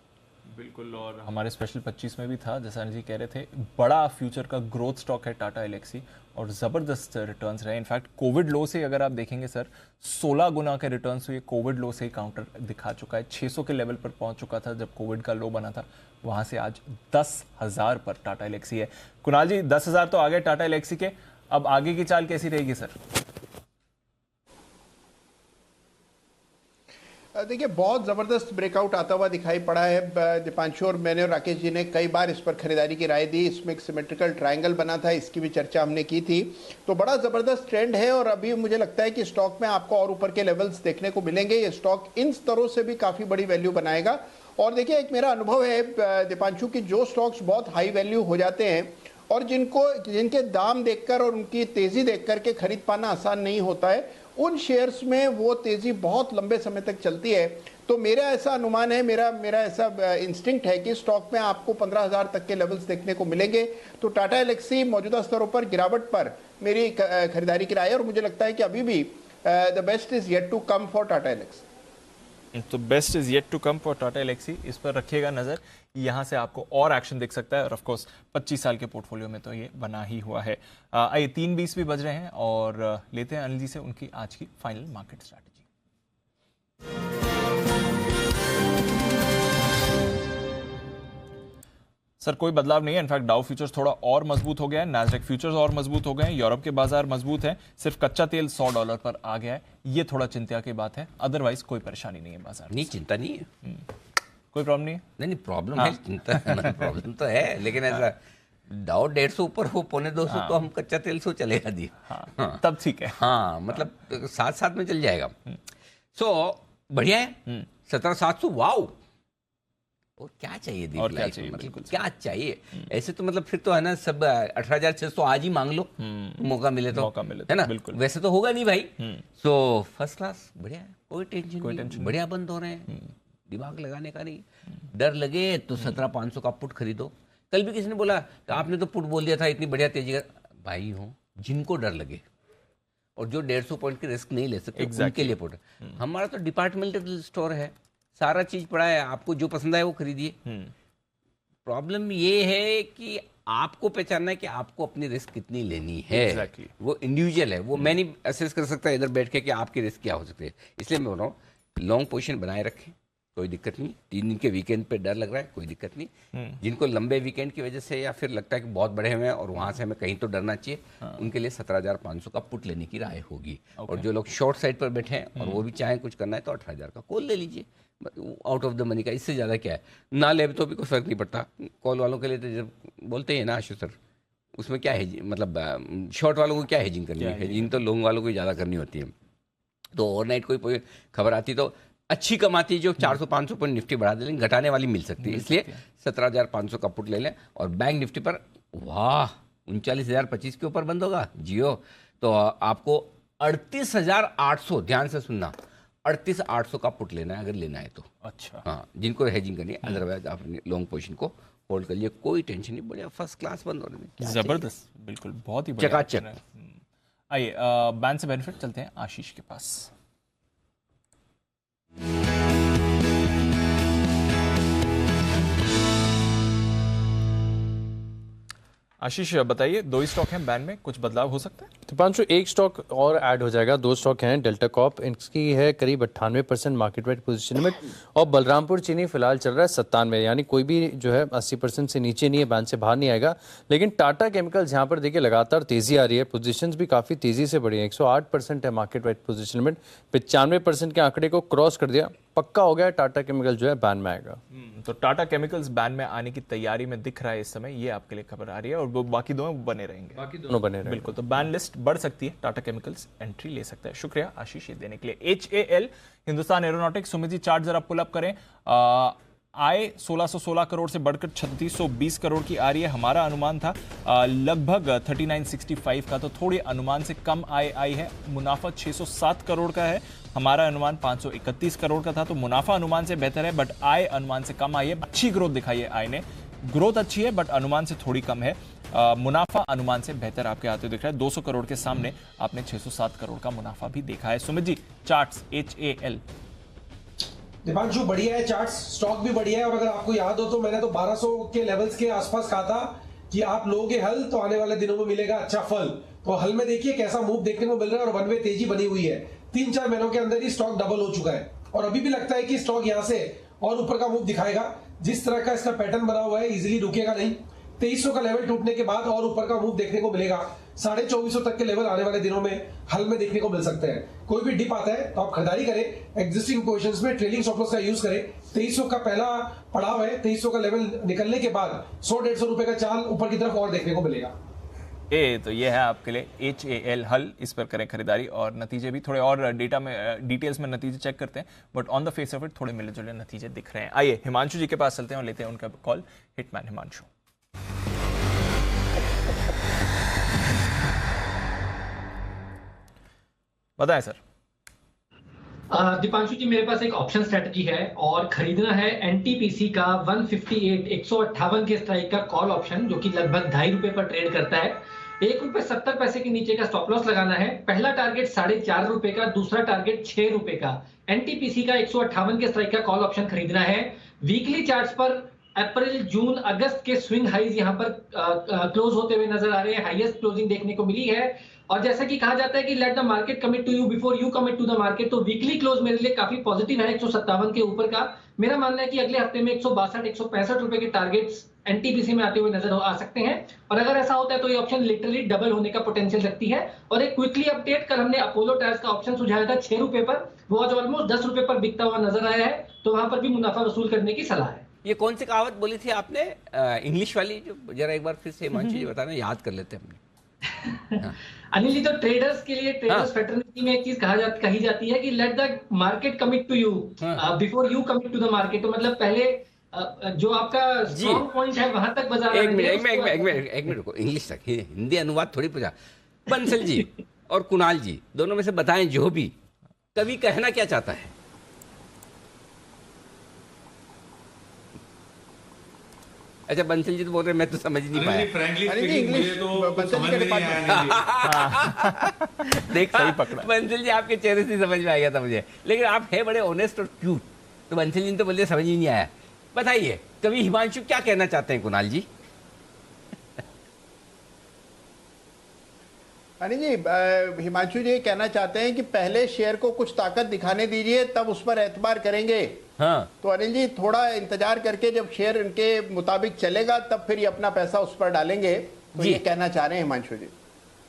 बिल्कुल, और हमारे स्पेशल 25 में भी था, जैसा अनिल जी कह रहे थे, बड़ा फ्यूचर का ग्रोथ स्टॉक है टाटा एलेक्सी और ज़बरदस्त रिटर्न्स रहे। इनफैक्ट कोविड लो से अगर आप देखेंगे सर 16 गुना के रिटर्न्स हुए, कोविड लो से ही काउंटर दिखा चुका है। 600 के लेवल पर पहुंच चुका था जब कोविड का लो बना था, वहां से आज 10,000 पर टाटा एलेक्सी है। कुणाल जी, 10,000 तो आ गए टाटा एलेक्सी के, अब आगे की चाल कैसी रहेगी सर? देखिए, बहुत ज़बरदस्त ब्रेकआउट आता हुआ दिखाई पड़ा है दीपांशु, और मैंने और राकेश जी ने कई बार इस पर खरीदारी की राय दी। इसमें एक सिमेट्रिकल ट्रायंगल बना था, इसकी भी चर्चा हमने की थी। तो बड़ा ज़बरदस्त ट्रेंड है और अभी मुझे लगता है कि स्टॉक में आपको और ऊपर के लेवल्स देखने को मिलेंगे। ये स्टॉक इन स्तरों से भी काफ़ी बड़ी वैल्यू बनाएगा। और देखिए, एक मेरा अनुभव है दीपांशु की जो स्टॉक्स बहुत हाई वैल्यू हो जाते हैं और जिनके दाम देखकर और उनकी तेज़ी देख कर के खरीद पाना आसान नहीं होता है, उन शेयर्स में वो तेजी बहुत लंबे समय तक चलती है। तो मेरा ऐसा अनुमान है, मेरा ऐसा इंस्टिंक्ट है कि स्टॉक में आपको 15,000 तक के लेवल्स देखने को मिलेंगे। तो टाटा एलेक्सी मौजूदा स्तरों पर गिरावट पर मेरी खरीदारी की राय है और मुझे लगता है कि अभी भी the best is yet to come for Tata Elxsi. तो best is yet to come for Tata Elxsi, इस पर रखिएगा नजर, यहाँ से आपको और एक्शन दिख सकता है। और ऑफ कोर्स 25 साल के पोर्टफोलियो में तो ये बना ही हुआ है। आइए 3:20 भी बज रहे हैं और लेते हैं अनिल जी से उनकी आज की फाइनल मार्केट स्ट्रैटेजी। सर कोई बदलाव नहीं है, इनफैक्ट डाउ फ्यूचर्स थोड़ा और मजबूत हो गया है, नैस्डैक फ्यूचर्स और मजबूत हो गए हैं, यूरोप के बाजार मजबूत हैं, सिर्फ कच्चा तेल $100 पर आ गया है, ये थोड़ा चिंता की बात है। अदरवाइज कोई परेशानी नहीं है बाजार नहीं, चिंता नहीं है, कोई प्रॉब्लम नहीं है। नहीं प्रॉब्लम है, चिंता प्रॉब्लम तो है, लेकिन ऐसा डाउ 150 ऊपर हो, 250 तो हम कच्चा तेल से चलेगा दी, तब ठीक है। हाँ, मतलब साथ साथ में चल जाएगा। सो बढ़िया है, 17,700, वाओ, और क्या चाहिए दीप, और क्या चाहिए, मतलब क्या चाहिए ऐसे तो, मतलब फिर तो है ना, सब 18,600 आज ही मांग लो, मौका मिले तो, है ना, बिल्कुल, वैसे तो होगा नहीं भाई। सो फर्स्ट क्लास, बढ़िया है, कोई टेंशन नहीं, बढ़िया बंद हो रहे हैं, दिमाग लगाने का नहीं। डर लगे तो 17,500 का पुट खरीदो। कल भी किसी ने बोला आपने तो पुट बोल दिया था इतनी बढ़िया तेजी का, भाई हो जिनको डर लगे और जो 150 पॉइंट की रिस्क नहीं ले सकते, उनके लिए पुट। हमारा तो डिपार्टमेंटल स्टोर है, सारा चीज पड़ा है, आपको जो पसंद आए वो खरीदिए। प्रॉब्लम ये है कि आपको पहचानना है कि आपको अपनी रिस्क कितनी लेनी है। Exactly. वो इंडिविजुअल है, वो मैं नहीं असेस कर सकता इधर बैठ के कि आपकी रिस्क क्या हो सकती है। इसलिए मैं बोल रहा हूँ लॉन्ग पोजीशन बनाए रखें, कोई दिक्कत नहीं। 3 दिन के वीकेंड पे डर लग रहा है, कोई दिक्कत नहीं। जिनको लंबे वीकेंड की वजह से या फिर लगता है कि बहुत बड़े हुए हैं और वहां से हमें कहीं तो डरना चाहिए, उनके लिए 17,500 का पुट लेने की राय होगी। और जो लोग शॉर्ट साइड पर बैठे हैं और वो भी चाहें कुछ करना है तो 18,000 का कॉल ले लीजिए, आउट ऑफ द मनी का। इससे ज़्यादा क्या है, ना ले तो भी कोई फर्क नहीं पड़ता। कॉल वालों के लिए तो जब बोलते हैं ना आशु सर, उसमें क्या है मतलब शॉर्ट वालों को क्या हेजिंग करनी है, हेजिंग तो लॉन्ग वालों को ज़्यादा करनी होती है। तो ओवरनाइट कोई खबर आती तो अच्छी कमाती जो 400-500 पॉइंट निफ्टी बढ़ा दे, लेकिन घटाने वाली मिल सकती है। इसलिए 17,500 का पुट ले लें। और बैंक निफ्टी पर वाह 39,025 के ऊपर बंद होगा जियो, तो आपको 38,800, ध्यान से सुनना, 38,800 का पुट लेना है अगर लेना है तो। अच्छा, हाँ, जिनको हेजिंग करनी है, अदरवाइज आप अपनी लॉन्ग पोजीशन को होल्ड कर लिए, कोई टेंशन नहीं। बढ़िया फर्स्ट क्लास बंद होने में जबरदस्त, बिल्कुल बहुत ही बढ़िया। चकाचक। आइए बैन से बेनिफिट चलते हैं आशीष के पास। आशीष बताइए, 2 ही स्टॉक हैं बैन में, कुछ बदलाव हो सकता है? दीपांशु, एक स्टॉक और ऐड हो जाएगा। 2 स्टॉक हैं। डेल्टा कॉप, इसकी है करीब 98% मार्केट वाइड पोजीशन में, और बलरामपुर चीनी फिलहाल चल रहा है 97, यानी कोई भी जो है 80% से नीचे नहीं है, बैन से बाहर नहीं आएगा। लेकिन टाटा केमिकल्स यहाँ पर देखिए लगातार तेजी आ रही है, पोजीशंस भी काफी तेजी से बढ़ी है। 108% है मार्केट वाइड पोजीशन में, 95% के आंकड़े को क्रॉस कर दिया, पक्का हो गया टाटा केमिकल जो है बैन में आएगा। तो टाटा केमिकल्स बैन में आने की तैयारी में दिख रहा है इस समय, ये आपके लिए खबर आ रही है। और वो बाकी दोनों बने रहेंगे, बाकी दोनों बने रहेंगे बिल्कुल। तो बैन लिस्ट बढ़ सकती है, टाटा केमिकल्स एंट्री ले सकता है। शुक्रिया आशीष ये देने के लिए। HAL Hindustan aeronautics, Sumit ji chart जरा पुल अप करें। आय 1616 करोड़ से बढ़कर 3620 करोड़ की आ रही है। हमारा अनुमान था लगभग 3965 का, तो थोड़ी अनुमान से कम आय आई है। मुनाफा 607 करोड़ का है, हमारा अनुमान 531 करोड़ का था, तो मुनाफा अनुमान से बेहतर है, बट आय अनुमान से कम आई है। अच्छी ग्रोथ दिखाई है आय ने, ग्रोथ अच्छी है बट अनुमान से थोड़ी कम है। मुनाफा अनुमान से बेहतर आपके आते दिख रहा है। 200 करोड़ के सामने आपने 607 करोड़ का मुनाफा भी देखा है। Sumit ji charts HAL। दीपांशु बढ़िया है चार्ट्स, स्टॉक भी बढ़िया है। और अगर आपको याद हो तो मैंने तो 1200 के लेवल्स के आसपास कहा था कि आप लोगे हल तो आने वाले दिनों में मिलेगा अच्छा फल। तो हल में देखिए कैसा मूव देखने को मिल रहा है, और वन वे तेजी बनी हुई है। 3-4 महीनों के अंदर ही स्टॉक डबल हो चुका है, और अभी भी लगता है कि स्टॉक यहां से और ऊपर का मूव दिखाएगा। जिस तरह का इसका पैटर्न बना हुआ है इजीली रुकेगा नहीं। 2300 का लेवल टूटने के बाद और ऊपर का मूव देखने को मिलेगा। 2450 तक के लेवल आने वाले दिनों में हल में देखने को मिल सकते हैं। कोई भी डिप आता है तो आप खरीदारी करें, एग्जिस्टिंग पोजीशंस में ट्रेलिंग स्टॉप लॉस का यूज करें। 2300 का पहला पड़ाव है, 2300 का लेवल निकलने के बाद 100-150 रुपए का चाल ऊपर की तरफ और देखने को मिलेगा। तो ये है आपके लिए HAL हल, इस पर करें खरीदारी। और नतीजे भी थोड़े और डेटा में डिटेल्स में नतीजे चेक करते हैं, but on the face of it थोड़े मिले जुले नतीजे दिख रहे हैं। आइए हिमांशु जी के पास चलते हैं और लेते हैं उनका कॉल। हिटमैन हिमांशु। बताएं सर। दीपांशु जी, मेरे पास एक ऑप्शन स्ट्रेटजी है और खरीदना है NTPC का 158 के स्ट्राइक का कॉल ऑप्शन, जो कि लगभग 2.5 रुपए पर ट्रेड करता है। ₹1.70 के नीचे का स्टॉप लॉस लगाना है। पहला टारगेट 4.5 रुपए का, दूसरा टारगेट 6 रुपए का। NTPC का 158 के स्ट्राइक का कॉल ऑप्शन खरीदना है। वीकली चार्ट्स पर अप्रैल, जून, अगस्त के स्विंग हाइज यहां पर क्लोज होते हुए नजर आ रहे हैं। हाईएस्ट क्लोजिंग देखने को मिली है। और जैसा कि कहा जाता है कि let the market commit to you before you commit to the market, तो वीकली क्लोज मेरे लिए काफी पॉजिटिव है 157 के ऊपर का। मेरा मानना है कि अगले हफ्ते में 162-165 रुपए के टारगेट्स NTPC में आते हुए नजर आ सकते हैं। और अगर ऐसा होता है तो ये ऑप्शन लिटरली डबल होने का पोटेंशियल रखती है। और एक क्विकली अपडेट, कल हमने अपोलो टायर्स का ऑप्शन सुझाया था 6 रुपए पर, वो आज ऑलमोस्ट 10 रुपए पर बिकता हुआ नजर आया है, तो वहां पर भी मुनाफा वसूल करने की सलाह है। ये कौन सी कहावत बोली थी आपने इंग्लिश वाली, जो जरा एक बार फिर से हिमांशु जी बताना, याद कर लेते हैं हमने। अनिल जी, तो ट्रेडर्स के लिए ट्रेडर्स फ्रेटर्निटी में एक चीज कही जाती है कि let the market commit to you before you commit to the market. तो मतलब पहले जो आपका स्ट्रॉन्ग पॉइंट है वहां तक बाजार एक मिनट रुको, इंग्लिश तक हिंदी अनुवाद थोड़ी पूछा। बंसल जी और कुणाल जी दोनों में से बताएं, जो भी कवि कहना क्या चाहता है। अच्छा बंसल जी तो बोल रहे मैं तो समझ नहीं पाया। देखा, बंसल जी आपके चेहरे से समझ में आ गया था मुझे। लेकिन आप है बड़े ऑनेस्ट और क्यूट, तो बंसल जी ने तो बोलते समझ ही नहीं आया। बताइए कभी हिमांशु क्या कहना चाहते हैं कुणाल जी? अनिल जी, हिमांशु जी कहना चाहते हैं कि पहले शेयर को कुछ ताकत दिखाने दीजिए, तब उस पर एतबार करेंगे। हाँ। तो अनिल जी थोड़ा इंतजार करके जब शेयर इनके मुताबिक चलेगा तब फिर ये अपना पैसा उस पर डालेंगे। तो ये कहना चाह रहे हैं हिमांशु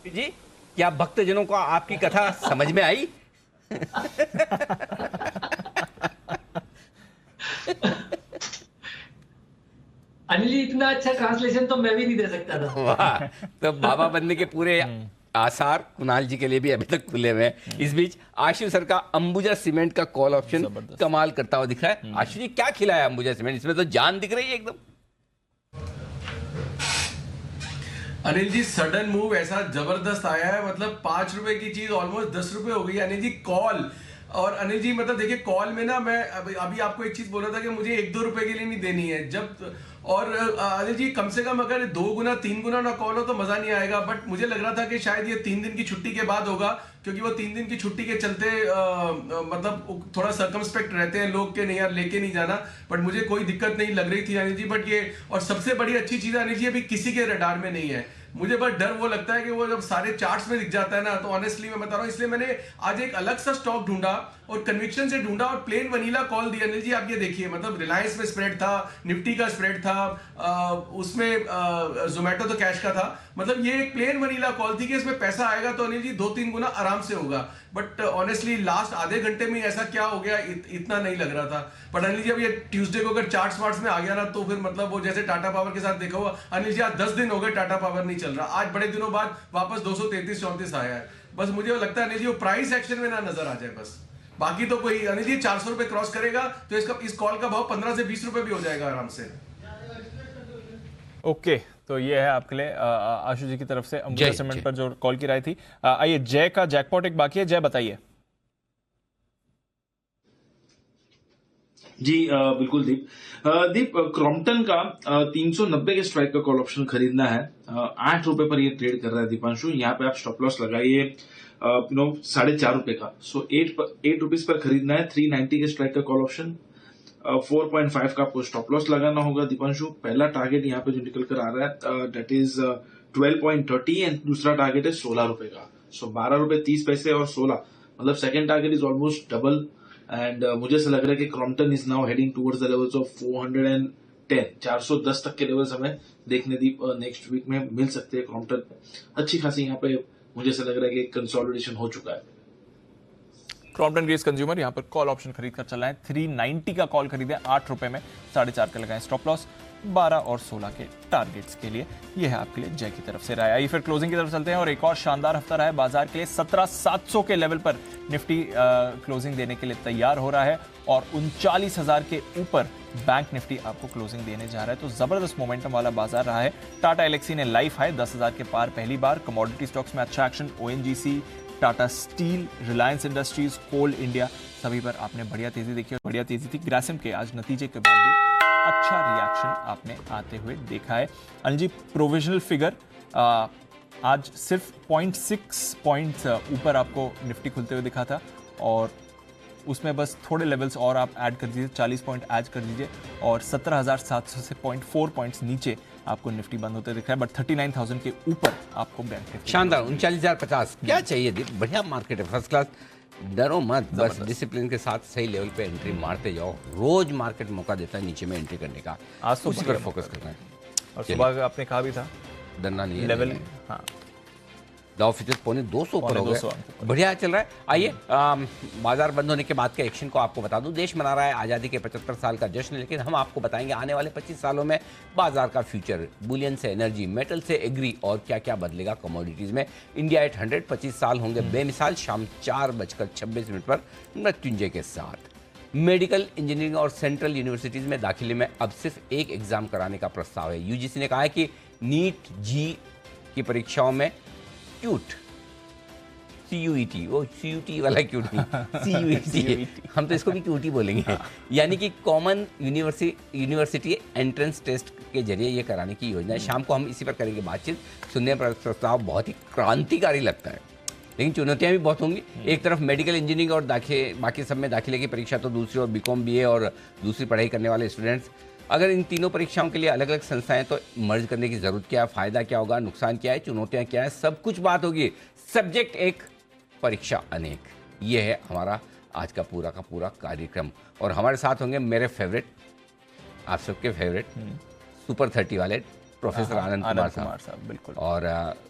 जी। क्या भक्तजनों को आपकी कथा समझ में आई? अनिल जी इतना अच्छा ट्रांसलेशन तो मैं भी नहीं दे सकता था। वाह, तो बाबा बनने के पूरे आसार कुणाल जी के लिए भी अभी तक खुले हुए हैं। इस बीच आशु सर का अंबुजा सीमेंट का कॉल ऑप्शन कमाल करता हुआ दिख रहा है। आशु जी क्या खिलाया अंबुजा सीमेंट? इसमें तो जान दिख रही है एकदम। अनिल जी सडन मूव ऐसा जबरदस्त आया है, मतलब 5 रुपए की चीज ऑलमोस्ट 10 रुपए हो गई। अनिल जी कॉल, और अनिल जी मतलब देखिए कॉल में ना मैं अभी आपको एक चीज बोल रहा था कि मुझे 1-2 रुपए के लिए नहीं देनी है जब, और अनिल जी कम से कम अगर 2 गुना 3 गुना ना कॉल हो तो मजा नहीं आएगा। बट मुझे लग रहा था कि शायद ये 3 दिन की छुट्टी के बाद होगा, क्योंकि वो 3 दिन की छुट्टी के चलते मतलब थोड़ा सर्कमस्पेक्ट रहते हैं लोग के नहीं यार लेके नहीं जाना। बट मुझे कोई दिक्कत नहीं लग रही थी अनिल जी। बट ये और सबसे बड़ी अच्छी चीज अनिल जी अभी किसी के रडार में नहीं है। मुझे बस डर वो लगता है कि वो जब सारे चार्ट्स में दिख जाता है ना, तो ऑनेस्टली मैं बता रहा हूँ, इसलिए मैंने आज एक अलग सा स्टॉक ढूंढा और कन्विक्शन से ढूंढा और प्लेन वनीला कॉल दिया। अनिल जी आप ये देखिए, मतलब रिलायंस में स्प्रेड था, निफ्टी का स्प्रेड था, उसमें जोमेटो तो कैश का था, मतलब ये एक प्लेन वनीला कॉल थी कि इसमें पैसा आएगा तो अनिल जी 2-3 गुना आराम से होगा। बट ऑनेस्टली लास्ट आधे घंटे में ऐसा क्या हो गया इतना नहीं लग रहा था। बट अनिल जी अब ये ट्यूसडे को अगर चार्ट स्मार्ट्स में आ गया ना, तो फिर मतलब वो जैसे टाटा पावर के साथ देखा हुआ अनिल जी, आज 10 दिन हो गए टाटा पावर नहीं चल रहा, आज बड़े दिनों बाद वापस 233-34 आया है। बस मुझे लगता है अनिल जी वो प्राइस एक्शन में ना नजर आ जाए बस, बाकी तो कोई अनिल जी 400 रुपए क्रॉस करेगा तो इसका इस कॉल का भाव 15 से 20 रुपए भी हो जाएगा आराम से। ओके, तो ये है आपके लिए आशु जी की तरफ से अंबुजा सीमेंट पर जो कॉल की राय थी। आइए जय का जैकपॉट एक बाकी है, जय बताइए। जी बिल्कुल दीप। क्रॉम्पटन का 390 के स्ट्राइक का कॉल ऑप्शन खरीदना है। 8 रुपए पर ये ट्रेड कर रहा है दीपांशु। यहाँ पे आप स्टॉप लॉस लगाइए 4.5 रुपए का, सो 8 रुपीज पर खरीदना है। 390 के स्ट्राइक का कॉल ऑप्शन, 4.5 का आपको स्टॉप लॉस लगाना होगा दीपांशु। पहला टारगेट यहाँ पे जो निकल कर आ रहा है दैट इज 12.30 एंड दूसरा टारगेट है 16 रुपए का। सो 12 रुपए 30 पैसे और 16, मतलब second target is almost double. And मुझे ऐसा लग रहा है कि Crompton is now heading towards the levels of 410 तक के लेवल्स हमें देखने दी नेक्स्ट वीक में मिल सकते हैं। क्रॉम्पटन अच्छी खासी यहाँ पे मुझे ऐसा लग रहा है कि कंसोलिडेशन हो चुका है। क्रॉम्पटन ग्रेस कंज्यूमर यहाँ पर कॉल ऑप्शन खरीद कर चला है। 390 का कॉल खरीदे 8 रुपए में, 4.5 का लगाएं स्टॉप लॉस 12 और 16 के टारगेट्स के लिए। यह है आपके लिए जय की तरफ से राय। आइए फिर क्लोजिंग की तरफ चलते हैं और एक और शानदार हफ्ता रहा है बाजार के लिए। 17,700 के लेवल पर निफ्टी क्लोजिंग देने के लिए तैयार हो रहा है और 39,000 के ऊपर बैंक निफ्टी आपको क्लोजिंग देने जा रहा है। तो जबरदस्त मोमेंटम वाला बाजार रहा है। टाटा एलेक्सी ने लाइफ हाई 10,000 के पार पहली बार। कमोडिटी स्टॉक्स में अच्छा एक्शन, ओएनजीसी, टाटा स्टील, रिलायंस इंडस्ट्रीज, कोल इंडिया, सभी पर आपने बढ़िया तेजी देखी और बढ़िया तेजी थी। ग्रासिम के आज नतीजे के बाद भी अच्छा रिएक्शन आपने आते हुए देखा है। अनिल जी प्रोविजनल फिगर आज सिर्फ 0.6 पॉइंट्स ऊपर आपको निफ्टी खुलते हुए दिखा था और उसमें बस थोड़े लेवल्स और आप ऐड कर दीजिए, 40 पॉइंट ऐड कर दीजिए और 17,700 से 0.4 पॉइंट्स नीचे आपको निफ्टी बंद होते दिख रहा है। बट 39,000 के ऊपर आपको बैंक निफ्टी शानदार 39,050 क्या चाहिए दीप, बढ़िया मार्केट है, फर्स्ट क्लास। डरो मत, बस डिसिप्लिन के साथ सही लेवल पे एंट्री मारते जाओ। रोज मार्केट मौका देता है नीचे में एंट्री करने का, आज तो उसी पर फोकस करना है। और सुबह आपने कहा भी था डरना नहीं है लेवल। हाँ, दाव फ्यूचर्स 250 ऊपर हो गए, बढ़िया चल रहा है। आइए बाजार बंद होने के बाद के एक्शन को आपको बता दूं। देश मना रहा है आज़ादी के 75 साल का जश्न, लेकिन हम आपको बताएंगे आने वाले 25 सालों में बाजार का फ्यूचर, बुलियन से एनर्जी, मेटल से एग्री और क्या क्या बदलेगा कमोडिटीज़ में। इंडिया एट 100, 25 साल होंगे बेमिसाल। शाम 4:26 पर मृत्युंजय के साथ। मेडिकल, इंजीनियरिंग और सेंट्रल यूनिवर्सिटीज़ में दाखिले में अब सिर्फ एक एग्जाम कराने का प्रस्ताव है। यूजीसी ने कहा है कि नीट जी की परीक्षाओं में क्यूट CUET, वो CUT वाला क्यूट नहीं, CUET हम तो इसको भी क्यूट ही बोलेंगे, यानी कि कॉमन यूनिवर्सिटी एंट्रेंस टेस्ट के जरिए ये कराने की योजना है। शाम को हम इसी पर करेंगे बातचीत। सुनने पर प्रस्ताव बहुत ही क्रांतिकारी लगता है। लेकिन चुनौतियां भी बहुत होंगी। एक तरफ मेडिकल इंजीनियरिंग और बाकी सब में दाखिले की परीक्षा तो दूसरी, और बीकॉम बीए और दूसरी पढ़ाई करने वाले स्टूडेंट्स, अगर इन तीनों परीक्षाओं के लिए अलग अलग संस्थाएं तो मर्ज करने की जरूरत क्या है, फायदा क्या होगा, नुकसान क्या है, चुनौतियां क्या है, सब कुछ बात होगी। सब्जेक्ट एक, परीक्षा अनेक, ये है हमारा आज का पूरा कार्यक्रम। और हमारे साथ होंगे मेरे फेवरेट, आप सबके फेवरेट सुपर 30 वाले प्रोफेसर आनंद कुमार साहब। बिल्कुल। और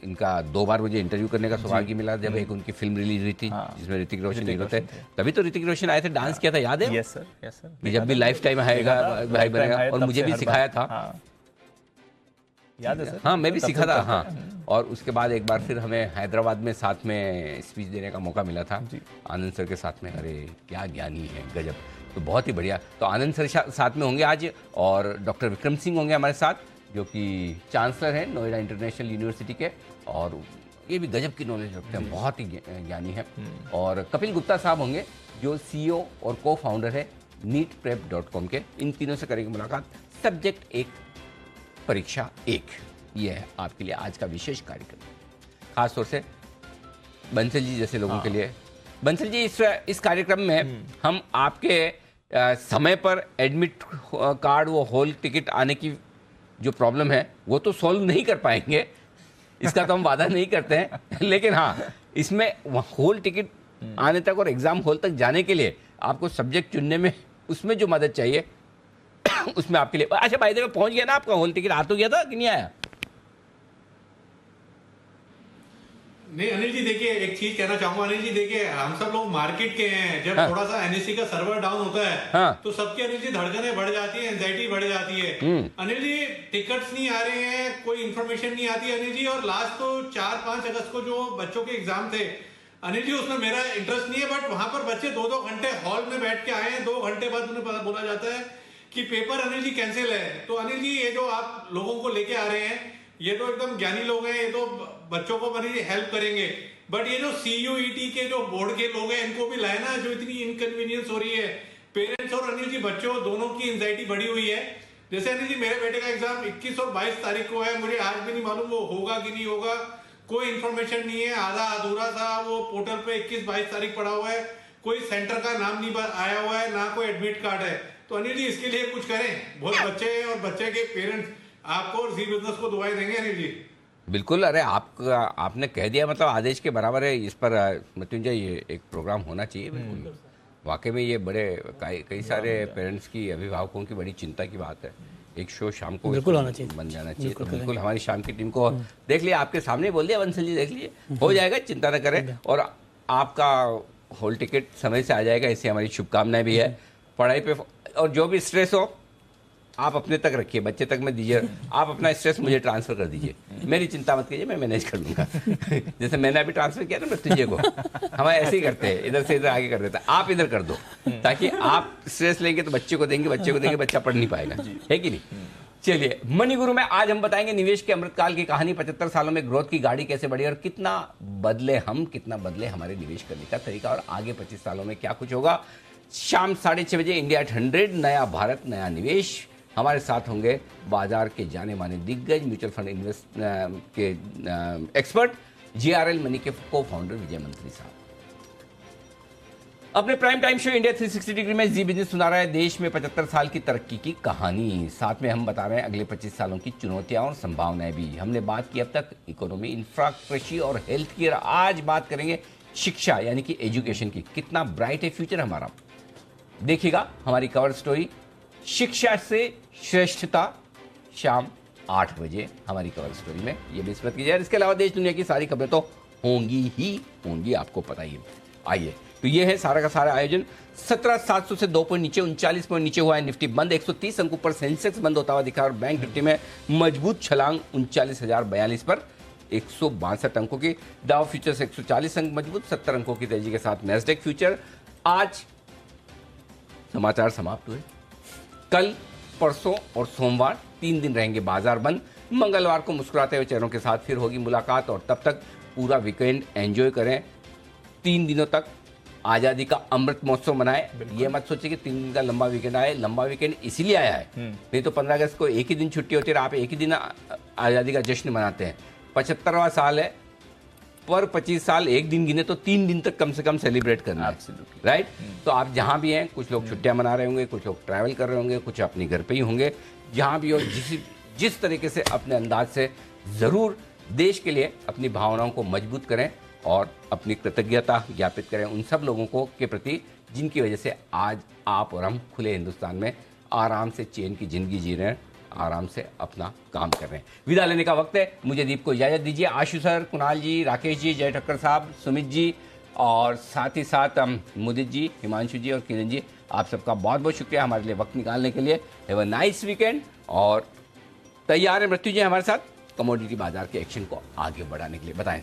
इनका 2 बार मुझे इंटरव्यू करने का सौभाग्य मिला, जब एक उनकी फिल्म रिलीज हुई थी जिसमें ऋतिक रोशन हीरो थे, तभी तो ऋतिक रोशन आए थे, डांस किया था, याद है? Yes sir. कि जब भी लाइफ टाइम आएगा भाई बनेगा, और मुझे भी सिखाया था, याद है सर? हाँ, मैं भी सीखा था। हाँ, और उसके बाद एक बार फिर हमें हैदराबाद में साथ में स्पीच देने का मौका मिला था आनंद सर के साथ में। अरे क्या ज्ञानी है, गजब। तो बहुत ही बढ़िया। तो आनंद सर साथ में होंगे आज, और डॉक्टर विक्रम सिंह होंगे हमारे साथ, जो कि चांसलर हैं नोएडा इंटरनेशनल यूनिवर्सिटी के, और ये भी गजब की नॉलेज रखते हैं, बहुत ही ज्ञानी है। और कपिल गुप्ता साहब होंगे, जो CEO और को फाउंडर है neetprep.com के। इन तीनों से करेंगे मुलाकात। सब्जेक्ट एक, परीक्षा एक, ये है आपके लिए आज का विशेष कार्यक्रम, खास तौर से बंसल जी जैसे लोगों के लिए। बंसल जी, इस कार्यक्रम में हम आपके समय पर एडमिट कार्ड, वो हॉल टिकट आने की जो प्रॉब्लम है वो तो सॉल्व नहीं कर पाएंगे, इसका तो हम वादा नहीं करते हैं, लेकिन हाँ, इसमें हॉल टिकट आने तक और एग्जाम हॉल तक जाने के लिए आपको सब्जेक्ट चुनने में, उसमें जो मदद चाहिए उसमें आपके लिए। अच्छा भाई, देखो पहुंच गया ना आपका हॉल टिकट? आ तो गया था कि नहीं आया? नहीं अनिल जी, देखिए एक चीज कहना चाहूंगा अनिल जी, देखिए हम सब लोग मार्केट के हैं, जब थोड़ा सा NSE का सर्वर डाउन होता है तो सबकी अनिल जी धड़कनें बढ़ जाती है, एंजाइटी बढ़ जाती है। अनिल जी, टिकट्स नहीं आ रहे हैं, कोई इन्फॉर्मेशन नहीं आती अनिल जी, और लास्ट तो 4-5 अगस्त को जो बच्चों के एग्जाम थे अनिल जी, उसमें मेरा इंटरेस्ट नहीं है, बट वहां पर बच्चे 2-2 घंटे हॉल में बैठ के आए हैं, 2 घंटे बाद उन्हें बोला जाता है कि पेपर अनिल जी कैंसिल है। तो अनिल जी, ये जो आप लोगों को लेके आ रहे हैं, ये तो एकदम ज्ञानी लोग हैं, ये तो बच्चों को अनिल जी हेल्प करेंगे, बट ये जो CUET के जो बोर्ड के लोग हैं, इनको भी लाए ना, जो इतनी इनकन्वीनियंस हो रही है पेरेंट्स और अनिल जी बच्चों दोनों की एंजाइटी बढ़ी हुई है। जैसे अनिल जी, मेरे बेटे का एग्जाम 21 और 22 तारीख को है, मुझे आज भी नहीं मालूम वो होगा कि नहीं होगा, कोई इन्फॉर्मेशन नहीं है, आधा अधूरा सा वो पोर्टल पे 21-22 तारीख पड़ा हुआ है, कोई सेंटर का नाम नहीं आया हुआ है, ना कोई एडमिट कार्ड है। तो अनिल जी, इसके लिए कुछ करें, बहुत बच्चे हैं और बच्चे के पेरेंट्स आपको और जी बिजनेस को दुआएं देंगे अनिल जी। बिल्कुल। अरे आपने कह दिया, मतलब आदेश के बराबर है। इस पर मृत्युंजय, ये एक प्रोग्राम होना चाहिए। बिल्कुल, वाकई में ये बड़े कई सारे पेरेंट्स की, अभिभावकों की बड़ी चिंता की बात है। एक शो शाम को बिल्कुल होना चाहिए, बन जाना चाहिए। तो बिल्कुल हमारी शाम की टीम को देख लिया, आपके सामने बोल दिया बंसल जी, देख लीजिए, हो जाएगा, चिंता न करें, और आपका हॉल टिकट समय से आ जाएगा, इससे हमारी शुभकामनाएं भी है। पढ़ाई पे और जो भी स्ट्रेस हो आप अपने तक रखिए, बच्चे तक मत दीजिए, आप अपना स्ट्रेस मुझे ट्रांसफर कर दीजिए, मेरी चिंता मत कीजिए, मैं मैनेज कर लूंगा। जैसे मैंने अभी ट्रांसफर किया ना मृत्युंजय को, हम ऐसे ही करते हैं, इधर से इधर आगे कर देते हैं, आप इधर कर दो, ताकि आप स्ट्रेस लेंगे तो बच्चे को देंगे, बच्चा पढ़ नहीं पाएगा, है कि नहीं? चलिए, मनी गुरु में आज हम बताएंगे निवेश के अमृतकाल की कहानी। 75 सालों में ग्रोथ की गाड़ी कैसे बढ़ी और कितना बदले हमारे निवेश करने का तरीका, और आगे 25 सालों में क्या कुछ होगा। शाम 6:30 बजे इंडिया 100, नया भारत नया निवेश। हमारे साथ होंगे बाजार के जाने माने दिग्गज म्यूचुअल फंड इन्वेस्ट के एक्सपर्ट, GRL मनी के को फाउंडर विजय मंत्री साहब। अपने prime time show India 360 degree में जी बिजनेस सुना रहा है देश में 75 साल की तरक्की की कहानी। साथ में हम बता रहे हैं अगले 25 सालों की चुनौतियां और संभावनाएं भी। हमने बात की अब तक इकोनॉमी, इंफ्रा, कृषि और हेल्थ केयर। आज बात करेंगे शिक्षा यानी कि एजुकेशन की। कितना ब्राइट है फ्यूचर हमारा, देखिएगा हमारी कवर स्टोरी शिक्षा से श्रेष्ठता, शाम 8 बजे हमारी कवर स्टोरी में, ये भी मत कीजिए। इसके अलावा देश दुनिया की सारी खबरें तो होंगी ही होंगी, आपको पता ही है। आइए, तो ये है सारा का सारा आयोजन। 17,700 से 2 पॉइंट नीचे, 39 पॉइंट नीचे हुआ है निफ्टी बंद। 130 अंकों पर सेंसेक्स बंद होता हुआ दिखा, और बैंक निफ्टी में मजबूत छलांग 39,042 पर 162 अंकों की। डाउ फ्यूचर्स 140 अंक मजबूत, 70 अंकों की तेजी के साथ नैस्डैक फ्यूचर। आज समाचार समाप्त हुए। कल, परसों और सोमवार 3 दिन रहेंगे बाजार बंद। मंगलवार को मुस्कुराते हुए चेहरों के साथ फिर होगी मुलाकात, और तब तक पूरा वीकेंड एंजॉय करें। 3 दिनों तक आज़ादी का अमृत महोत्सव मनाए। ये मत सोचिए कि 3 दिन का लंबा वीकेंड आए, लंबा वीकेंड इसीलिए आया है, नहीं तो 15 अगस्त को एक ही दिन छुट्टी होती है और आप एक ही दिन आज़ादी का जश्न मनाते हैं। 75वां साल है पर 25 साल एक दिन गिने तो 3 दिन तक कम से कम सेलिब्रेट करना है, राइट? तो आप जहाँ भी हैं, कुछ लोग छुट्टियां मना रहे होंगे, कुछ लोग ट्रैवल कर रहे होंगे, कुछ अपने घर पे ही होंगे, जहाँ भी हो जिस तरीके से अपने अंदाज से ज़रूर देश के लिए अपनी भावनाओं को मजबूत करें और अपनी कृतज्ञता ज्ञापित करें उन सब लोगों को के प्रति जिनकी वजह से आज आप और हम खुले हिंदुस्तान में आराम से चैन की ज़िंदगी जी रहे हैं, आराम से अपना काम कर रहे हैं। विदा लेने का वक्त है, मुझे दीप को इजाज़त दीजिए। आशु सर, कुणाल जी, राकेश जी, जय ठक्कर साहब, सुमित जी और साथ ही साथ मुदित जी, हिमांशु जी और किरण जी, आप सबका बहुत बहुत शुक्रिया हमारे लिए वक्त निकालने के लिए। Have a nice weekend. और तैयार है मृत्यु जी हमारे साथ कमोडिटी बाजार के एक्शन को आगे बढ़ाने के लिए। बताएं।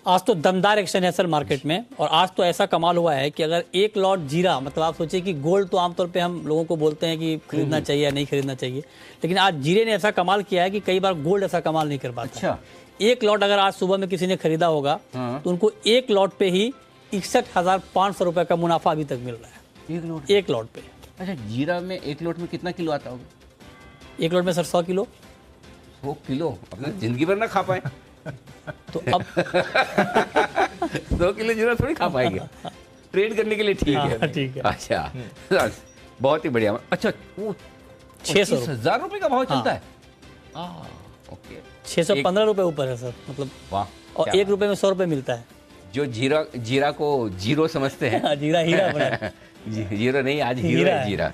आज तो दमदार एक्शन है सर मार्केट में, और आज तो ऐसा कमाल हुआ है कि अगर एक लॉट जीरा, मतलब आप सोचिए कि गोल्ड तो आमतौर पे हम लोगों को बोलते हैं कि खरीदना चाहिए या नहीं खरीदना चाहिए, लेकिन आज जीरे ने ऐसा कमाल किया है कि कई बार गोल्ड ऐसा कमाल नहीं कर पाता। अच्छा। एक लॉट अगर आज सुबह में किसी ने खरीदा होगा तो उनको एक लॉट पे ही 61,500 रुपए का मुनाफा अभी तक मिल रहा है, एक लॉट पे। अच्छा, जीरा में एक लॉट में कितना किलो आता होगा? एक लॉट में सर 100 किलो। 100 किलो अपने जिंदगी भर ना खा पाए तो अब 2 किलो जीरा थोड़ी खा पाएंगे, ट्रेड करने के लिए ठीक है। ठीक है। अच्छा, बहुत ही बढ़िया। अच्छा, वो 600,000 रुपए का भाव चलता है? ओके, 615 रुपए ऊपर है सर, मतलब वाह। और 1 रुपए में 100 रुपए मिलता है। जो जीरा को जीरो समझते हैं जीरा हीरा बना है। जीरो नहीं, आज हीरो है जीरा।